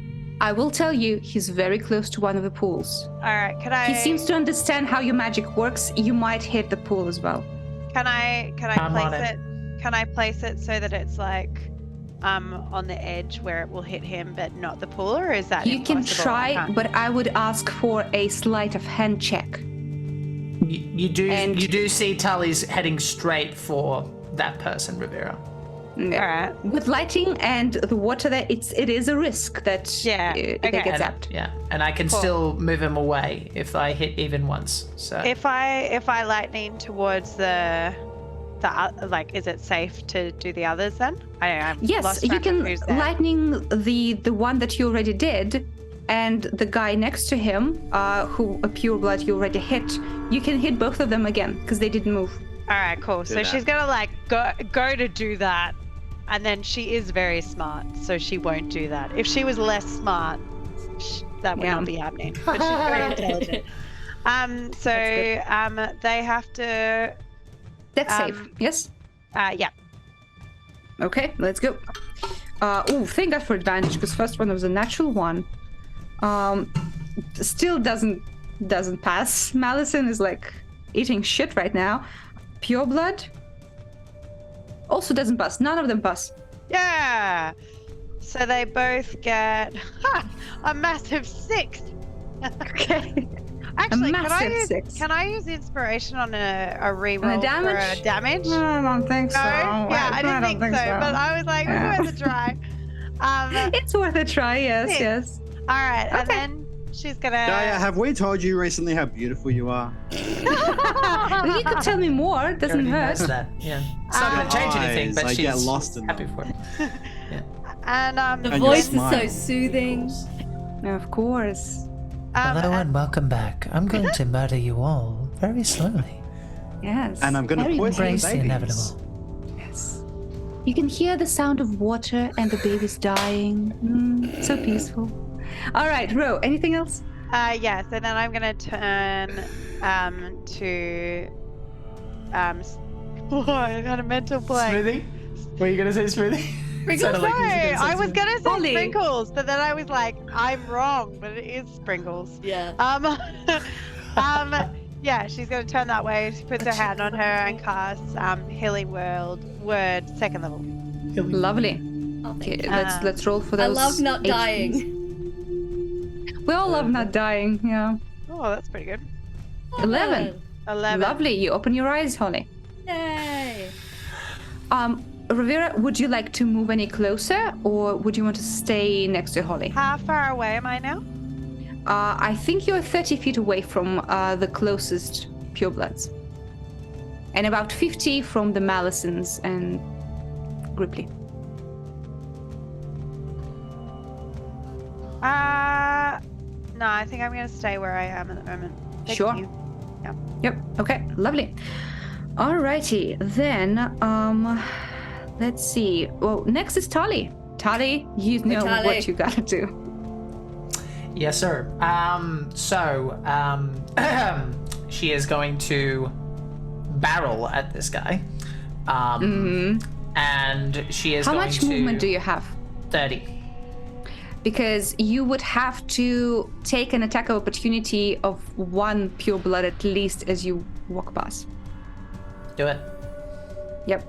I will tell you, he's very close to one of the pools. All right, can I? He seems to understand how your magic works. You might hit the pool as well. Can I I'm on place it. it? Can I place it so that it's on the edge where it will hit him, but not the pool, or is that You can impossible? I try, can't. but I would ask for a sleight of hand check. You do see Tali's heading straight for that person, Rivera. All right. With lighting and the water there, it is a risk that Yeah, they okay. get And, zapped. yeah, and I can Cool. still move him away if I hit even once. So If I lightning towards the is it safe to do the others then? I'm Yes, lost you track of can who's there. lightning the one that you already did, and the guy next to him, who a pure blood you already hit. You can hit both of them again because they didn't move. All right, cool. So that. she's gonna go to do that, and then she is very smart, so she won't do that. If she was less smart, that would Yeah. not be happening. But she's very intelligent. They have to. That's safe. Yes. Yeah. Okay, let's go. Thank God for advantage, because first one was a natural one. Still doesn't pass. Malison is eating shit right now. Pure blood also doesn't pass. None of them pass. Yeah. So they both get a massive 6. Okay. Actually, massive 6. can I use inspiration on a reroll On a damage? for a damage? I don't think so. No? Yeah, I didn't think so, but I was like, Yeah. worth a try. It's worth a try. Yes, Yes. yes. All right, and Okay. then she's gonna. Daria, have we told you recently how beautiful you are? Well, you could tell me more. Doesn't Already knows hurt. that. Yeah. It's not going to change anything, but I she's get lost in happy them. for it. And The And voice your is so smile. soothing. Of course. Hello and welcome back. I'm going to murder you all very slowly. Yes. And I'm going to Very poison Embrace the the babies. inevitable. Yes. You can hear the sound of water and the babies dying. So peaceful. All right, Ro, anything else? Yeah. So then I'm gonna turn to Oh, I had a mental blank. Smoothie? Were you going to say smoothie? Sprinkles? No, I was gonna say Ollie. sprinkles, but then I was like, I'm wrong, but it is sprinkles. Yeah. Yeah, she's gonna turn that way. She puts her hand on her and casts Healing Word, second level. Lovely. Oh, thank Okay, you. let's roll for I those. love not HPs. dying. We all love not dying. Yeah. Oh, that's pretty good. 11. 11. Lovely. You open your eyes, Holly. Yay. Rivera, would you like to move any closer, or would you want to stay next to Holly? How far away am I now? I think you're 30 feet away from the closest purebloods, and about 50 from the Malisons and Grippli. No, I think I'm gonna stay where I am at the moment. Thank Sure. you. Yep. Okay. Lovely. Alrighty. Then, let's see. Well, next is Tali. Tali, you know Tali. what you gotta do. Yes, sir. She is going to barrel at this guy. And she is How going much to... movement do you have? 30. Because you would have to take an attack of opportunity of one pure blood at least as you walk past. Do it. Yep.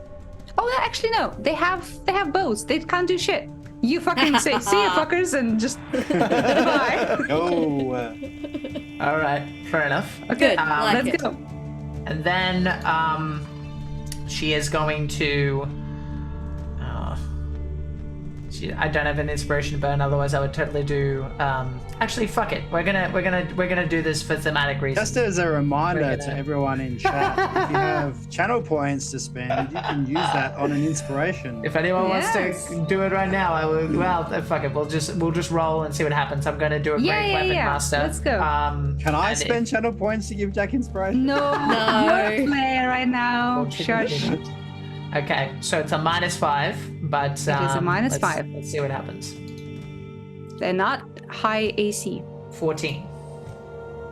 Oh, actually no. They have bows. They can't do shit. You fucking say see ya fuckers and just bye. Oh, All right. Fair enough. Good. Like Let's it. go. And then she is going to... I don't have an inspiration burn, otherwise I would totally do... actually, fuck it. We're gonna do this for thematic reasons. just as a reminder Bring it to up. everyone in chat, if you have channel points to spend, you can use that on an inspiration. If anyone Yes. wants to do it right now, I will. Well, fuck it. We'll just roll and see what happens. I'm gonna do a Yeah, great yeah, weapon yeah. master. Let's go. Can I and spend channel points to give Jack inspiration? No, No. you're a player right now. Shush. Okay, so it's a -5, but is a -5. Let's see what happens. They're not high AC. 14.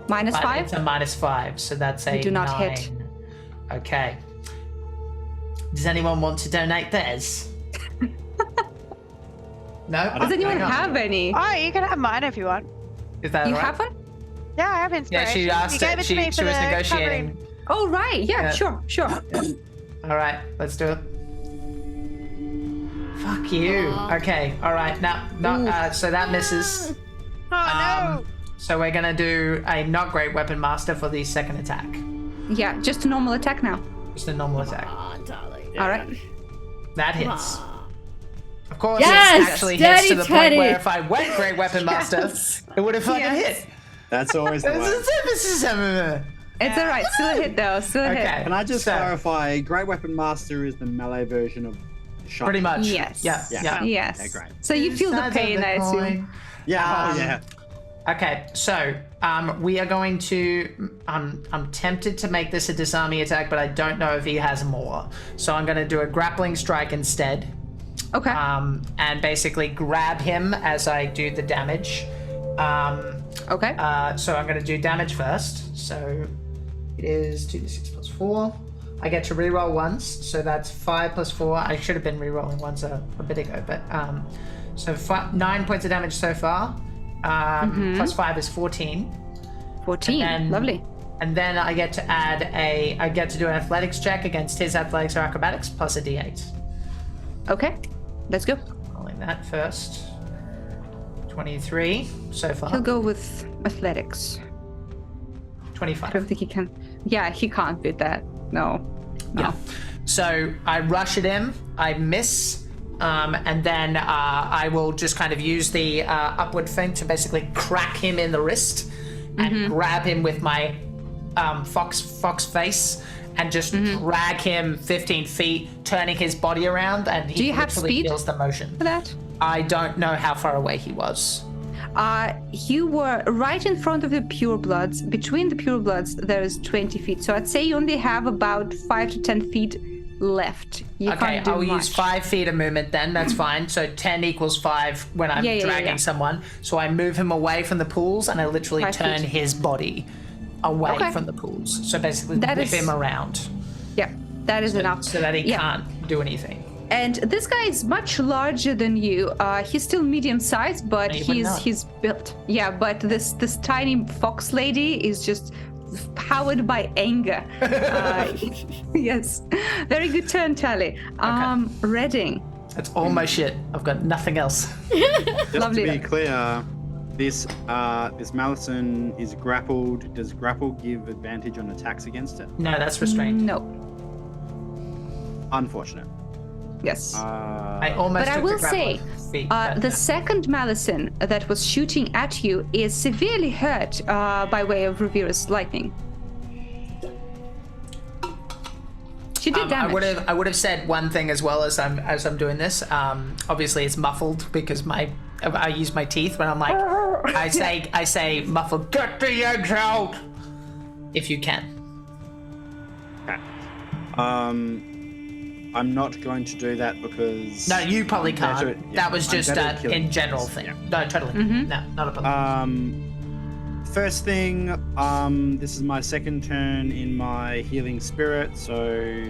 But -5? it's a -5, so that's a You do not 9. hit. Okay. Does anyone want to donate theirs? No. Does anyone Hang on. have any? Oh, you can have mine if you want. Is that You all right? have one? Yeah, I have Yeah, inspiration. she asked. You gave it to me She for was the negotiating. covering. Oh, right. Yeah, Yeah. sure. All right, let's do it. Fuck you. Okay, all right. Now, not so that misses. Oh So we're gonna do a not great weapon master for the second attack. Yeah, just a normal attack now. Just a normal attack. Ah, darling. All right. That hits. Of course, Yes! it actually hits to Dirty the point Teddy! where if I went great weapon master, it would have fucking Yes. hit. That's always the way. It's all right. Still a hit, though. Still a Okay. hit. Can I just So- clarify? Great Weapon Master is the melee version of shot. Pretty much. Yes. Yeah. Yeah. Yeah. Yes. Yeah, great. So you feel the Sides of pain, I assume. coin. Yeah. Yeah. Okay, so we are going to. I'm tempted to make this a disarming attack, but I don't know if he has more. So I'm going to do a grappling strike instead, Okay. and basically grab him as I do the damage. Okay. So I'm going to do damage first. So it is 2d6 plus 4. I get to reroll once, so that's 5 plus 4. I should have been rerolling once a bit ago, but so 9 points of damage so far. Plus 5 is 14. 14. and- Lovely. And then I get to add I get to do an athletics check against his athletics or acrobatics plus a d8. Okay. Let's go. Rolling that first. 23 so far. He'll go with athletics. 25. I don't think he can. Yeah, he can't beat that. No. Yeah. So I rush at him. I miss. And then I will just kind of use the upward thing to basically crack him in the wrist and grab him with my fox face and just drag him 15 feet, turning his body around, and he literally feels the motion. For that? I don't know how far away he was. You were right in front of the purebloods. Between the purebloods, there is 20 feet. So I'd say you only have about 5 to 10 feet left. You can't do I'll much. use 5 feet of movement then, that's fine. So 10 equals 5 when I'm dragging someone. So I move him away from the pools and I literally turn his body away from the pools. So basically whip him around. Yeah, that is enough. So that he can't do anything. And this guy is much larger than you. He's still medium-sized, but he's built. Yeah, but this tiny fox lady is just powered by anger. Yes. Very good turn, Tali. Redding. That's all my shit. I've got nothing else. Just Lovely. to be clear, this Malison is grappled. Does grapple give advantage on attacks against it? No, that's restrained. No. Unfortunate. Yes. I almost But I took will the say, grappling feat, the second Malison that was shooting at you is severely hurt by way of Revera's lightning. She did damage. I would have said one thing as well as I'm doing this. Obviously, it's muffled because I use my teeth when I'm like I say muffled. Get the eggs out, if you can. Okay. I'm not going to do that because... No, you probably can't. That was just in general thing. Yeah. No, totally. No, not a problem. First thing, this is my second turn in my healing spirit, so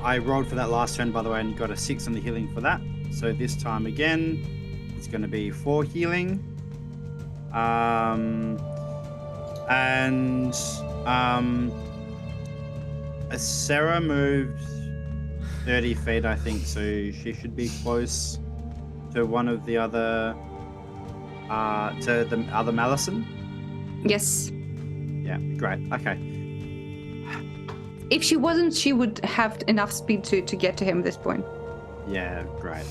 I rolled for that last turn, by the way, and got a 6 on the healing for that. So this time again, it's going to be 4 healing. Sarah moved 30 feet, I think, so she should be close to one of the other, to the other Malison. Yes. Yeah, great. Okay. If she wasn't, she would have enough speed to get to him at this point. Yeah, great.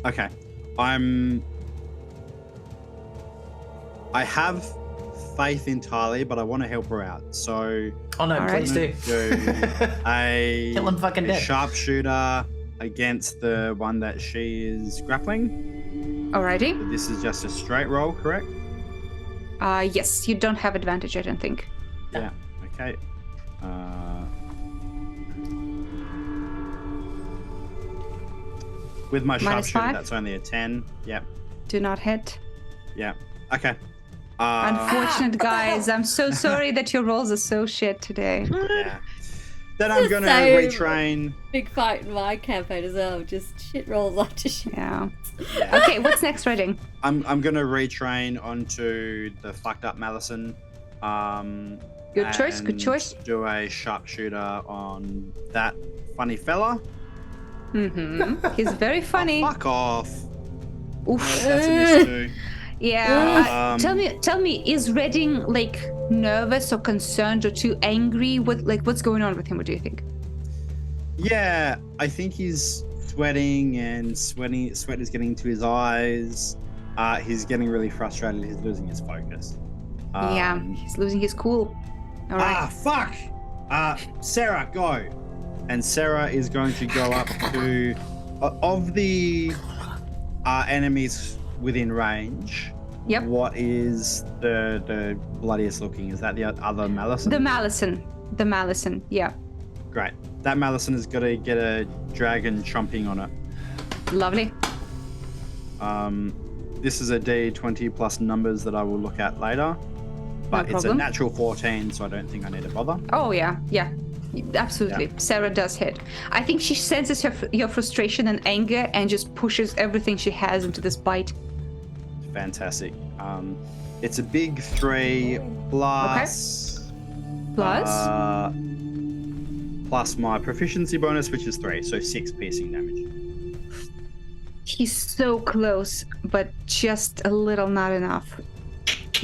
Okay. I have faith in Tali, but I want to help her out. So oh no, please do. Kill him fucking dead. Sharpshooter against the one that she is grappling. Alrighty. So this is just a straight roll, correct? Yes, you don't have advantage, I don't think. Yeah. Okay. With my sharpshooter, that's only a 10. Yep. Do not hit. Yeah. Okay. Unfortunate guys, I'm so sorry that your rolls are so shit today. Yeah. Then I'm gonna retrain. Big fight in my campaign as well. Just shit rolls after shit. Yeah. Okay, what's next, Redding? I'm gonna retrain onto the fucked up Malison. Good choice. Good choice. Do a sharpshooter on that funny fella. He's very funny. Oh, fuck off. Oof. No, that's a miss too. Yeah. Tell me, is Redding like nervous or concerned or too angry? What's going on with him? What do you think? Yeah, I think he's sweating and sweat is getting into his eyes. He's getting really frustrated. He's losing his focus. Yeah, he's losing his cool. All right. Fuck. Sarah, go. And Sarah is going to go up to of the enemies within range. Yep. What is the bloodiest looking? Is that the other Malison? The Malison, yeah. Great. That Malison is going to get a dragon chomping on it. Lovely. This is a D20 plus numbers that I will look at later. But it's a natural 14, so I don't think I need to bother. Oh, yeah. Absolutely. Yeah. Sarah does hit. I think she senses your frustration and anger and just pushes everything she has into this bite. Fantastic. It's a big 3 plus... Okay. Plus my proficiency bonus, which is 3, so 6 piercing damage. He's so close, but just a little not enough.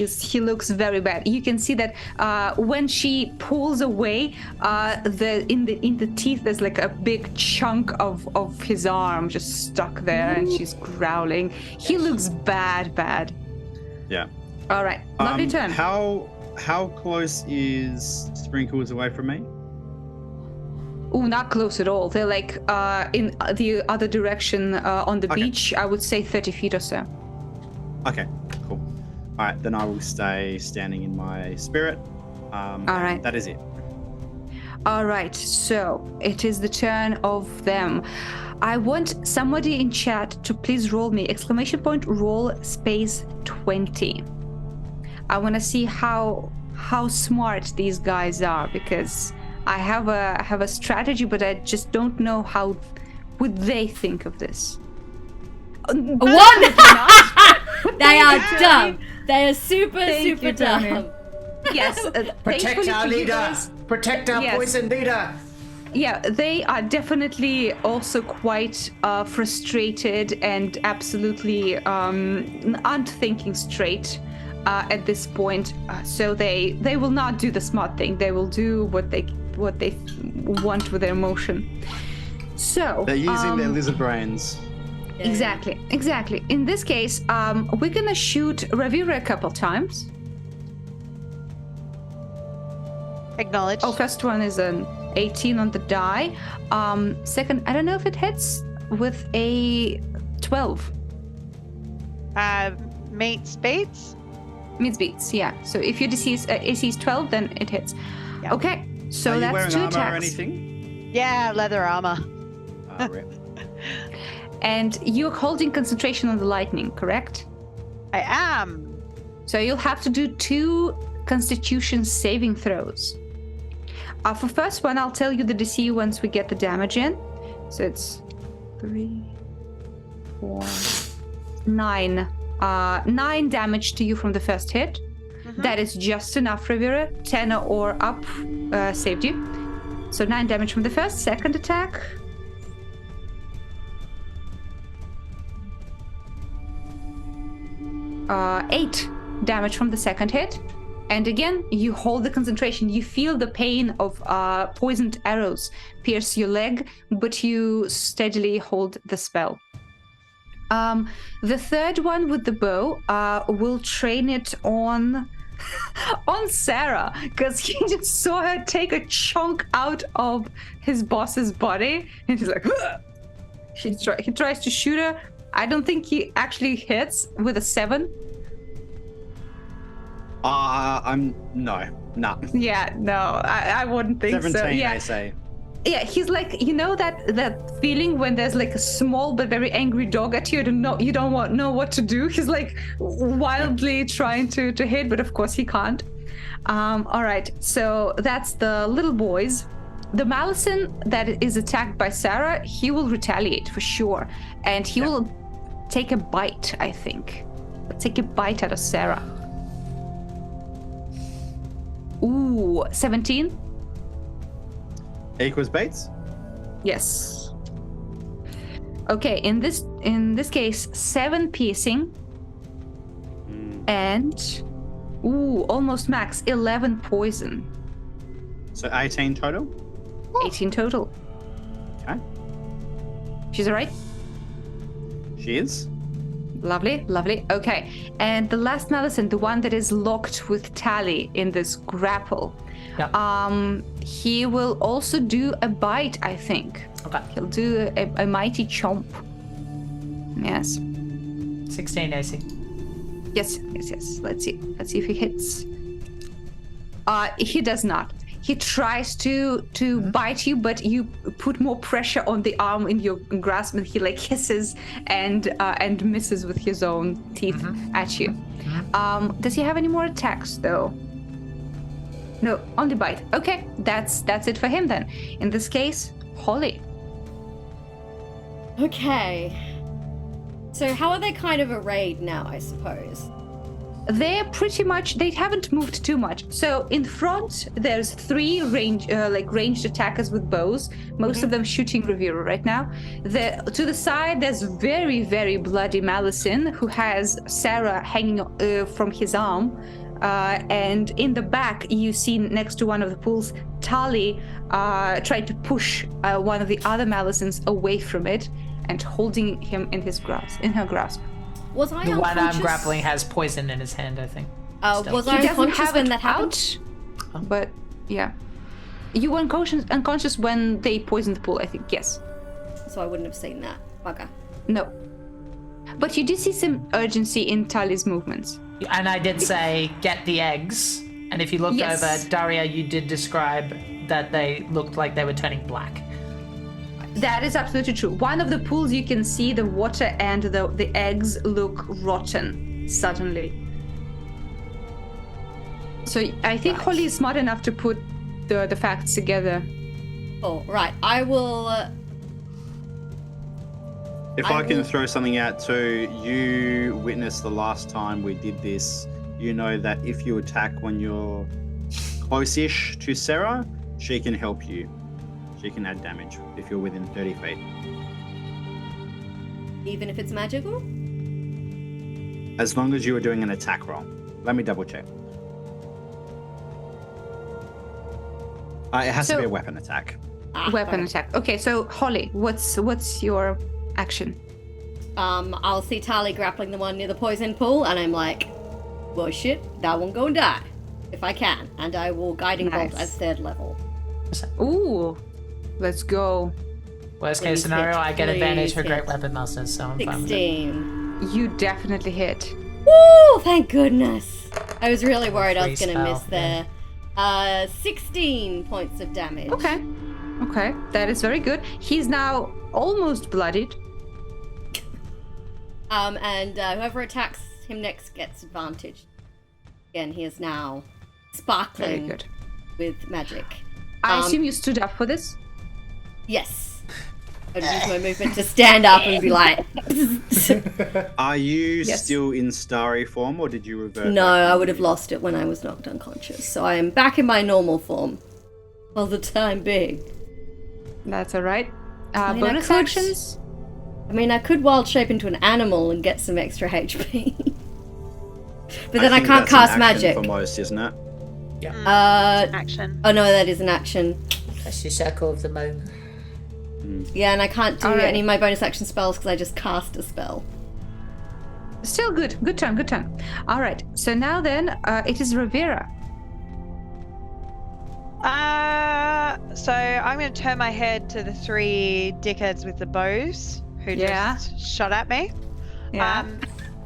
He looks very bad. You can see that when she pulls away, in the teeth there's like a big chunk of his arm just stuck there, and she's growling. He looks bad. Yeah. All right, lovely turn. How close is Sprinkles away from me? Oh, not close at all. They're like in the other direction on the beach. I would say 30 feet or so. Okay, cool. All right, then I will stay standing in my spirit. All right. That is it. All right, so it is the turn of them. I want somebody in chat to please roll me ! Roll space 20. I want to see how smart these guys are, because I have a strategy, but I just don't know how would they think of this. What? They are dumb. They are super dumb. Yes. Protect our leader. Protect our poison leader. Yeah, they are definitely also quite frustrated and absolutely aren't thinking straight at this point. So they will not do the smart thing. They will do what they want with their emotion. So they're using their lizard brains. Exactly. In this case, we're gonna shoot Ravira a couple times. Acknowledged. Oh, first one is an 18 on the die. Second, I don't know if it hits with a 12. Meets beats. Meets beats, yeah. So if your AC is 12, then it hits. Yeah. Okay, so Are that's you wearing 2 armor attacks. or anything? Yeah, leather armor. Rip. And you're holding concentration on the lightning, correct? I am. So you'll have to do 2 Constitution saving throws. For first one, I'll tell you the DC once we get the damage in. So it's 3, 4, 9. 9 damage to you from the first hit. Mm-hmm. That is just enough, Ravira. 10 or up saved you. So 9 damage from the first. Second attack. Uh, 8 damage from the second hit. And again, you hold the concentration. You feel the pain of poisoned arrows pierce your leg, but you steadily hold the spell. The third one with the bow, will train it on Sarah, because he just saw her take a chunk out of his boss's body, and he's like, he tries to shoot her. I don't think he actually hits with a 7. No. Yeah, no, I wouldn't think 17, so. Yeah, they say. Yeah, he's like, you know that feeling when there's like a small but very angry dog at you, and you don't know what to do. He's like wildly trying to hit, but of course he can't. All right, so that's the little boys. The Malison that is attacked by Sarah, he will retaliate for sure, and he will take a bite. I think, take a bite out of Sarah. Ooh, 17. Equals Bates? Yes. Okay, in this case, 7 piercing. And almost max, 11 poison. So 18 total? 18 total. Okay. She's alright? She is. Lovely. Okay, and the last Malison, the one that is locked with Tali in this grapple. Yeah. He will also do a bite, I think. Okay. He'll do a mighty chomp. Yes. 16 AC. Yes. Let's see if he hits. He does not. He tries to bite you, but you put more pressure on the arm in your grasp, and he like hisses and misses with his own teeth at you. Does he have any more attacks though? No, only bite. Okay, that's it for him then. In this case, Holly. Okay. So how are they kind of arrayed now, I suppose? They're pretty much, they haven't moved too much. So in front, there's 3 ranged attackers with bows, most of them shooting Rivera right now. To the side, there's very, very bloody Malison, who has Sarah hanging from his arm. And in the back, you see next to one of the pools, Tali trying to push one of the other Malisons away from it and holding him in her grasp. Was I The one unconscious? I'm grappling has poison in his hand, I think. Was He I doesn't unconscious have when it that happened? out, but yeah. You were unconscious when they poisoned the pool, I think, yes. So I wouldn't have seen that. Bugger. No. But you did see some urgency in Tali's movements. And I did say, get the eggs. And if you looked Yes. over, Daria, you did describe that they looked like they were turning black. That is absolutely true. One of the pools, you can see the water and the eggs look rotten suddenly. So I think Right. Holly is smart enough to put the facts together. Oh, right. I will. If I I can will- throw something out too, you witnessed the last time we did this. You know that if you attack when you're close-ish to Sarah, she can help you. She can add damage if you're within 30 feet. Even if it's magical? As long as you are doing an attack roll. Let me double check. It has to be a weapon attack. Weapon attack. Okay, so Holly, what's your action? I'll see Tali grappling the one near the poison pool, and I'm like, well, shit, that one gonna die. If I can. And I will guiding bolt Nice. at 3rd level. Ooh, let's go. Worst Please case scenario, hit, I get advantage please for Great hit. Weapon Masters, so I'm fine with it. 16. You definitely hit. Woo! Thank goodness. I was really worried I was Free gonna miss spell, there. 16 points of damage. Okay, that is very good. He's now almost bloodied. And whoever attacks him next gets advantage. Again, he is now sparkling Very good. with magic. I assume you stood up for this? Yes. I'd use my movement to stand up and be like... Are you Yes. still in starry form, or did you revert? No, back? I would have lost it when I was knocked unconscious. So I am back in my normal form. For the time being. That's all right. I mean, Bonus I could- actions? I mean, I could wild shape into an animal and get some extra HP. But then I think can't that's an cast action magic. for most, isn't it? Action. Oh no, that is an action. That's your circle of the moon. Yeah, and I can't do Alright. any of my bonus action spells because I just cast a spell. Still good. Good turn. All right. So now then, it is Rivera. So I'm going to turn my head to the 3 dickheads with the bows who Yeah. just shot at me. Yeah.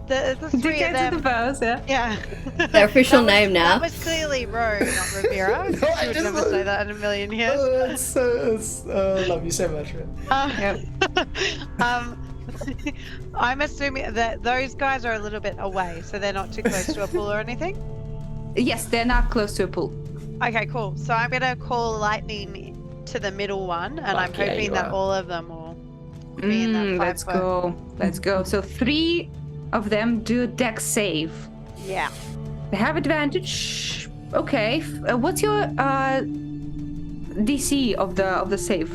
The 3 of Dickheads them. with the bows, yeah. Yeah. Their official That was- name now. That was clearly Roe, not Rivera. No, I She would just- never say that in a million years. I love you so much, man. I'm assuming that those guys are a little bit away, so they're not too close to a pool or anything. Yes, they're not close to a pool. Okay, cool. So I'm gonna call lightning to the middle one, and I'm Fuck yeah, hoping you that are. all of them will be in that 5 Let's foot. go. Let's go. So 3 of them do a dex save. Yeah. They have advantage. Okay. What's your DC of the save?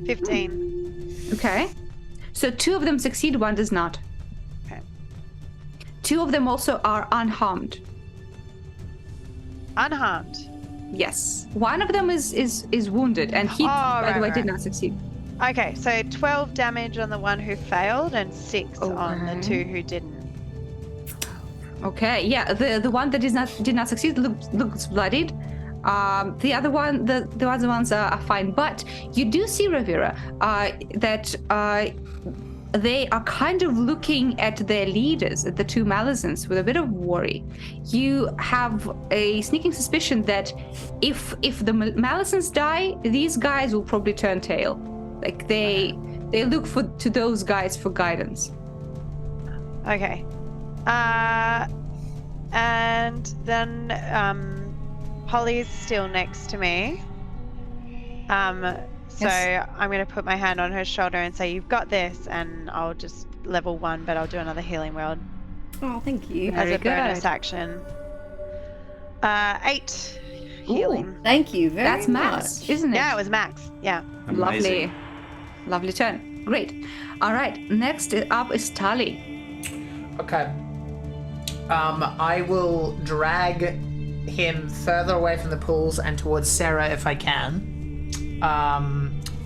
15. Okay. So 2 of them succeed, 1 does not. Okay. 2 of them also are unharmed. Unharmed. Yes. 1 of them is wounded, and he, by the way, did not succeed. Okay, so 12 damage on the one who failed and 6 on the Okay. 2 who didn't. Okay. Yeah. The one that did not succeed looks bloodied. The other one, the other ones are fine. But you do see, Rivera, that they are kind of looking at their leaders, at the 2 Malisons, with a bit of worry. You have a sneaking suspicion that if the Malisons die, these guys will probably turn tail. Like they look to those guys for guidance. Okay. And then Holly's still next to me. So Yes. I'm going to put my hand on her shoulder and say, "You've got this," and I'll just level 1, but I'll do another healing word Oh, thank you. as Very a bonus good. action. 8 healing. Thank you very That's max, much. isn't it? Yeah, it was max. Yeah. Lovely. Lovely turn. Great. All right. Next up is Tali. Okay. I will drag him further away from the pools and towards Sarah if I can.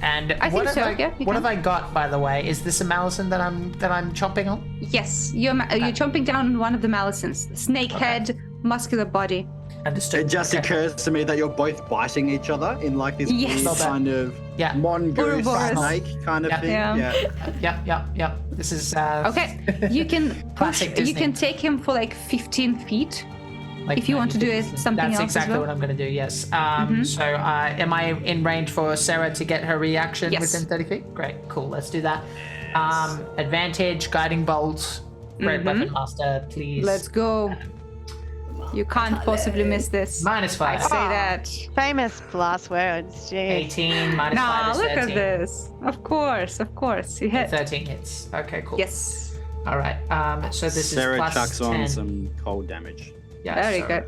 And I think so, yeah, you what can. have I got, by the way? Is this a Malison that I'm chomping on? Yes, you're chomping down on one of the Malisons. Snake head, muscular body. Understood. It just Okay. occurs to me that you're both biting each other in like this Yes. weird Not bad. kind of Yeah. mongoose Ouroboros. snake kind of Yeah. thing. Yeah. Yep. This is Okay, you can push. Classic You Disney. can take him for like 15 feet. like If you want to do 90. it, something That's else as exactly well. what I'm going to do. Yes. So, am I in range for Sarah to get her reaction Yes. within 30 feet? Great. Cool. Let's do that. Advantage, guiding bolt, red weapon master, please. Let's go. You can't possibly miss this. -5. I say that. Famous last words. Jeez. 18 minus 5 Nah, is look 13. at this. Of course. You hit. 13 hits. Okay, cool. Yes. All right. So this Sarah is plus chucks 10. on some cold damage. Yeah, Very so- good.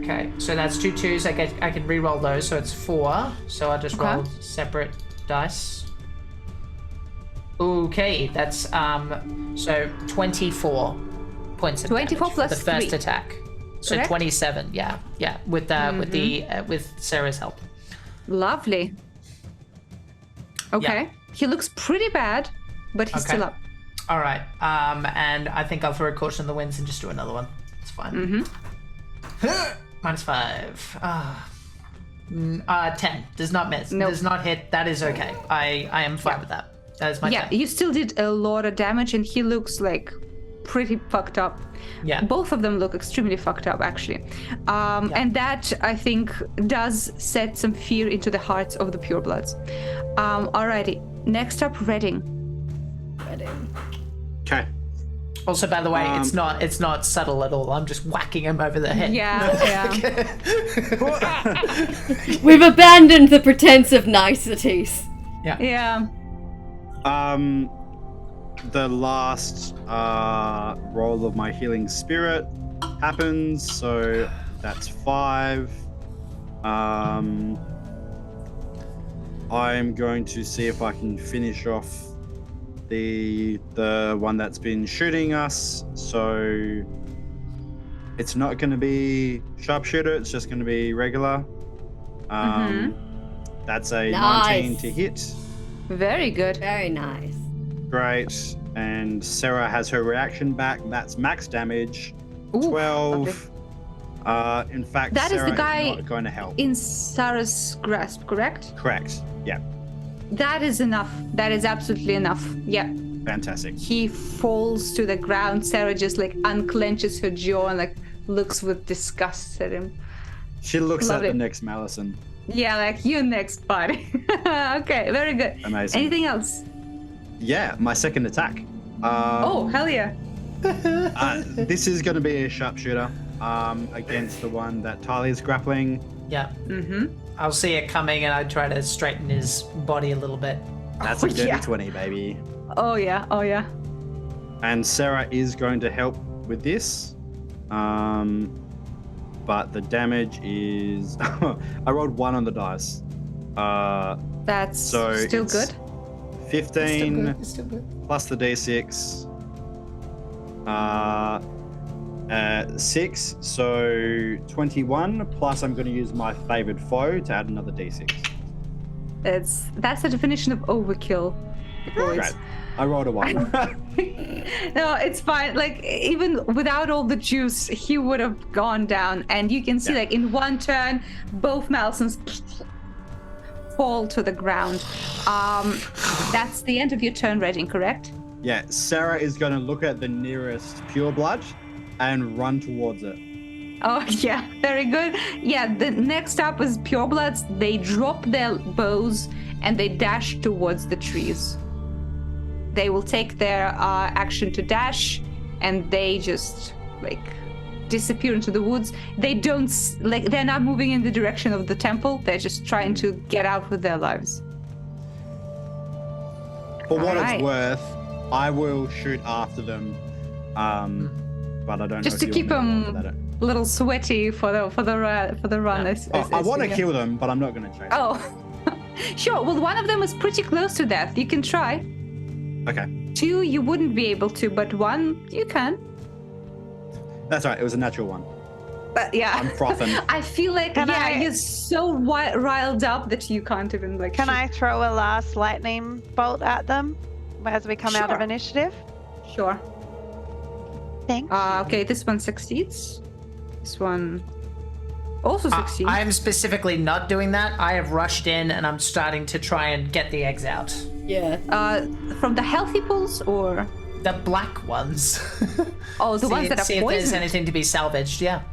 Okay, so that's 2 2s. I can re-roll those, so it's 4. So I'll just Okay. roll separate dice. Okay, that's so 24 points of 24 damage plus for the first 3. attack. So Correct? 27. Yeah, with Sarah's help. Lovely. Okay. He looks pretty bad, but he's Okay. still up. All right, and I think I'll throw a caution in the winds and just do another one. It's fine. -5. 10 does not miss. Nope. Does not hit. That is okay. I am fine with that. That is my Yeah, 10. you still did a lot of damage, and he looks like pretty fucked up. Yeah. Both of them look extremely fucked up, actually. And that, I think, does set some fear into the hearts of the purebloods. Alrighty. Next up, Redding. Okay. Also, by the way, it's not subtle at all. I'm just whacking him over the head. Yeah. We've abandoned the pretense of niceties. Yeah. The last roll of my healing spirit happens, so that's 5. I'm going to see if I can finish off the one that's been shooting us. So it's not going to be sharpshooter, it's just going to be regular. That's a 19 to hit. Very good. Very nice. Great. And Sarah has her reaction back. That's max damage. Ooh, 12. In fact, That is the Sarah guy not going to help. in Sarah's grasp, correct? Correct. Yeah. That is enough. That is absolutely enough. Yeah. Fantastic. He falls to the ground. Sarah just like unclenches her jaw and like looks with disgust at him. She looks Lovely. at the next Malison. Yeah, like you next, buddy. Okay, very good. Amazing. Anything else? Yeah, my second attack. Oh, hell yeah. This is going to be a sharpshooter against the one that Tali is grappling. Yeah. Mm-hmm. I'll see it coming, and I try to straighten his body a little bit. That's a dirty yeah. 20, baby. Oh yeah, oh yeah. And Sarah is going to help with this. But the damage is... I rolled 1 on the dice. That's So still it's good. 15 It's still good. plus the d6. 6, so 21, plus I'm going to use my favored foe to add another d6. That's the definition of overkill, boys. Great. I rolled a 1. No, it's fine. Like even without all the juice, he would have gone down. And you can see, like in one turn, both Malisons fall to the ground. That's the end of your turn, Redding, correct? Yeah, Sarah is going to look at the nearest pureblood and run towards it. Oh yeah, very good. Yeah, the next up is purebloods. They drop their bows and they dash towards the trees. They will take their action to dash, and they just like disappear into the woods. They don't they're not moving in the direction of the temple. They're just trying to get out with their lives. For what Alright. it's worth, I will shoot after them. But I don't Just know to if keep you want me to them a little sweaty for the run. I want to kill them, but I'm not going to chase them. Oh, sure. Well, one of them is pretty close to death. You can try. Okay. 2, you wouldn't be able to, but 1, you can. That's right. It was a natural one. But yeah, I'm frothing. I feel like you're so riled up that you can't even like. Can I throw a last lightning bolt at them as we come out of Sure. initiative? Sure. Thanks. Okay, this one succeeds. This one also succeeds. I am specifically not doing that. I have rushed in and I'm starting to try and get the eggs out. Yeah. From the healthy pools or The black ones. the ones that are see if there's poisoned. anything to be salvaged. Yeah,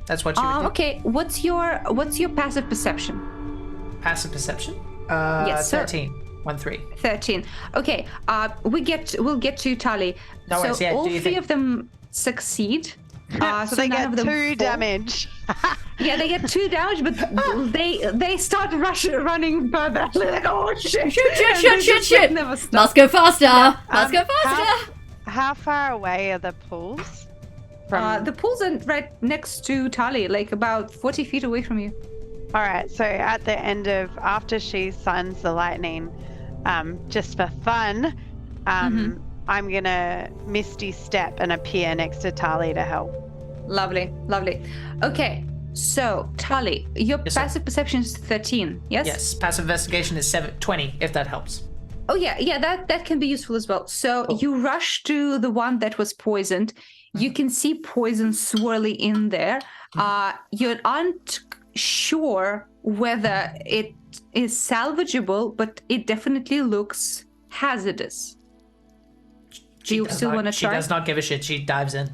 that's what you would do. Okay, what's your passive perception? Passive perception. Yes, sir. 13. 1-3. 13. Okay. We'll get to Tali. No so worries, yeah, all do you three think- of them succeed. so they none get of them 2 fall. damage. Yeah, they get 2 damage, but they start running further. Like, oh shit! Shit! Never stop. Must go faster! Must go faster! How far away are the pools? The pools are right next to Tali, like about 40 feet away from you. All right, so at the end of, after she suns the lightning, just for fun, I'm gonna Misty Step and appear next to Tali to help. Lovely. Okay, so Tali, your Yes, sir. passive perception is 13. Yes. Yes, passive investigation is 20, if that helps. Oh yeah, that can be useful as well. So Cool. you rush to the one that was poisoned. You can see poison swirling in there. You aren't sure whether it is salvageable, but it definitely looks hazardous. Do you still want to She try? does not give a shit. She dives in.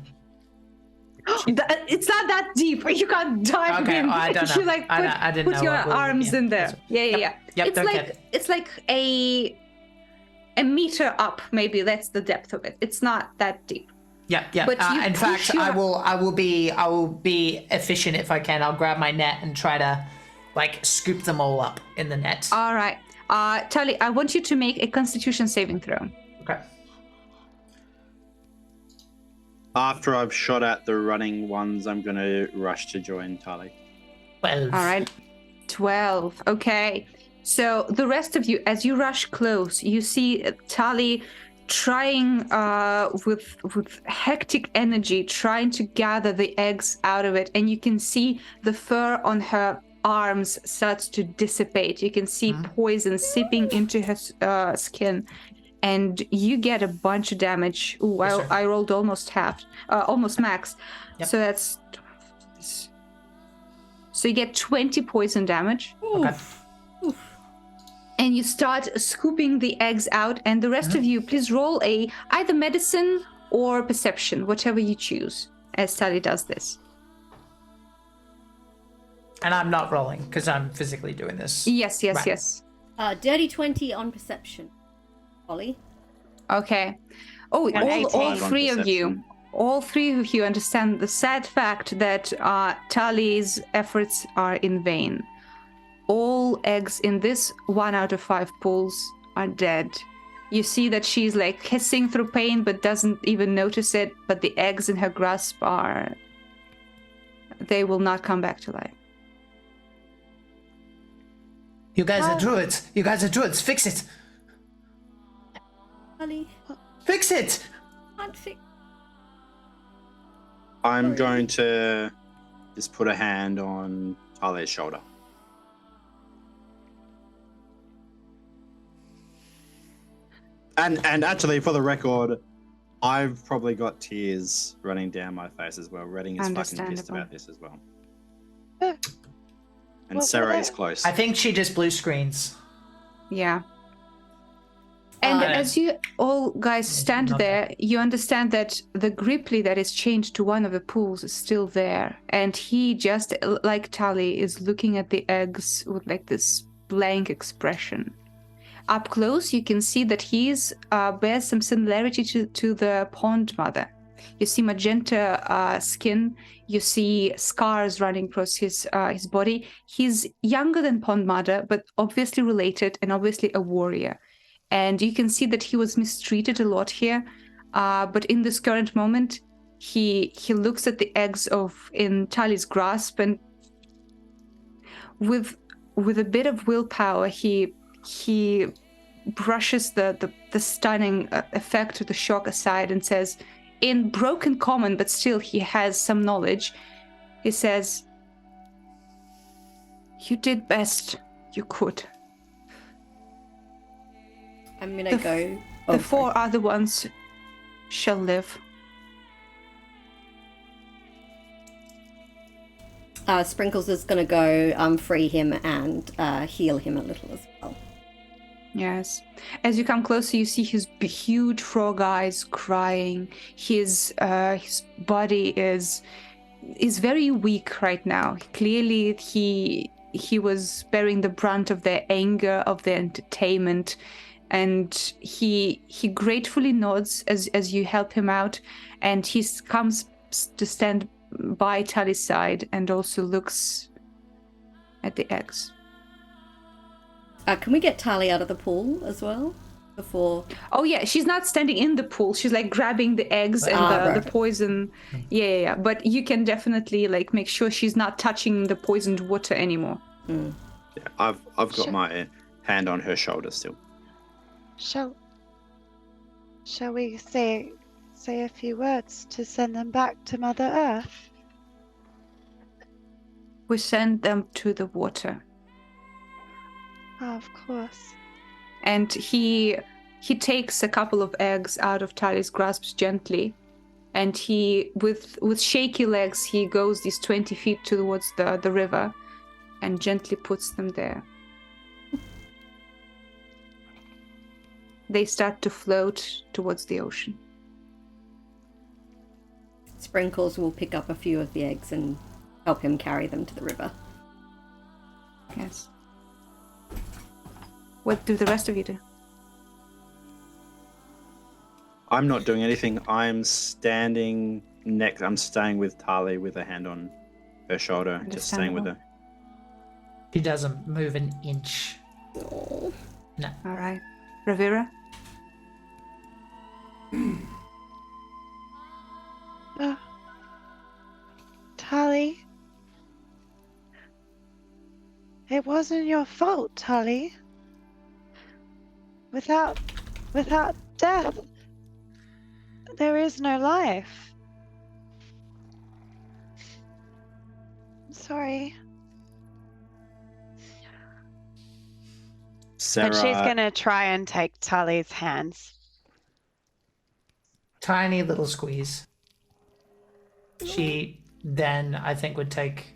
It's not that deep. You can't dive Okay, in. I don't know. You like I didn't put know your what we were arms looking at. in there. That's- Yeah. Yep, It's don't like get it. it's like a meter up. Maybe that's the depth of it. It's not that deep. Yeah. But you In fact, push your- I will be efficient if I can. I'll grab my net and try to like scoop them all up in the net. All right. Tali, I want you to make a Constitution saving throw. Okay. After I've shot at the running ones, I'm going to rush to join Tali. 12. All right. 12. Okay. So the rest of you, as you rush close, you see Tali trying with hectic energy, trying to gather the eggs out of it, and you can see the fur on her arms starts to dissipate. You can see poison seeping into her skin, and you get a bunch of damage. Ooh, Yes, sir. I rolled almost almost max. Yep. So that's. So you get 20 poison damage. Okay. And you start scooping the eggs out, and the rest of you, please roll either medicine or perception, whichever you choose, as Tali does this. And I'm not rolling because I'm physically doing this. Yes. Right. Dirty 20 on perception. Ollie? Okay. Oh, Got all 18. three of you. All three of you understand the sad fact that Tali's efforts are in vain. All eggs in this 1 out of 5 pools are dead. You see that she's like hissing through pain but doesn't even notice it, but the eggs in her grasp they will not come back to life. You guys are druids. Fix it. Ollie? Fix it. Can't fix. I'm going to just put a hand on Tali's shoulder. And actually, for the record, I've probably got tears running down my face as well. Redding is fucking pissed Understandable. about this as well. Yeah. And Well, Sarah is well, close. I think she just blue screens. Yeah. And as you all guys stand there, you understand that the Grippli that is chained to one of the pools is still there. And he just, like Tali, is looking at the eggs with like this blank expression. Up close, you can see that he's bears some similarity to the pond mother. You see magenta skin. You see scars running across his body. He's younger than pond mother, but obviously related and obviously a warrior. and you can see that he was mistreated a lot here. But in this current moment, he looks at the eggs in Tali's grasp, and with a bit of willpower, he brushes the stunning effect of the shock aside and says, in broken common, but still he has some knowledge, he says, "You did best you could. I'm gonna go. The four other ones shall live." Sprinkles is gonna go free him and heal him a little as well. Yes. As you come closer, you see his huge frog eyes crying. His body is very weak right now. Clearly, he was bearing the brunt of their anger, of their entertainment, and he gratefully nods as you help him out, and he comes to stand by Tali's side and also looks at the eggs. Can we get Tali out of the pool as well before? Oh yeah, she's not standing in the pool. She's like grabbing the eggs and the poison. Yeah. But you can definitely like make sure she's not touching the poisoned water anymore. Yeah, I've got my hand on her shoulder still. Shall we say a few words to send them back to Mother Earth? We send them to the water. Oh, of course. And he takes a couple of eggs out of Tali's grasp gently, and he with shaky legs he goes these 20 feet towards the river and gently puts them there. They start to float towards the ocean. Sprinkles will pick up a few of the eggs and help him carry them to the river. Yes. What do the rest of you do? I'm not doing anything. I'm standing next. I'm staying with Tali with a hand on her shoulder, just staying with her. He doesn't move an inch. Oh. No. All right. Ravira? Tali? It wasn't your fault, Tali. Without death, there is no life. I'm sorry. Sarah, And she's gonna try and take Tali's hands. Tiny little squeeze. She then, I think, would take...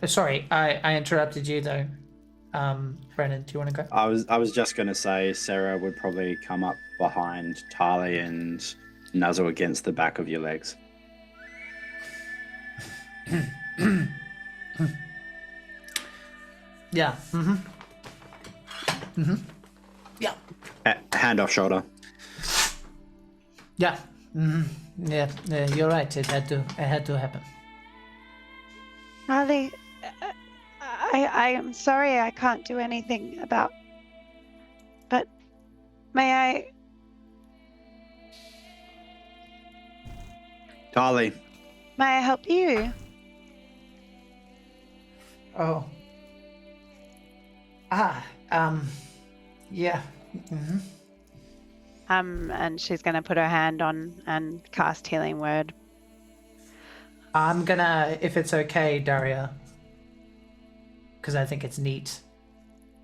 sorry, I interrupted you, though. Brendan, do you want to go? I was just going to say Sarah would probably come up behind Tali and nuzzle against the back of your legs. Yeah. Yeah. Hand off shoulder. Yeah. Yeah, you're right. It had to happen. Tali, I am sorry I can't do anything about... But may I... Tali. May I help you? Oh. Yeah. And she's gonna put her hand on and cast Healing Word. I'm gonna, if it's okay, Daria, because I think it's neat.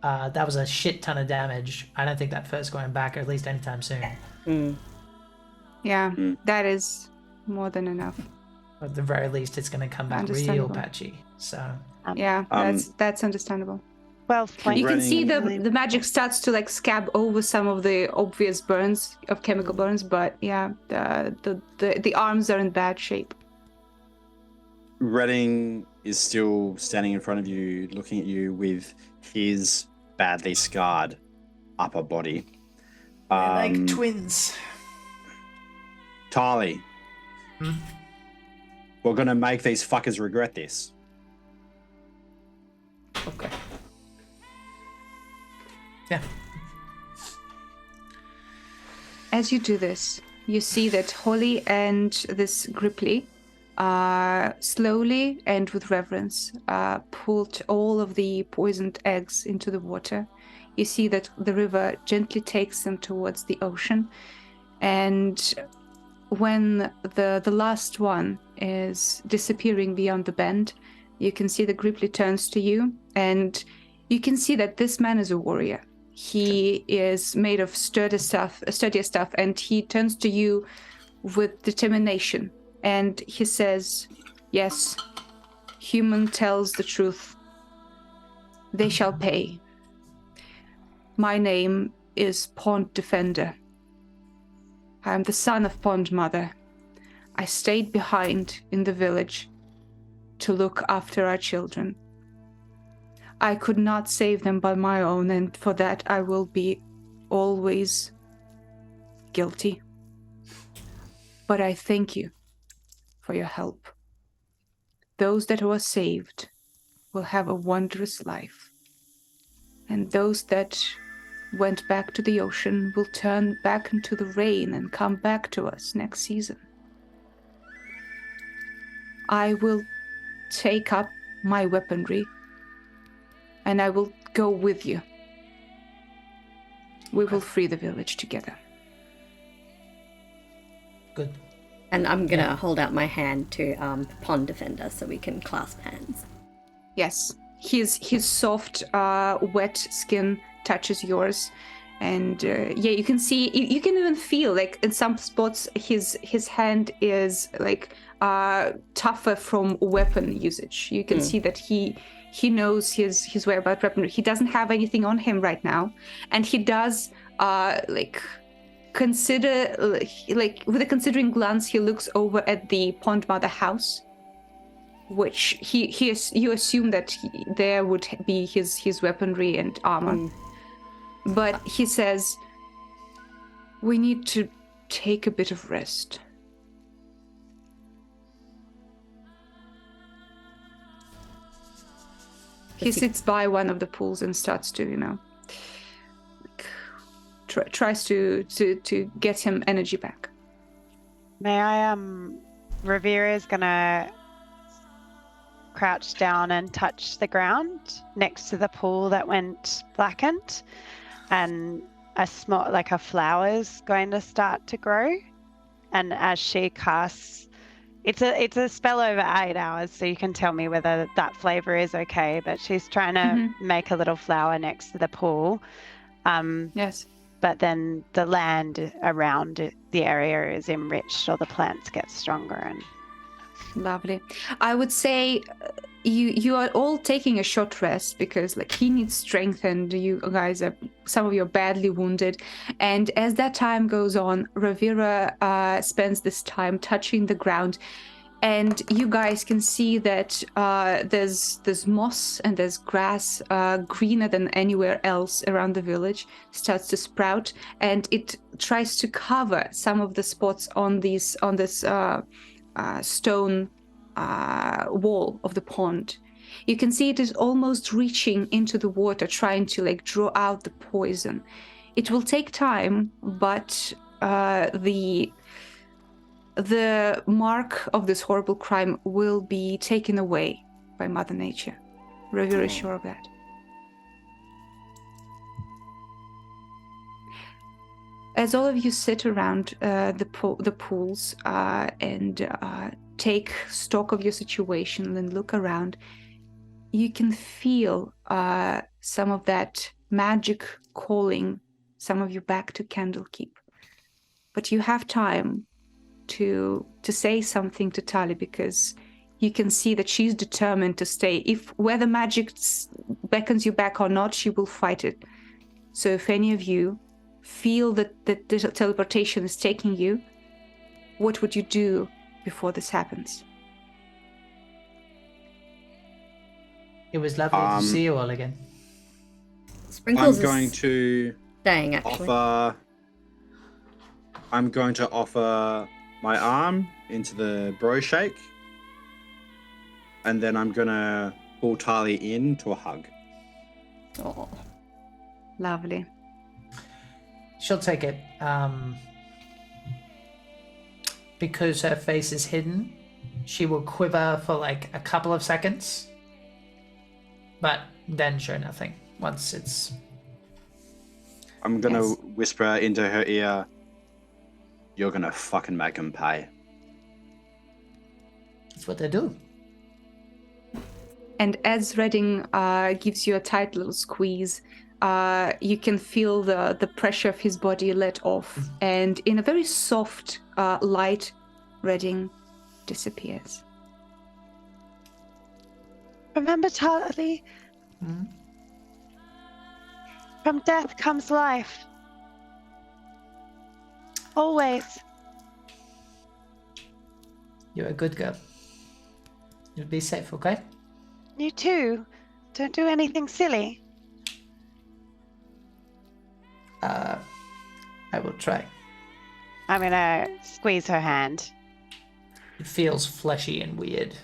That was a shit ton of damage. I don't think that first going back, or at least anytime soon. Yeah, that is more than enough. At the very least, it's gonna come back real patchy. So yeah, that's understandable. Well, you can see the magic starts to like scab over some of the obvious burns of chemical burns, but yeah, the arms are in bad shape. Redding is still standing in front of you, looking at you with his badly scarred upper body. like twins. Tali, we're gonna make these fuckers regret this. Okay. Yeah. as you do this, you see that Holly and this Grippli slowly and with reverence pulled all of the poisoned eggs into the water. You see that the river gently takes them towards the ocean, and when the last one is disappearing beyond the bend, you can see the Grippli turns to you, and you can see that this man is a warrior. He is made of sturdier stuff, and he turns to you with determination, and he says, "Yes, human tells the truth. They shall pay. My name is Pond Defender. I am the son of Pond Mother. I stayed behind in the village to look after our children. I could not save them by my own, and for that I will be always guilty. But I thank you for your help. Those that were saved will have a wondrous life, and those that went back to the ocean will turn back into the rain and come back to us next season. I will take up my weaponry and I will go with you. We will free the village together." Good. And I'm gonna hold out my hand to Pond Defender so we can clasp hands. Yes, his soft, wet skin touches yours, and you can see, you can even feel like in some spots his hand is like tougher from weapon usage. You can see that he knows his way about weaponry. He doesn't have anything on him right now, and he does consider, like with a considering glance, he looks over at the Pond Mother house, which you assume that there would be his weaponry and armor. But he says, "We need to take a bit of rest." He sits by one of the pools and starts to, tries to get him energy back. May I, Revera's gonna crouch down and touch the ground next to the pool that went blackened, and a flower's going to start to grow. And as she casts, it's a spell over 8 hours, so you can tell me whether that flavor is okay, but she's trying to make a little flower next to the pool. Yes. But then the land around the area is enriched, or the plants get stronger. And lovely. I would say you are all taking a short rest because he needs strength, and you guys some of you are badly wounded. And as that time goes on, Revera spends this time touching the ground, and you guys can see that there's moss and there's grass greener than anywhere else around the village starts to sprout, and it tries to cover some of the spots on this stone wall of the pond. You can see it is almost reaching into the water, trying to draw out the poison. It will take time, but the mark of this horrible crime will be taken away by Mother Nature. We're very sure of that. As all of you sit around the pools and take stock of your situation and look around, you can feel some of that magic calling some of you back to Candlekeep. But you have time to say something to Tali, because you can see that she's determined to stay. Whether magic beckons you back or not, she will fight it. So if any of you feel that the teleportation is taking you, what would you do before this happens? It was lovely to see you all again. Sprinkles I'm going to staying, actually. I'm going to offer my arm into the bro shake, and then I'm gonna pull Tali into a hug. Oh, lovely. She'll take it. because her face is hidden, she will quiver for like a couple of seconds, but then show nothing once it's... I'm gonna whisper into her ear, "You're gonna fucking make him pay." That's what they do. And as Redding gives you a tight little squeeze, you can feel the pressure of his body let off, and in a very soft light, Redding disappears. Remember, Tali? From death comes life. Always. You're a good girl. You'll be safe, okay? You too. Don't do anything silly. I will try. I'm gonna squeeze her hand. It feels fleshy and weird.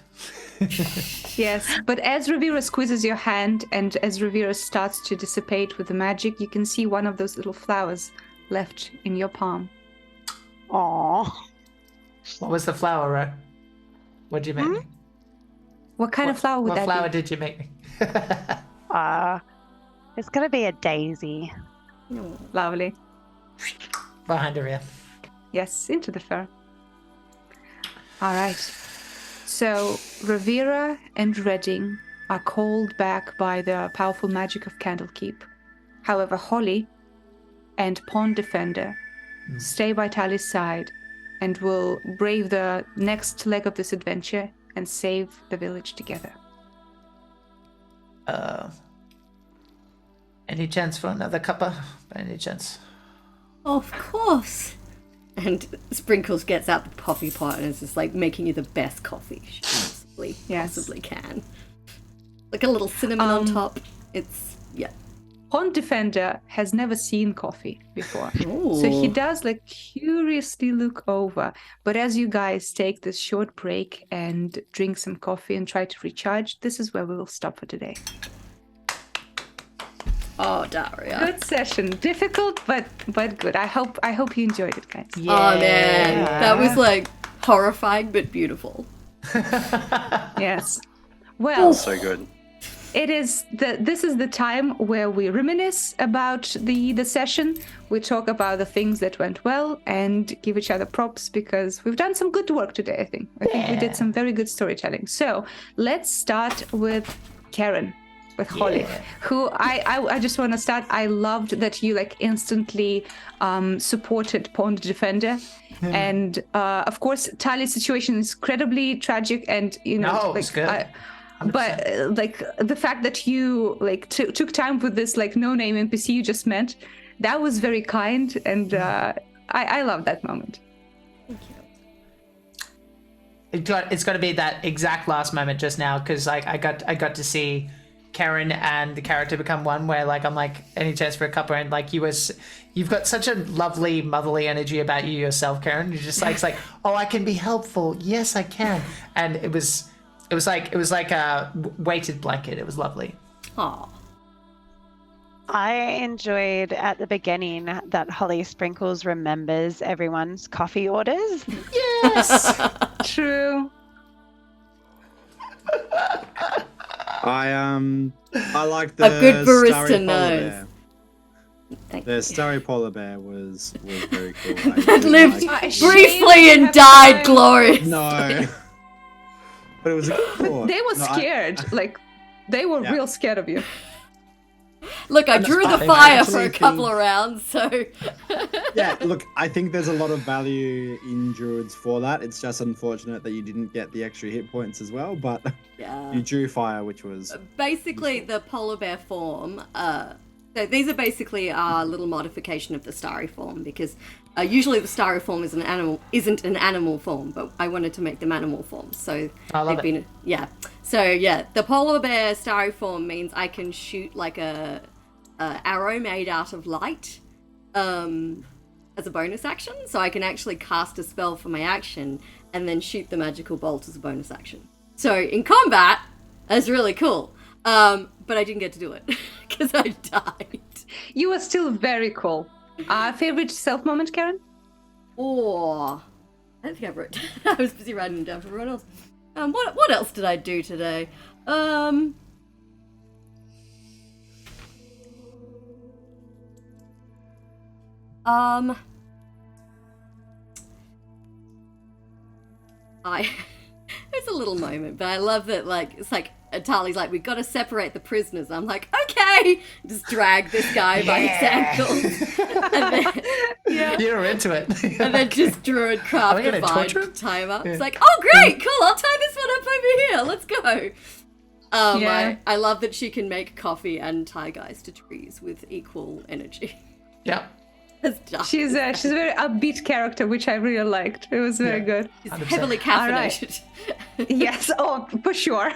Yes, but as Rivera squeezes your hand and as Rivera starts to dissipate with the magic, you can see one of those little flowers left in your palm. Aww. What was the flower, Ro? What did you make me? What kind of flower would that be? What flower did you make me? It's gonna be a daisy. Lovely. Behind her ear. Yes, into the fur. All right. So Rivera and Redding are called back by the powerful magic of Candlekeep. However, Holly and Pond Defender stay by Tali's side and will brave the next leg of this adventure and save the village together. Any chance for another cuppa? By any chance? Of course. And Sprinkles gets out the coffee pot and is just like making you the best coffee she possibly can. Like a little cinnamon on top. It's, yeah. Pond Defender has never seen coffee before. Ooh. So he does like curiously look over. But as you guys take this short break and drink some coffee and try to recharge, this is where we will stop for today. Oh, Daria. Good session. Difficult, but good. I hope you enjoyed it, guys. Yeah. Oh, man. That was like horrifying but beautiful. Yes. Well, So good. this is the time where we reminisce about the session. We talk about the things that went well and give each other props because we've done some good work today, I think. I think we did some very good storytelling. So let's start with Karen, with Holly, who I just want to start. I loved that you like instantly supported Pond Defender. And of course, Tali's situation is incredibly tragic and, you know, No, like, it's good. but like the fact that you like took time with this like no-name NPC you just met, that was very kind, and I love that moment. Thank you. It's got to be that exact last moment just now because like I got to see Karen and the character become one. Where like I'm like, any chance for a cuppa? And like you've got such a lovely motherly energy about you yourself, Karen. You're just like it's like, oh, I can be helpful. Yes, I can. And it was like a weighted blanket. It was lovely. Aw. I enjoyed at the beginning that Holly Sprinkles remembers everyone's coffee orders. Yes. True. I like the A good barista starry polar knows. bear. Thank The you. starry polar bear was very cool. That lived like- briefly and died gloriously. No. But it was a good thought. They were No, scared. Like they were Yeah. real scared of you. Look, I drew the I fire for actually a couple think- of rounds, so... Yeah, look, I think there's a lot of value in druids for that. It's just unfortunate that you didn't get the extra hit points as well, but Yeah. you drew fire, which was Basically, the polar bear form, so these are basically a little modification of the starry form, because usually the starry form isn't an animal form, but I wanted to make them animal forms, so I love it. yeah. So yeah, the polar bear starry form means I can shoot like a arrow made out of light as a bonus action, so I can actually cast a spell for my action and then shoot the magical bolt as a bonus action. So in combat, that's really cool. But I didn't get to do it because I died. You were still very cool. Favorite self moment, Karen? Oh, I don't think I wrote. I was busy writing them down for everyone else. What else did I do today? It's a little moment, but I love that, like, it's like, Tali's like, we've got to separate the prisoners. I'm like, okay! Just drag this guy by his ankles. And then, You're into it. and then just druid craft Are we a gonna torture him? vibe, tie him up. It's like, oh great, cool, I'll tie this one up over here, let's go! I love that she can make coffee and tie guys to trees with equal energy. Yeah. She's a very upbeat character, which I really liked. It was very good. She's heavily caffeinated. Yes, oh, for sure.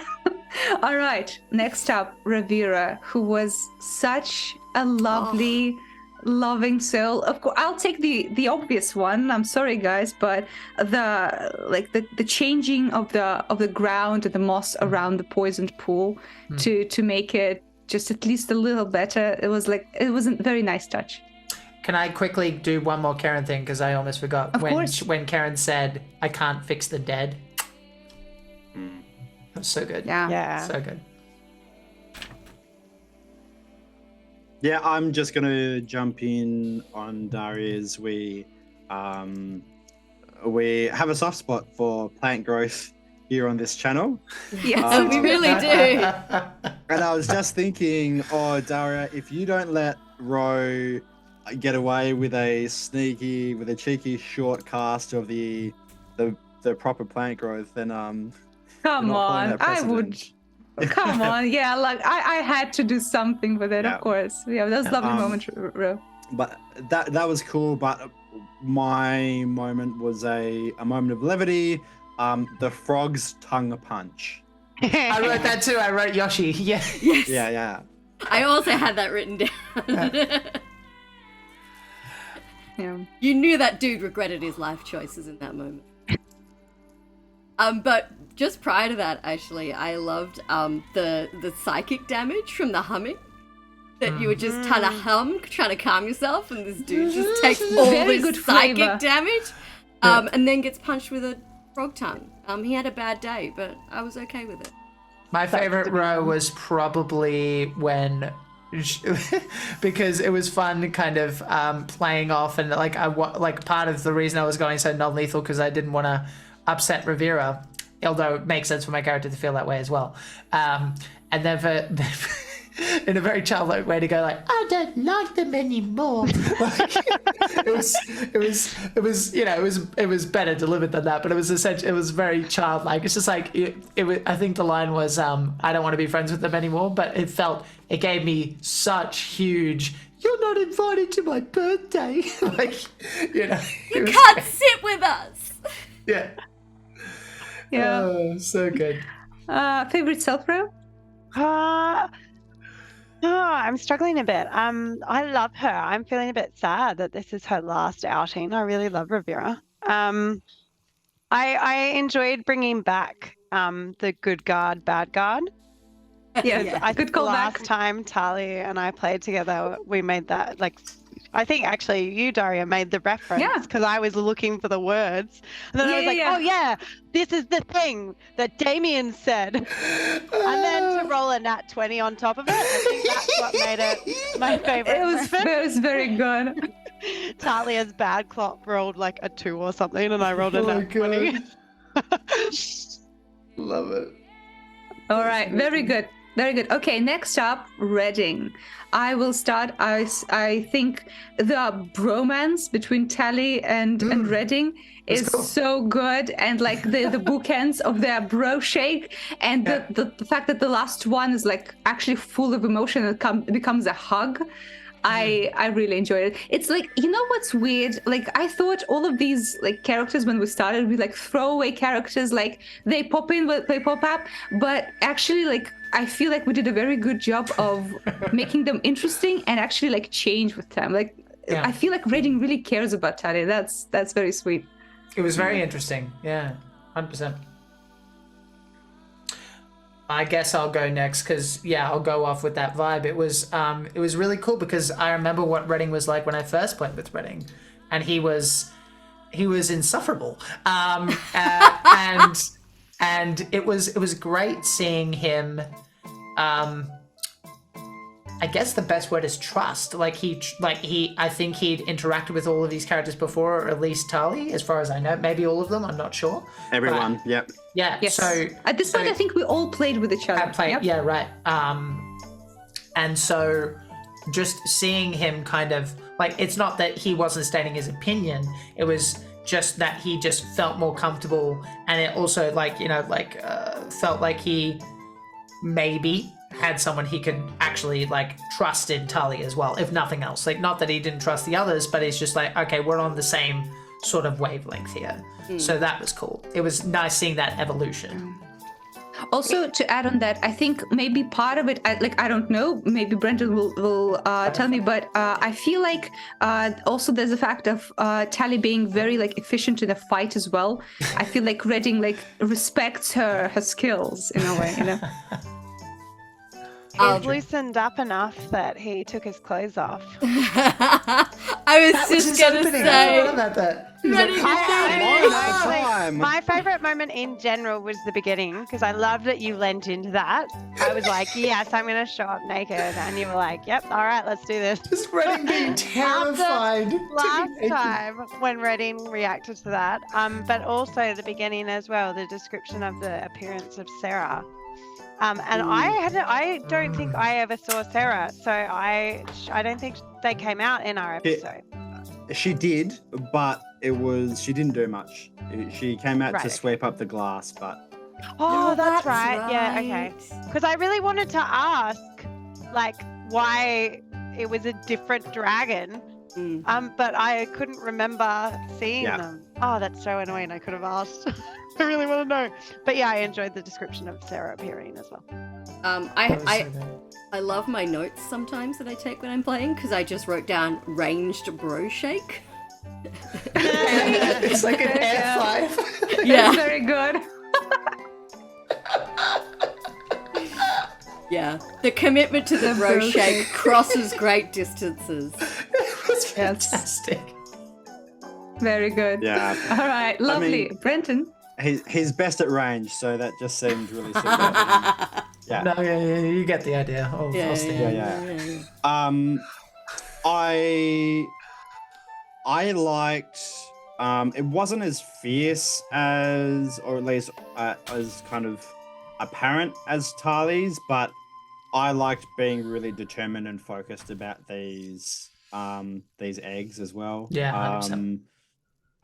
All right, next up, Rhaevyra, who was such a lovely, loving soul. Of course, I'll take the obvious one. I'm sorry, guys, but the changing of the ground and the moss around the poisoned pool to make it just at least a little better. It was a very nice touch. Can I quickly do one more Karen thing, because I almost forgot. Of course. When Karen said, "I can't fix the dead." That was so good. Yeah. So good. Yeah, I'm just gonna jump in on Daria's. We have a soft spot for plant growth here on this channel. Yes, We really do. And I was just thinking, Daria, if you don't let Roe get away with a cheeky short cast of the proper plant growth, then Come on, I would. Come on, yeah, like I had to do something with it, of course. Yeah, that was a lovely moment, Ro. But that was cool. But my moment was a moment of levity. The frog's tongue punch. I wrote that too. I wrote Yoshi. Yeah. Yes. Yeah. I also had that written down. Yeah. You knew that dude regretted his life choices in that moment. But just prior to that, actually, I loved the psychic damage from the humming. That you were just trying to calm yourself, and this dude just takes all Very this good psychic flavor. damage, and then gets punched with a frog tongue. He had a bad day, but I was okay with it. My favorite row was probably when, because it was fun, kind of playing off, and like part of the reason I was going so non-lethal because I didn't want to upset Rhaevyra, although it makes sense for my character to feel that way as well. And then for in a very childlike way to go like, I don't like them anymore. Like, it was better delivered than that, but it was essentially, it was very childlike. It's just like it was, I think the line was I don't want to be friends with them anymore, but it gave me such huge, you're not invited to my birthday. Like, you can't sit with us. Yeah. Oh, so good. Favorite self-row? I'm struggling a bit. I love her. I'm feeling a bit sad that this is her last outing. I really love Rhaevyra. I enjoyed bringing back the good guard, bad guard. Yeah, I think good call back. last time Tali and I played together, we made that, like, I think actually you, Daria, made the reference because I was looking for the words. And then I was like, oh yeah, this is the thing that Damien said. And then to roll a nat 20 on top of it, I think that's what made it my favorite. It was very good. Talia's bad clock rolled like a 2 or something, and I rolled a nat 20. Love it. All right, very good. Very good. Okay, next up, Reading. I will start. I think the bromance between Tali and Reading is so good, and like the bookends of their bro shake, and the fact that the last one is like actually full of emotion and becomes a hug. I really enjoyed it. It's like, you know what's weird? Like, I thought all of these like characters when we started would be like throwaway characters, like they pop in, they pop up, but actually like I feel like we did a very good job of making them interesting and actually like change with them. Like I feel like Reading really cares about Tali. That's very sweet. It was very interesting. Yeah, 100%. I guess I'll go next because I'll go off with that vibe. It was really cool because I remember what Reading was like when I first played with Reading, and he was insufferable. And it was great seeing him. I guess the best word is trust. I think he'd interacted with all of these characters before, or at least Tali, as far as I know. Maybe all of them, I'm not sure. Everyone, yep. Yeah. Yes. So at this point, I think we all played with each other. Yep. Yeah, right. And so just seeing him kind of it's not that he wasn't stating his opinion. It was just that he just felt more comfortable, and it also felt like he maybe had someone he could actually trust in Tali as well, if nothing else. Not that he didn't trust the others, but it's just okay, we're on the same sort of wavelength here. So that was cool. It was nice seeing that evolution. Also, to add on that, I think maybe part of it, I don't know, maybe Brendan will tell me, but I feel like also there's a fact of Tali being very efficient in a fight as well. I feel like Redding respects her skills in a way, you know. He's loosened up enough that he took his clothes off. I was just gonna say. About that. My favourite moment in general was the beginning, because I loved that you lent into that. I was like, yes, I'm going to show up naked. And you were like, yep, all right, let's do this. Just Redding being terrified. Last time when Redding reacted to that, but also the beginning as well, the description of the appearance of Sarah. And I don't think I ever saw Sarah, so I don't think they came out in our episode. She did, but she didn't do much. She came out to sweep up the glass, but... Oh, that's right. Yeah, okay. Because I really wanted to ask, why it was a different dragon, but I couldn't remember seeing them. Oh, that's so annoying. I could have asked. I really want to know. But yeah, I enjoyed the description of Sarah appearing as well. I love my notes sometimes that I take when I'm playing, because I just wrote down ranged bro shake. It's like an F5. Yeah. That's very good. Yeah. The commitment to the bro shake crosses great distances. It was fantastic. Very good. Yeah. All right. Lovely. Brendan? He's best at range, so that just seemed really simple. Yeah. No, yeah, you get the idea. Yeah. I liked. It wasn't as fierce as, or at least as kind of apparent as Tali's, but I liked being really determined and focused about these eggs as well. Yeah, 100%.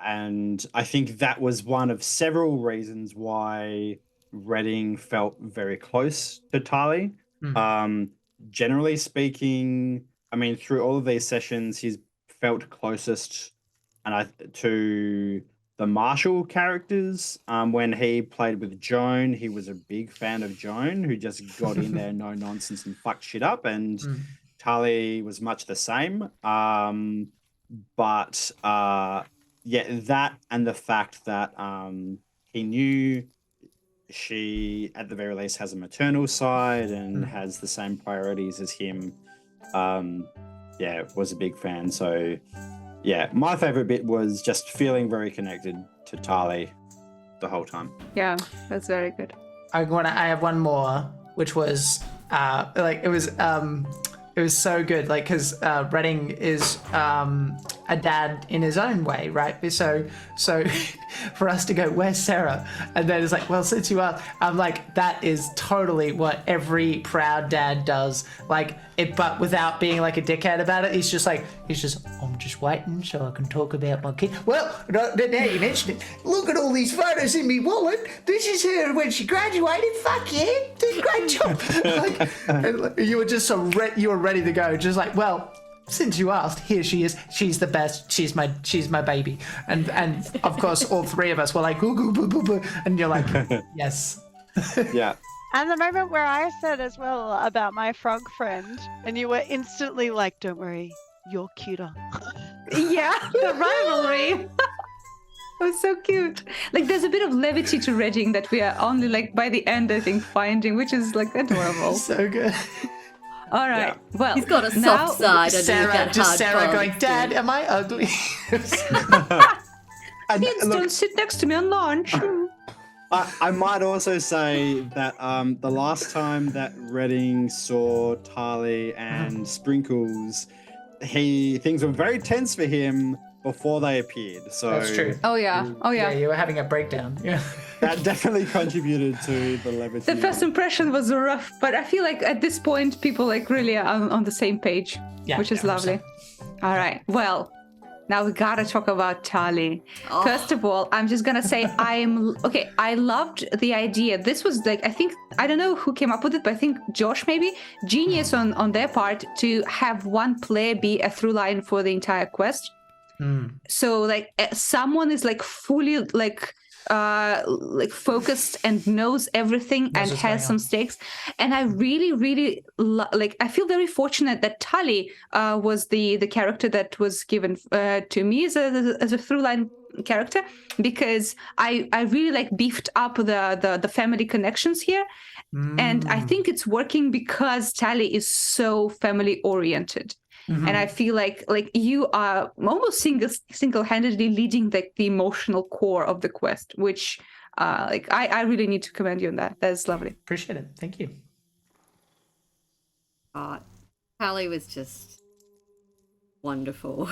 And I think that was one of several reasons why Redding felt very close to Tali. Generally speaking, I mean, through all of these sessions, he's felt closest to the Marshall characters. When he played with Joan, he was a big fan of Joan, who just got in there, no nonsense, and fucked shit up. And Tali was much the same. But that and the fact that he knew she, at the very least, has a maternal side and has the same priorities as him, was a big fan. So, yeah, my favorite bit was just feeling very connected to Tali the whole time. Yeah, that's very good. I have one more, which was it was so good, because Redding is a dad in his own way, right? So for us to go, where's Sarah? And then it's well, since you are, I'm that is totally what every proud dad does. But without being a dickhead about it. He's just I'm just waiting so I can talk about my kid. Well, now you mentioned it. Look at all these photos in me wallet. This is her when she graduated. Fuck yeah, did a great job. You were just you were ready to go. Just well, since you asked, here she is. She's the best. She's my baby. And of course, all three of us were boo, boo, boo, boo, boo. And you're yes. Yeah. And the moment where I said as well about my frog friend, and you were instantly don't worry, you're cuter. Yeah, the rivalry. It was so cute. There's a bit of levity to Redding that we are only by the end, I think, finding, which is adorable. So good. All right. Yeah. Well, he's got a soft side. Sarah going, Dad, am I ugly? Kids don't sit next to me on lunch. I might also say that the last time that Redding saw Tali and Sprinkles, things were very tense for him before they appeared. So That's true. Oh yeah. Yeah, you were having a breakdown. Yeah. that definitely contributed to the levity. The first impression was rough, but I feel like at this point people like really are on the same page, which is 100%. lovely. All right. Well, now we gotta talk about Tali. Oh. First of all, I'm just gonna say I loved the idea. This was like, I don't know who came up with it, but I think Josh maybe. Genius on their part to have one player be a through line for the entire quest. So like someone is like fully like focused and knows everything and has some stakes, and I really I feel very fortunate that Tali was the character that was given to me as a through line character, because I really like beefed up the family connections here, and I think it's working because Tali is so family oriented. And I feel like you are almost single-handedly leading the emotional core of the quest, which I really need to commend you on that. That's lovely. Appreciate it. Thank you. Tali was just wonderful.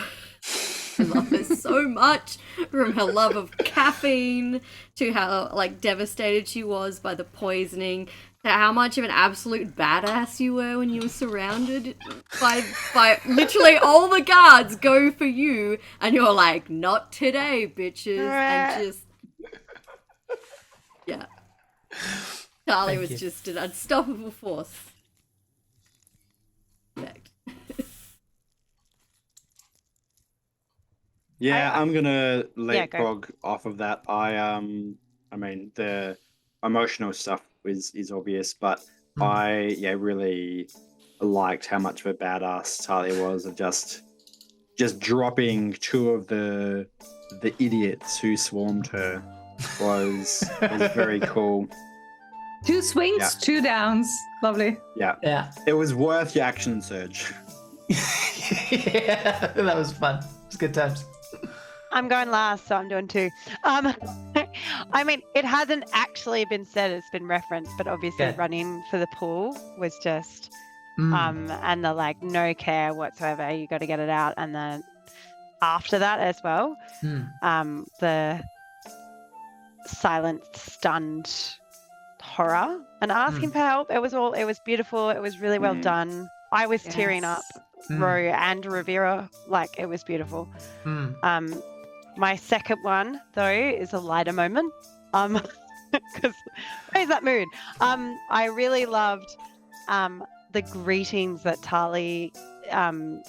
I love her so much, from her love of caffeine to how like devastated she was by the poisoning, to how much of an absolute badass you were when you were surrounded by literally all the guards go for you, and you're like, not today, bitches, and just yeah. Tali was just an unstoppable force. Yeah, I'm gonna leapfrog off of that. I mean, the emotional stuff is obvious, but I really liked how much of a badass Tali was, of just dropping two of the idiots who swarmed her was very cool. 2 swings, 2 downs. Lovely. Yeah. It was worth your action surge. Yeah, that was fun. It was good times. I'm going last, so I'm doing 2. I mean, it hasn't actually been said, it's been referenced, but obviously running for the pool was just, and the like no care whatsoever, you got to get it out. And then after that as well, the silent, stunned horror and asking for help. It was beautiful. It was really well done. I was tearing up. Roe and Rivera, like it was beautiful. My second one though is a lighter moment, because raise that mood. I really loved the greetings that Tali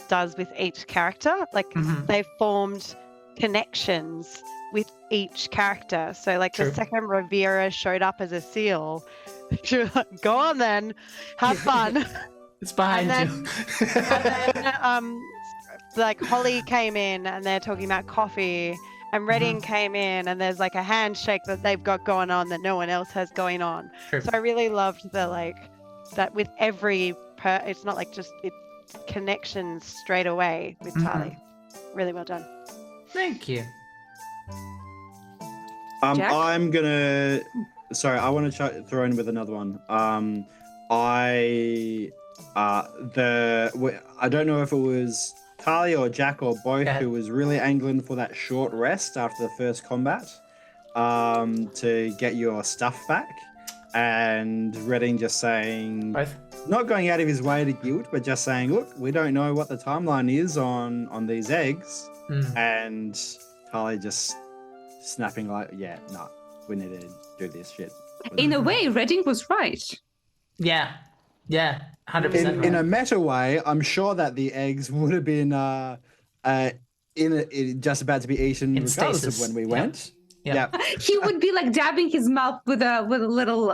does with each character. Like they formed connections with each character. So like the second Rivera showed up as a seal, she was like, go on then, have fun. It's behind you. And then, like Holly came in and they're talking about coffee, and Redding came in and there's like a handshake that they've got going on that no one else has going on. So I really loved the like that with every it's not like just it connections straight away with Tali. Really well done. Thank you. I'm gonna. Sorry, I want to throw in with another one. I don't know if it was Tali or Jack or both who was really angling for that short rest after the first combat, to get your stuff back, and Redding just saying, not going out of his way to guilt, but just saying, look, we don't know what the timeline is on these eggs, and Tali just snapping like, we need to do this shit. In a way, Redding was right. Yeah, 100%. In a meta way, I'm sure that the eggs would have been just about to be eaten in regardless stasis. of when we went. Yeah. He would be like dabbing his mouth with a little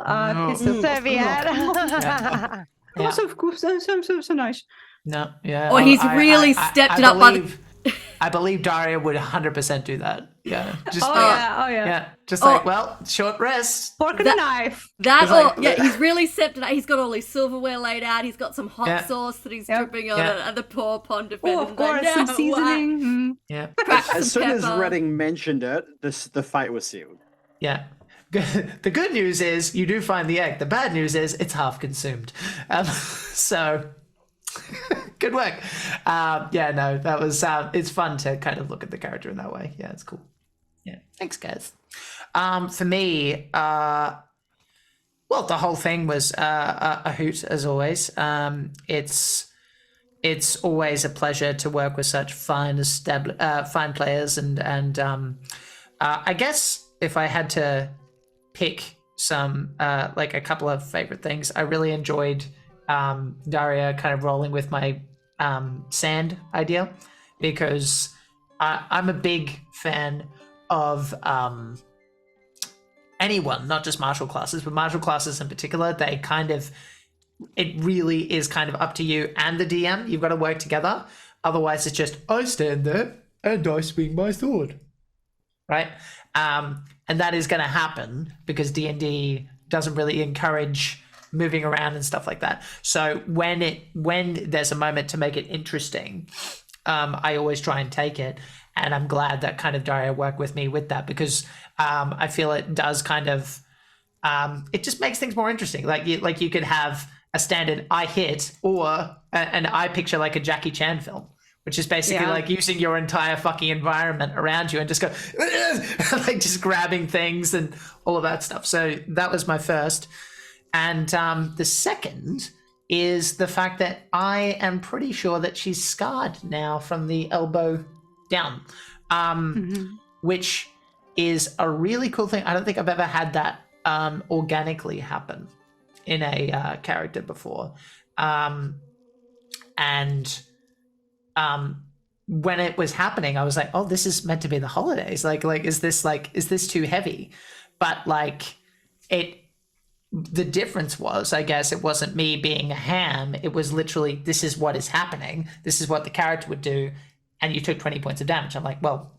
piece of serviette. So nice. No, yeah. Or he's really stepped it up by the I believe Daria would 100% do that. Yeah. Just yeah. Just like, well, short rest. Fork and a knife. That, like- he's really set it out. He's got all his silverware laid out. He's got some hot sauce that he's dripping on it, and the poor pond defender. Oh, of course, some seasoning. Yeah. As soon as Redding mentioned it, the fate was sealed. Yeah. The good news is you do find the egg. The bad news is it's half consumed. So good work. That was it's fun to kind of look at the character in that way. Yeah, it's cool. Yeah, thanks, guys. For me, the whole thing was a hoot as always. It's always a pleasure to work with such fine players, and I guess if I had to pick some like a couple of favorite things, I really enjoyed Daria kind of rolling with my sand idea, because I'm a big fan of anyone, not just martial classes, but martial classes in particular. They kind of, it really is kind of up to you and the DM. You've got to work together. Otherwise, it's just, I stand there and I swing my sword, right? And that is going to happen because D&D doesn't really encourage moving around and stuff like that. So when there's a moment to make it interesting, I always try and take it. And I'm glad that kind of Daria worked with me with that, because I feel it does kind of, it just makes things more interesting. Like you could have a standard I hit or an eye picture like a Jackie Chan film, which is basically like using your entire fucking environment around you and just go like just grabbing things and all of that stuff. So that was my first. And the second is the fact that I am pretty sure that she's scarred now from the elbow down, which is a really cool thing. I don't think I've ever had that organically happen in a character before. When it was happening, I was like, oh, this is meant to be the holidays. Is this too heavy? But the difference was, I guess, it wasn't me being a ham. It was literally, this is what is happening. This is what the character would do. And you took 20 points of damage. I'm like, well,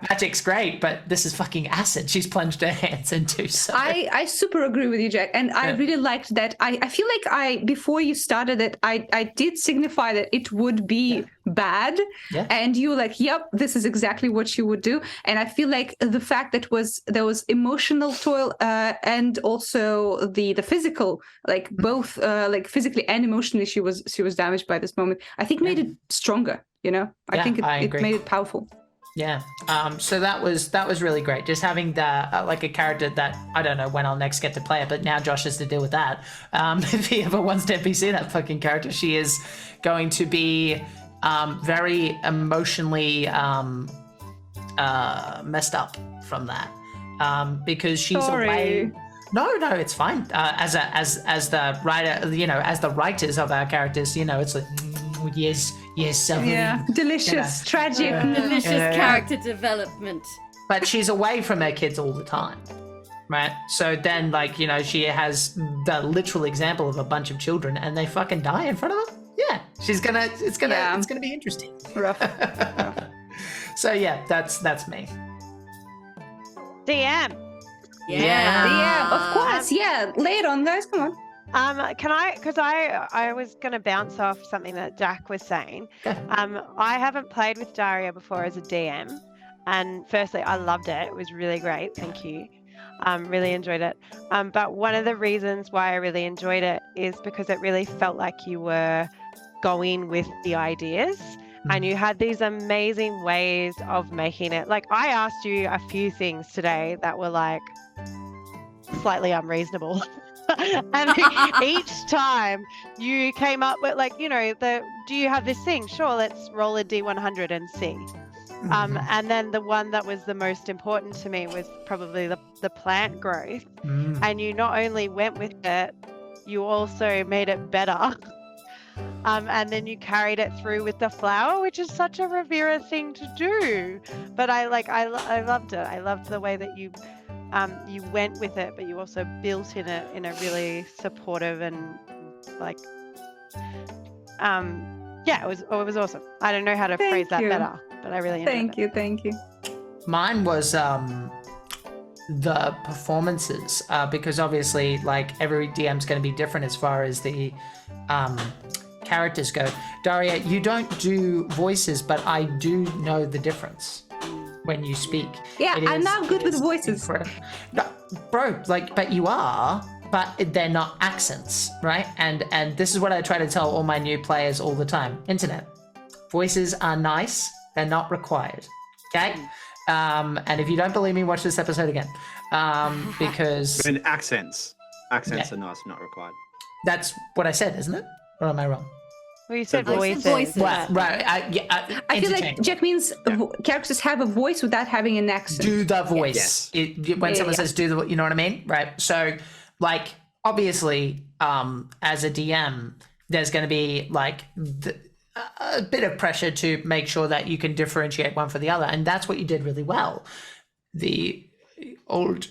magic's great, but this is fucking acid she's plunged her hands into. So I super agree with you, Jack, and I really liked that. I feel like before you started it, I did signify that it would be bad, and you were like, yep, this is exactly what you would do. And I feel like the fact that there was emotional toil and also the physical, like both like physically and emotionally she was damaged by this moment, I think made it stronger. I think it made it powerful. Yeah. So that was really great. Just having like a character that I don't know when I'll next get to play it, but now Josh has to deal with that. If he ever wants to NPC that fucking character, she is going to be very emotionally messed up from that, because she's away. No, it's fine. As the writer, as the writers of our characters, it's like, yes, delicious, tragic, delicious character development. But she's away from her kids all the time, right? So then, she has the literal example of a bunch of children, and they fucking die in front of her. Yeah, it's gonna be interesting. Rough. So yeah, that's me. DM. Yeah, of course. Yeah, lay it on, guys. Come on. Can I? Because I was gonna bounce off something that Jack was saying. I haven't played with Daria before as a DM, and firstly, I loved it. It was really great. Thank you. Really enjoyed it. But one of the reasons why I really enjoyed it is because it really felt like you were going with the ideas. And you had these amazing ways of making it. Like, I asked you a few things today that were like slightly unreasonable. And each time you came up with do you have this thing? Sure, let's roll a D100 and see. And then the one that was the most important to me was probably the plant growth. And you not only went with it, you also made it better. And then you carried it through with the flower, which is such a Rivera thing to do. But I loved it. I loved the way that you went with it, but you also built in a really supportive and Yeah, it was awesome. I don't know how to phrase that better, but I really enjoyed it. Thank you. Mine was the performances, because obviously, like, every DM's going to be different as far as the characters go. Daria, you don't do voices, but I do know the difference when you speak. Yeah, I'm not good with voices. No, bro, like, but you are, but they're not accents, right? And this is what I try to tell all my new players all the time. Internet, voices are nice, they're not required, okay? And if you don't believe me, watch this episode again, because... And accents are nice, not required. That's what I said, isn't it? Or am I wrong? Well, you said voices. Right. I feel like Jack means characters have a voice without having an accent. Do the voice. Yes. When someone says do the, you know what I mean? Right. So, like, obviously, as a DM, there's going to be, like, a bit of pressure to make sure that you can differentiate one from the other. And that's what you did really well. The old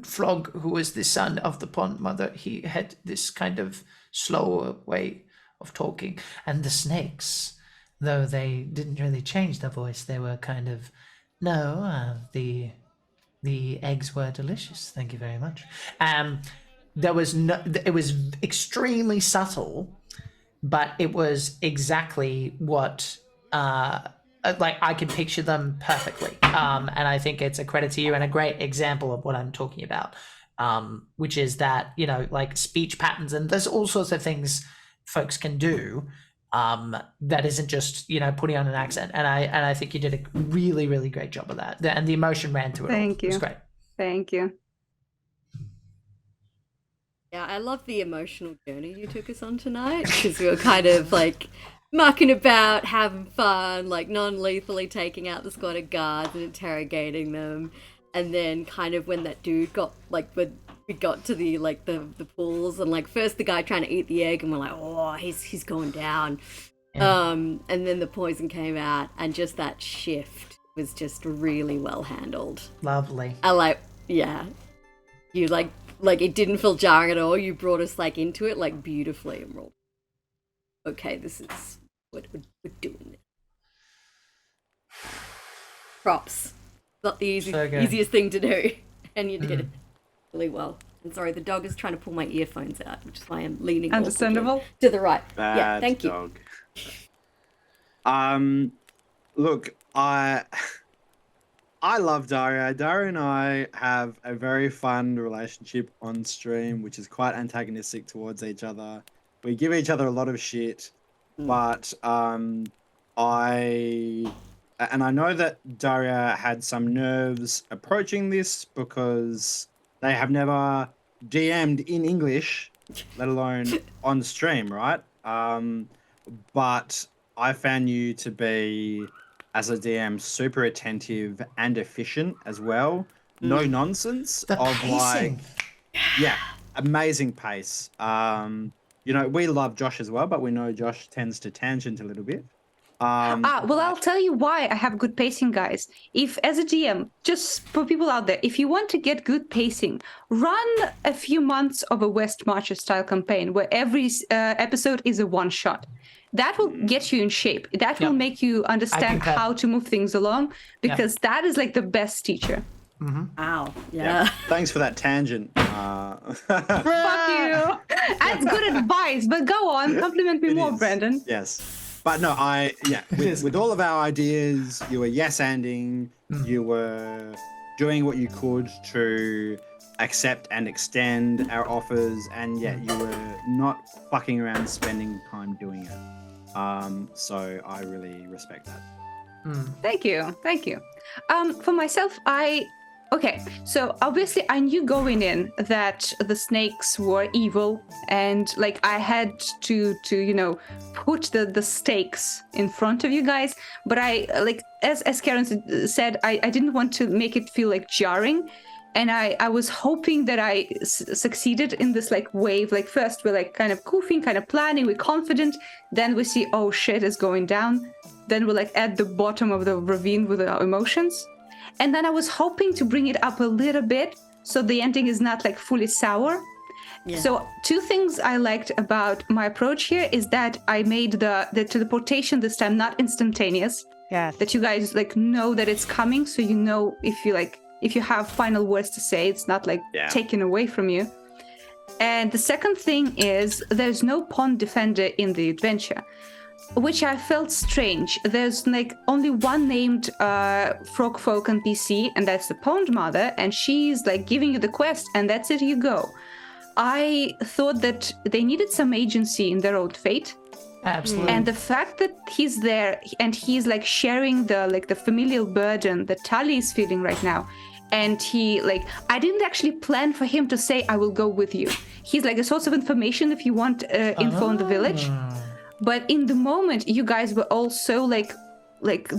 frog who was the son of the pond mother, he had this kind of slower way of talking, and the snakes, though they didn't really change their voice, they were kind of, the eggs were delicious, thank you very much. It was extremely subtle, but it was exactly what like, I could picture them perfectly, and I think it's a credit to you and a great example of what I'm talking about, which is that, you know, like, speech patterns, and there's all sorts of things folks can do that isn't just, you know, putting on an accent, and I think you did a really, really great job of that, and the emotion ran through it. Thank you. It was great. Thank you. Yeah, I love the emotional journey you took us on tonight, because we were kind of like mucking about, having fun, like non-lethally taking out the squad of guards and interrogating them, and then kind of when that dude got, like, when we got to the, like, the pools, and, like, first the guy trying to eat the egg, and we're like, oh, he's going down. Yeah. And then the poison came out, and just that shift was just really well handled. Lovely. I like, yeah. You, like, it didn't feel jarring at all. You brought us, like, into it, like, beautifully, and we're all, okay, this is what we're doing. Props. Not the easiest thing to do, and you did it really well. And sorry, the dog is trying to pull my earphones out, which is why I'm leaning understandable to the right. Bad yeah, thank dog. you. Look, I love Daria. Daria and I have a very fun relationship on stream, which is quite antagonistic towards each other. We give each other a lot of shit, but I know that Daria had some nerves approaching this because they have never DM'd in English, let alone on stream, right? But I found you to be, as a DM, super attentive and efficient as well. No nonsense. The pacing. Amazing pace. You know, we love Josh as well, but we know Josh tends to tangent a little bit. Well, I'll tell you why I have good pacing, guys. If, as a DM, just for people out there, if you want to get good pacing, run a few months of a West Marcher style campaign where every episode is a one-shot. That will get you in shape. That will make you understand how to move things along, because that is, like, the best teacher. Wow. Yeah. Thanks for that tangent. Fuck you. That's good advice, but go on. Compliment me more, Brendan. Yes. But no, with all of our ideas, you were yes-anding, you were doing what you could to accept and extend our offers, and yet you were not fucking around spending time doing it. So I really respect that. Thank you. For myself, okay, so obviously I knew going in that the snakes were evil, and, like, I had to you know, put the stakes in front of you guys, but I, like, as Karen said, I didn't want to make it feel, like, jarring, and I was hoping that I succeeded in this, like, wave. Like, first we're, like, kind of goofing, kind of planning, we're confident, then we see, oh shit is going down, then we're, like, at the bottom of the ravine with our emotions. And then I was hoping to bring it up a little bit so the ending is not, like, fully sour. Yeah. So 2 things I liked about my approach here is that I made the teleportation this time not instantaneous. Yes. That you guys like know that it's coming, so you know if you have final words to say, it's not like taken away from you. And the second thing is there's no pond defender in the adventure, which I felt strange. There's like only one named frog folk NPC, and that's the pond mother, and she's like giving you the quest, and that's it, you go. I thought that they needed some agency in their own fate. Absolutely. And the fact that he's there and he's like sharing the familial burden that Tali is feeling right now. And he I didn't actually plan for him to say, I will go with you. He's like a source of information if you want info on the village. But in the moment, you guys were all so like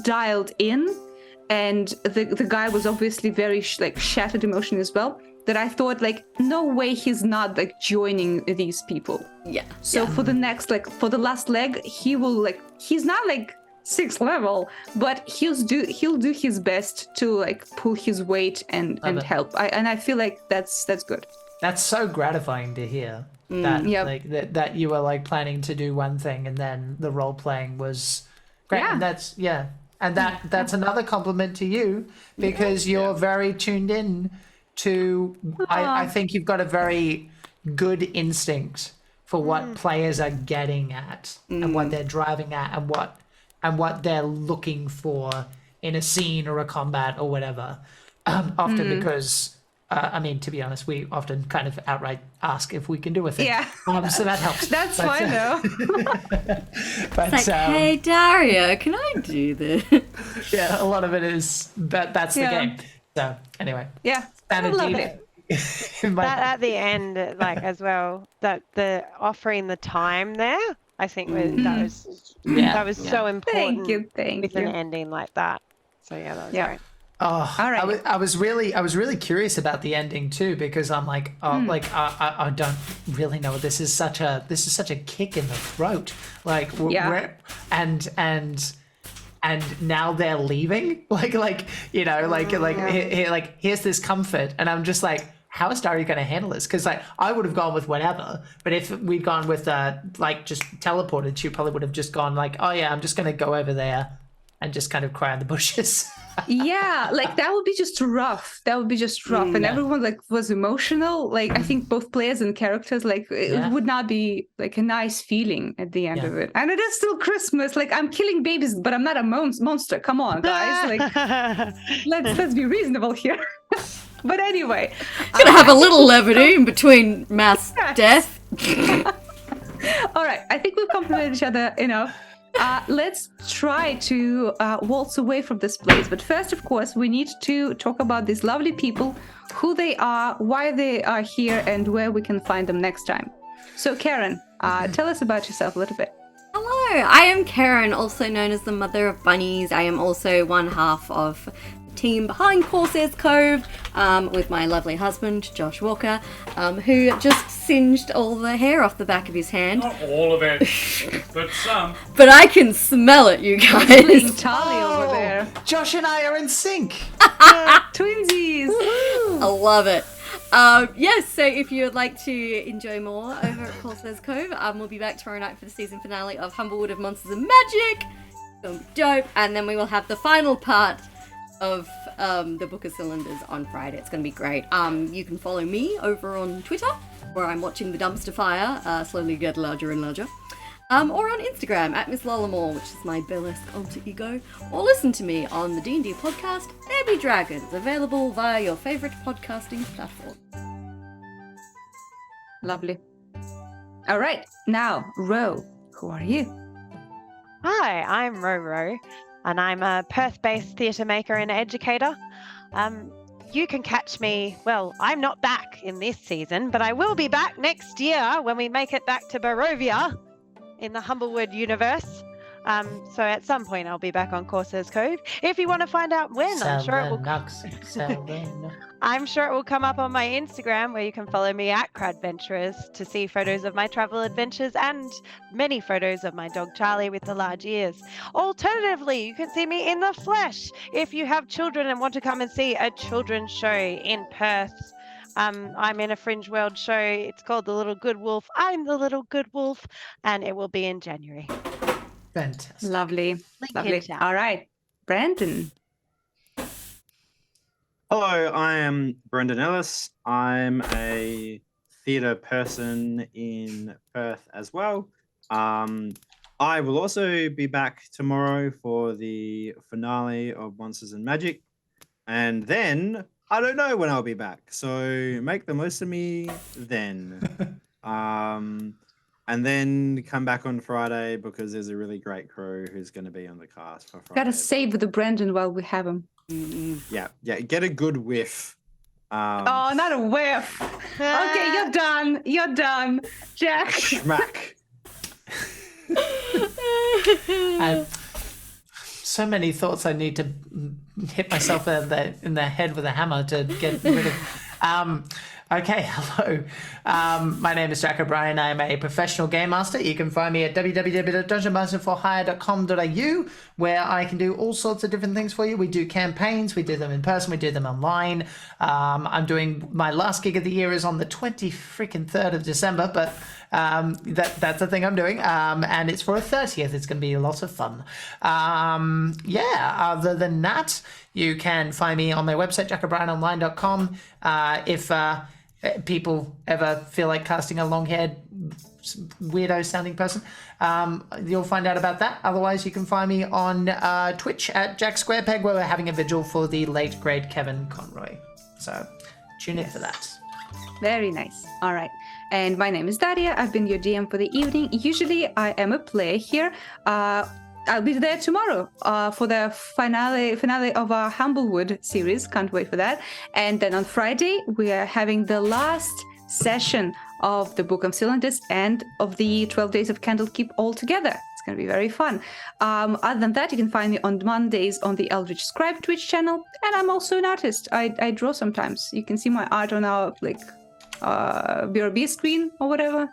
dialed in, and the guy was obviously very shattered emotion as well, that I thought no way he's not joining these people. Yeah. So for the next for the last leg, he will he's not 6th level, but he'll do his best to pull his weight and help. I feel like that's good. That's so gratifying to hear. That that you were planning to do one thing and then the role playing was great. Yeah. And that's another compliment to you, because you're very tuned in to I think you've got a very good instinct for what players are getting at and what they're driving at and what they're looking for in a scene or a combat or whatever. Often because to be honest, we often kind of outright ask if we can do a thing. Yeah. So that helps. That's fine though. But It's hey Daria, can I do this? yeah, a lot of it is that's the game. So anyway. Yeah. Standard Lovely. That at the end, as well, that the offering the time there, I think that was so important. Thank with you. an ending like that. So that was great. Oh, all right. I was really curious about the ending too, because I'm I don't really know. This is such a kick in the throat. And now they're leaving. Here's this comfort, and I'm just like, how is Daria going to handle this? Because I would have gone with whatever, but if we'd gone with just teleported, she probably would have just gone oh yeah, I'm just going to go over there and just kind of cry in the bushes. Yeah, that would be just rough. And everyone was emotional. I think both players and characters it would not be a nice feeling at the end of it. And it is still Christmas. I'm killing babies, but I'm not a monster. Come on, guys. Let's be reasonable here. But anyway, Gonna have a little levity in between mass death. All right, I think we've complimented each other enough. Let's try to waltz away from this place. But first, of course, we need to talk about these lovely people, who they are, why they are here, and where we can find them next time. So, Karen, tell us about yourself a little bit. Hello, I am Karen, also known as the Mother of Bunnies. I am also one half of the team behind Corsairs Cove, with my lovely husband, Josh Walker, who just singed all the hair off the back of his hand. Not all of it, but some. But I can smell it, you guys. Tali over there. Josh and I are in sync. Twinsies. I love it. Yes, so if you would like to enjoy more over at Corsairs Cove, we'll be back tomorrow night for the season finale of Humblewood of Monsters and Magic. It's gonna be dope. And then we will have the final part of the Book of Cylinders on Friday. It's going to be great. You can follow me over on Twitter, where I'm watching the dumpster fire slowly get larger and larger. Or on Instagram at Miss Lollamore, which is my burlesque alter ego. Or listen to me on the D&D podcast, There Be Dragons, available via your favourite podcasting platform. Lovely. All right, now, Roe, who are you? Hi, I'm Roe Rowe, and I'm a Perth-based theatre maker and educator. You can catch me, well, I'm not back in this season, but I will be back next year when we make it back to Barovia in the Humblewood universe. So at some point I'll be back on Corsairs Cove. If you want to find out when, I'm sure it will come up on my Instagram, where you can follow me at Cradventurers to see photos of my travel adventures and many photos of my dog Charlie with the large ears. Alternatively, you can see me in the flesh if you have children and want to come and see a children's show in Perth I'm in a Fringe World show. It's called The Little Good Wolf. I'm the Little Good Wolf, and it will be in January. Fantastic. Lovely. Link Lovely. in chat. All right. Brandon. Hello, I am Brendan Ellis. I'm a theatre person in Perth as well. I will also be back tomorrow for the finale of Monsters and Magic. And then I don't know when I'll be back. So make the most of me then. And then come back on Friday because there's a really great crew who's going to be on the cast for Friday. Gotta save the Brandon while we have him. Yeah, get a good whiff. Oh, not a whiff. Okay, you're done. You're done. Jack. Schmack. So many thoughts I need to hit myself in the head with a hammer to get rid of. Okay, hello. My name is Jack O'Brien. I am a professional game master. You can find me at www.dungeonmasterforhire.com.au, where I can do all sorts of different things for you. We do campaigns, we do them in person, we do them online. I'm doing my last gig of the year is on the 23rd of December, but that's the thing I'm doing, and it's for a 30th. It's going to be a lot of fun. Other than that, you can find me on my website, jackobryanonline.com. If people ever feel like casting a long-haired, weirdo sounding person, you'll find out about that. Otherwise, you can find me on Twitch at Jack Squarepeg, where we're having a vigil for the late great Kevin Conroy. So tune in for that. Very nice. All right. And my name is Daria. I've been your DM for the evening. Usually I am a player here. I'll be there tomorrow for the finale of our Humblewood series. Can't wait for that. And then on Friday, we are having the last session of the Book of Cylinders and of the 12 Days of Candlekeep all together. It's going to be very fun. Other than that, you can find me on Mondays on the Eldritch Scribe Twitch channel. And I'm also an artist. I draw sometimes. You can see my art on our BRB screen or whatever.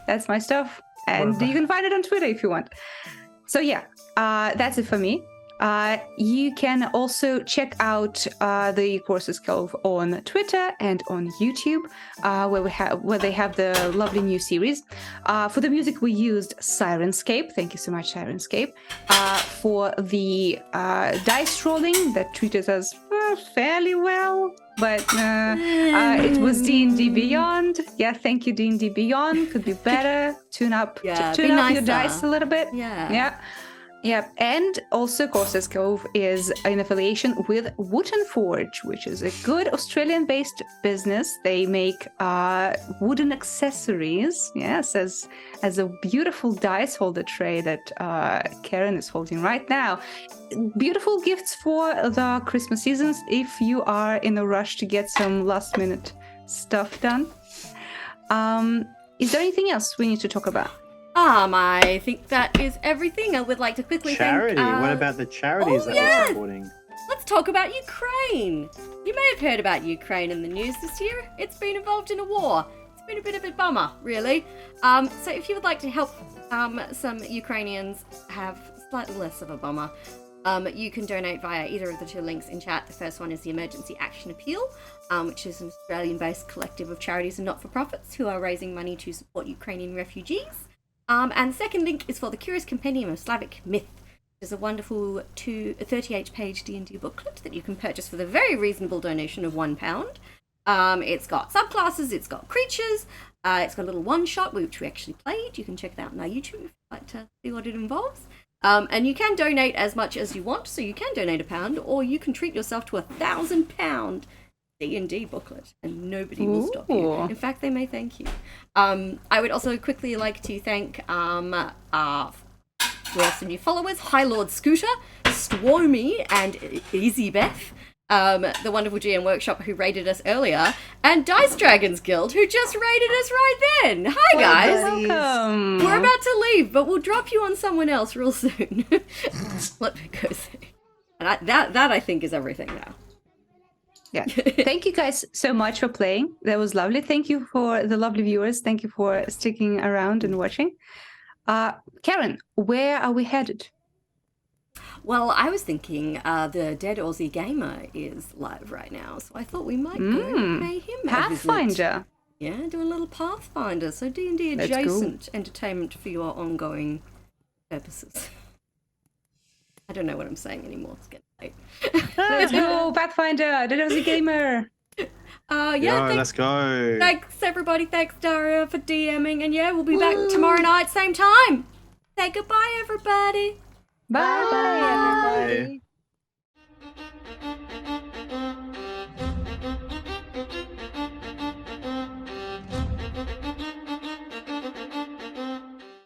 That's my stuff. And you can find it on Twitter if you want. So yeah, that's it for me. You can also check out the Courses Cove on Twitter and on YouTube, where they have the lovely new series. For the music, we used Sirenscape. Thank you so much, Sirenscape. For the dice rolling, that treated us fairly well, but it was D&D Beyond. Yeah, thank you, D&D Beyond. Could be better. Tune up your dice a little bit. Yeah, and also Courses Cove is in affiliation with Wooten Forge, which is a good Australian-based business. They make wooden accessories, yes, as a beautiful dice holder tray that Karen is holding right now. Beautiful gifts for the Christmas seasons if you are in a rush to get some last-minute stuff done. Is there anything else we need to talk about? I think that is everything. I would like to quickly Charity. thank... What about the charities that we're supporting? Let's talk about Ukraine. You may have heard about Ukraine in the news this year. It's been involved in a war. It's been a bit of a bummer, really. So if you would like to help some Ukrainians have slightly less of a bummer, you can donate via either of the two links in chat. The first one is the Emergency Action Appeal, which is an Australian-based collective of charities and not-for-profits who are raising money to support Ukrainian refugees. And the second link is for the Curious Compendium of Slavic Myth, which is a wonderful 38-page D&D booklet that you can purchase for the very reasonable donation of £1. It's got subclasses, it's got creatures, it's got a little one-shot, which we actually played. You can check it out on our YouTube if you'd like to see what it involves. And you can donate as much as you want, so you can donate £1, or you can treat yourself to a £1,000 D&D booklet, and nobody will stop you. In fact, they may thank you. I would also quickly like to thank we have some new followers: High Lord Scooter, Stormy, and Easy Beth, the wonderful GM Workshop who raided us earlier, and Dice Dragons Guild who just raided us right then. Hi guys. Welcome. We're about to leave, but we'll drop you on someone else real soon. Let me go see. And that I think is everything now. Yeah. Thank you guys so much for playing. That was lovely. Thank you for the lovely viewers. Thank you for sticking around and watching. Karen, where are we headed? Well, I was thinking the Dead Aussie Gamer is live right now, so I thought we might go pay him a visit. Pathfinder. Yeah, do a little Pathfinder, so D&D adjacent entertainment for your ongoing purposes. I don't know what I'm saying anymore. It's getting late. Let's go, Pathfinder, the Aussie Gamer. Let's go. Thanks, everybody. Thanks, Daria, for DMing. And yeah, we'll be back tomorrow night, same time. Say goodbye, everybody. Bye. Bye.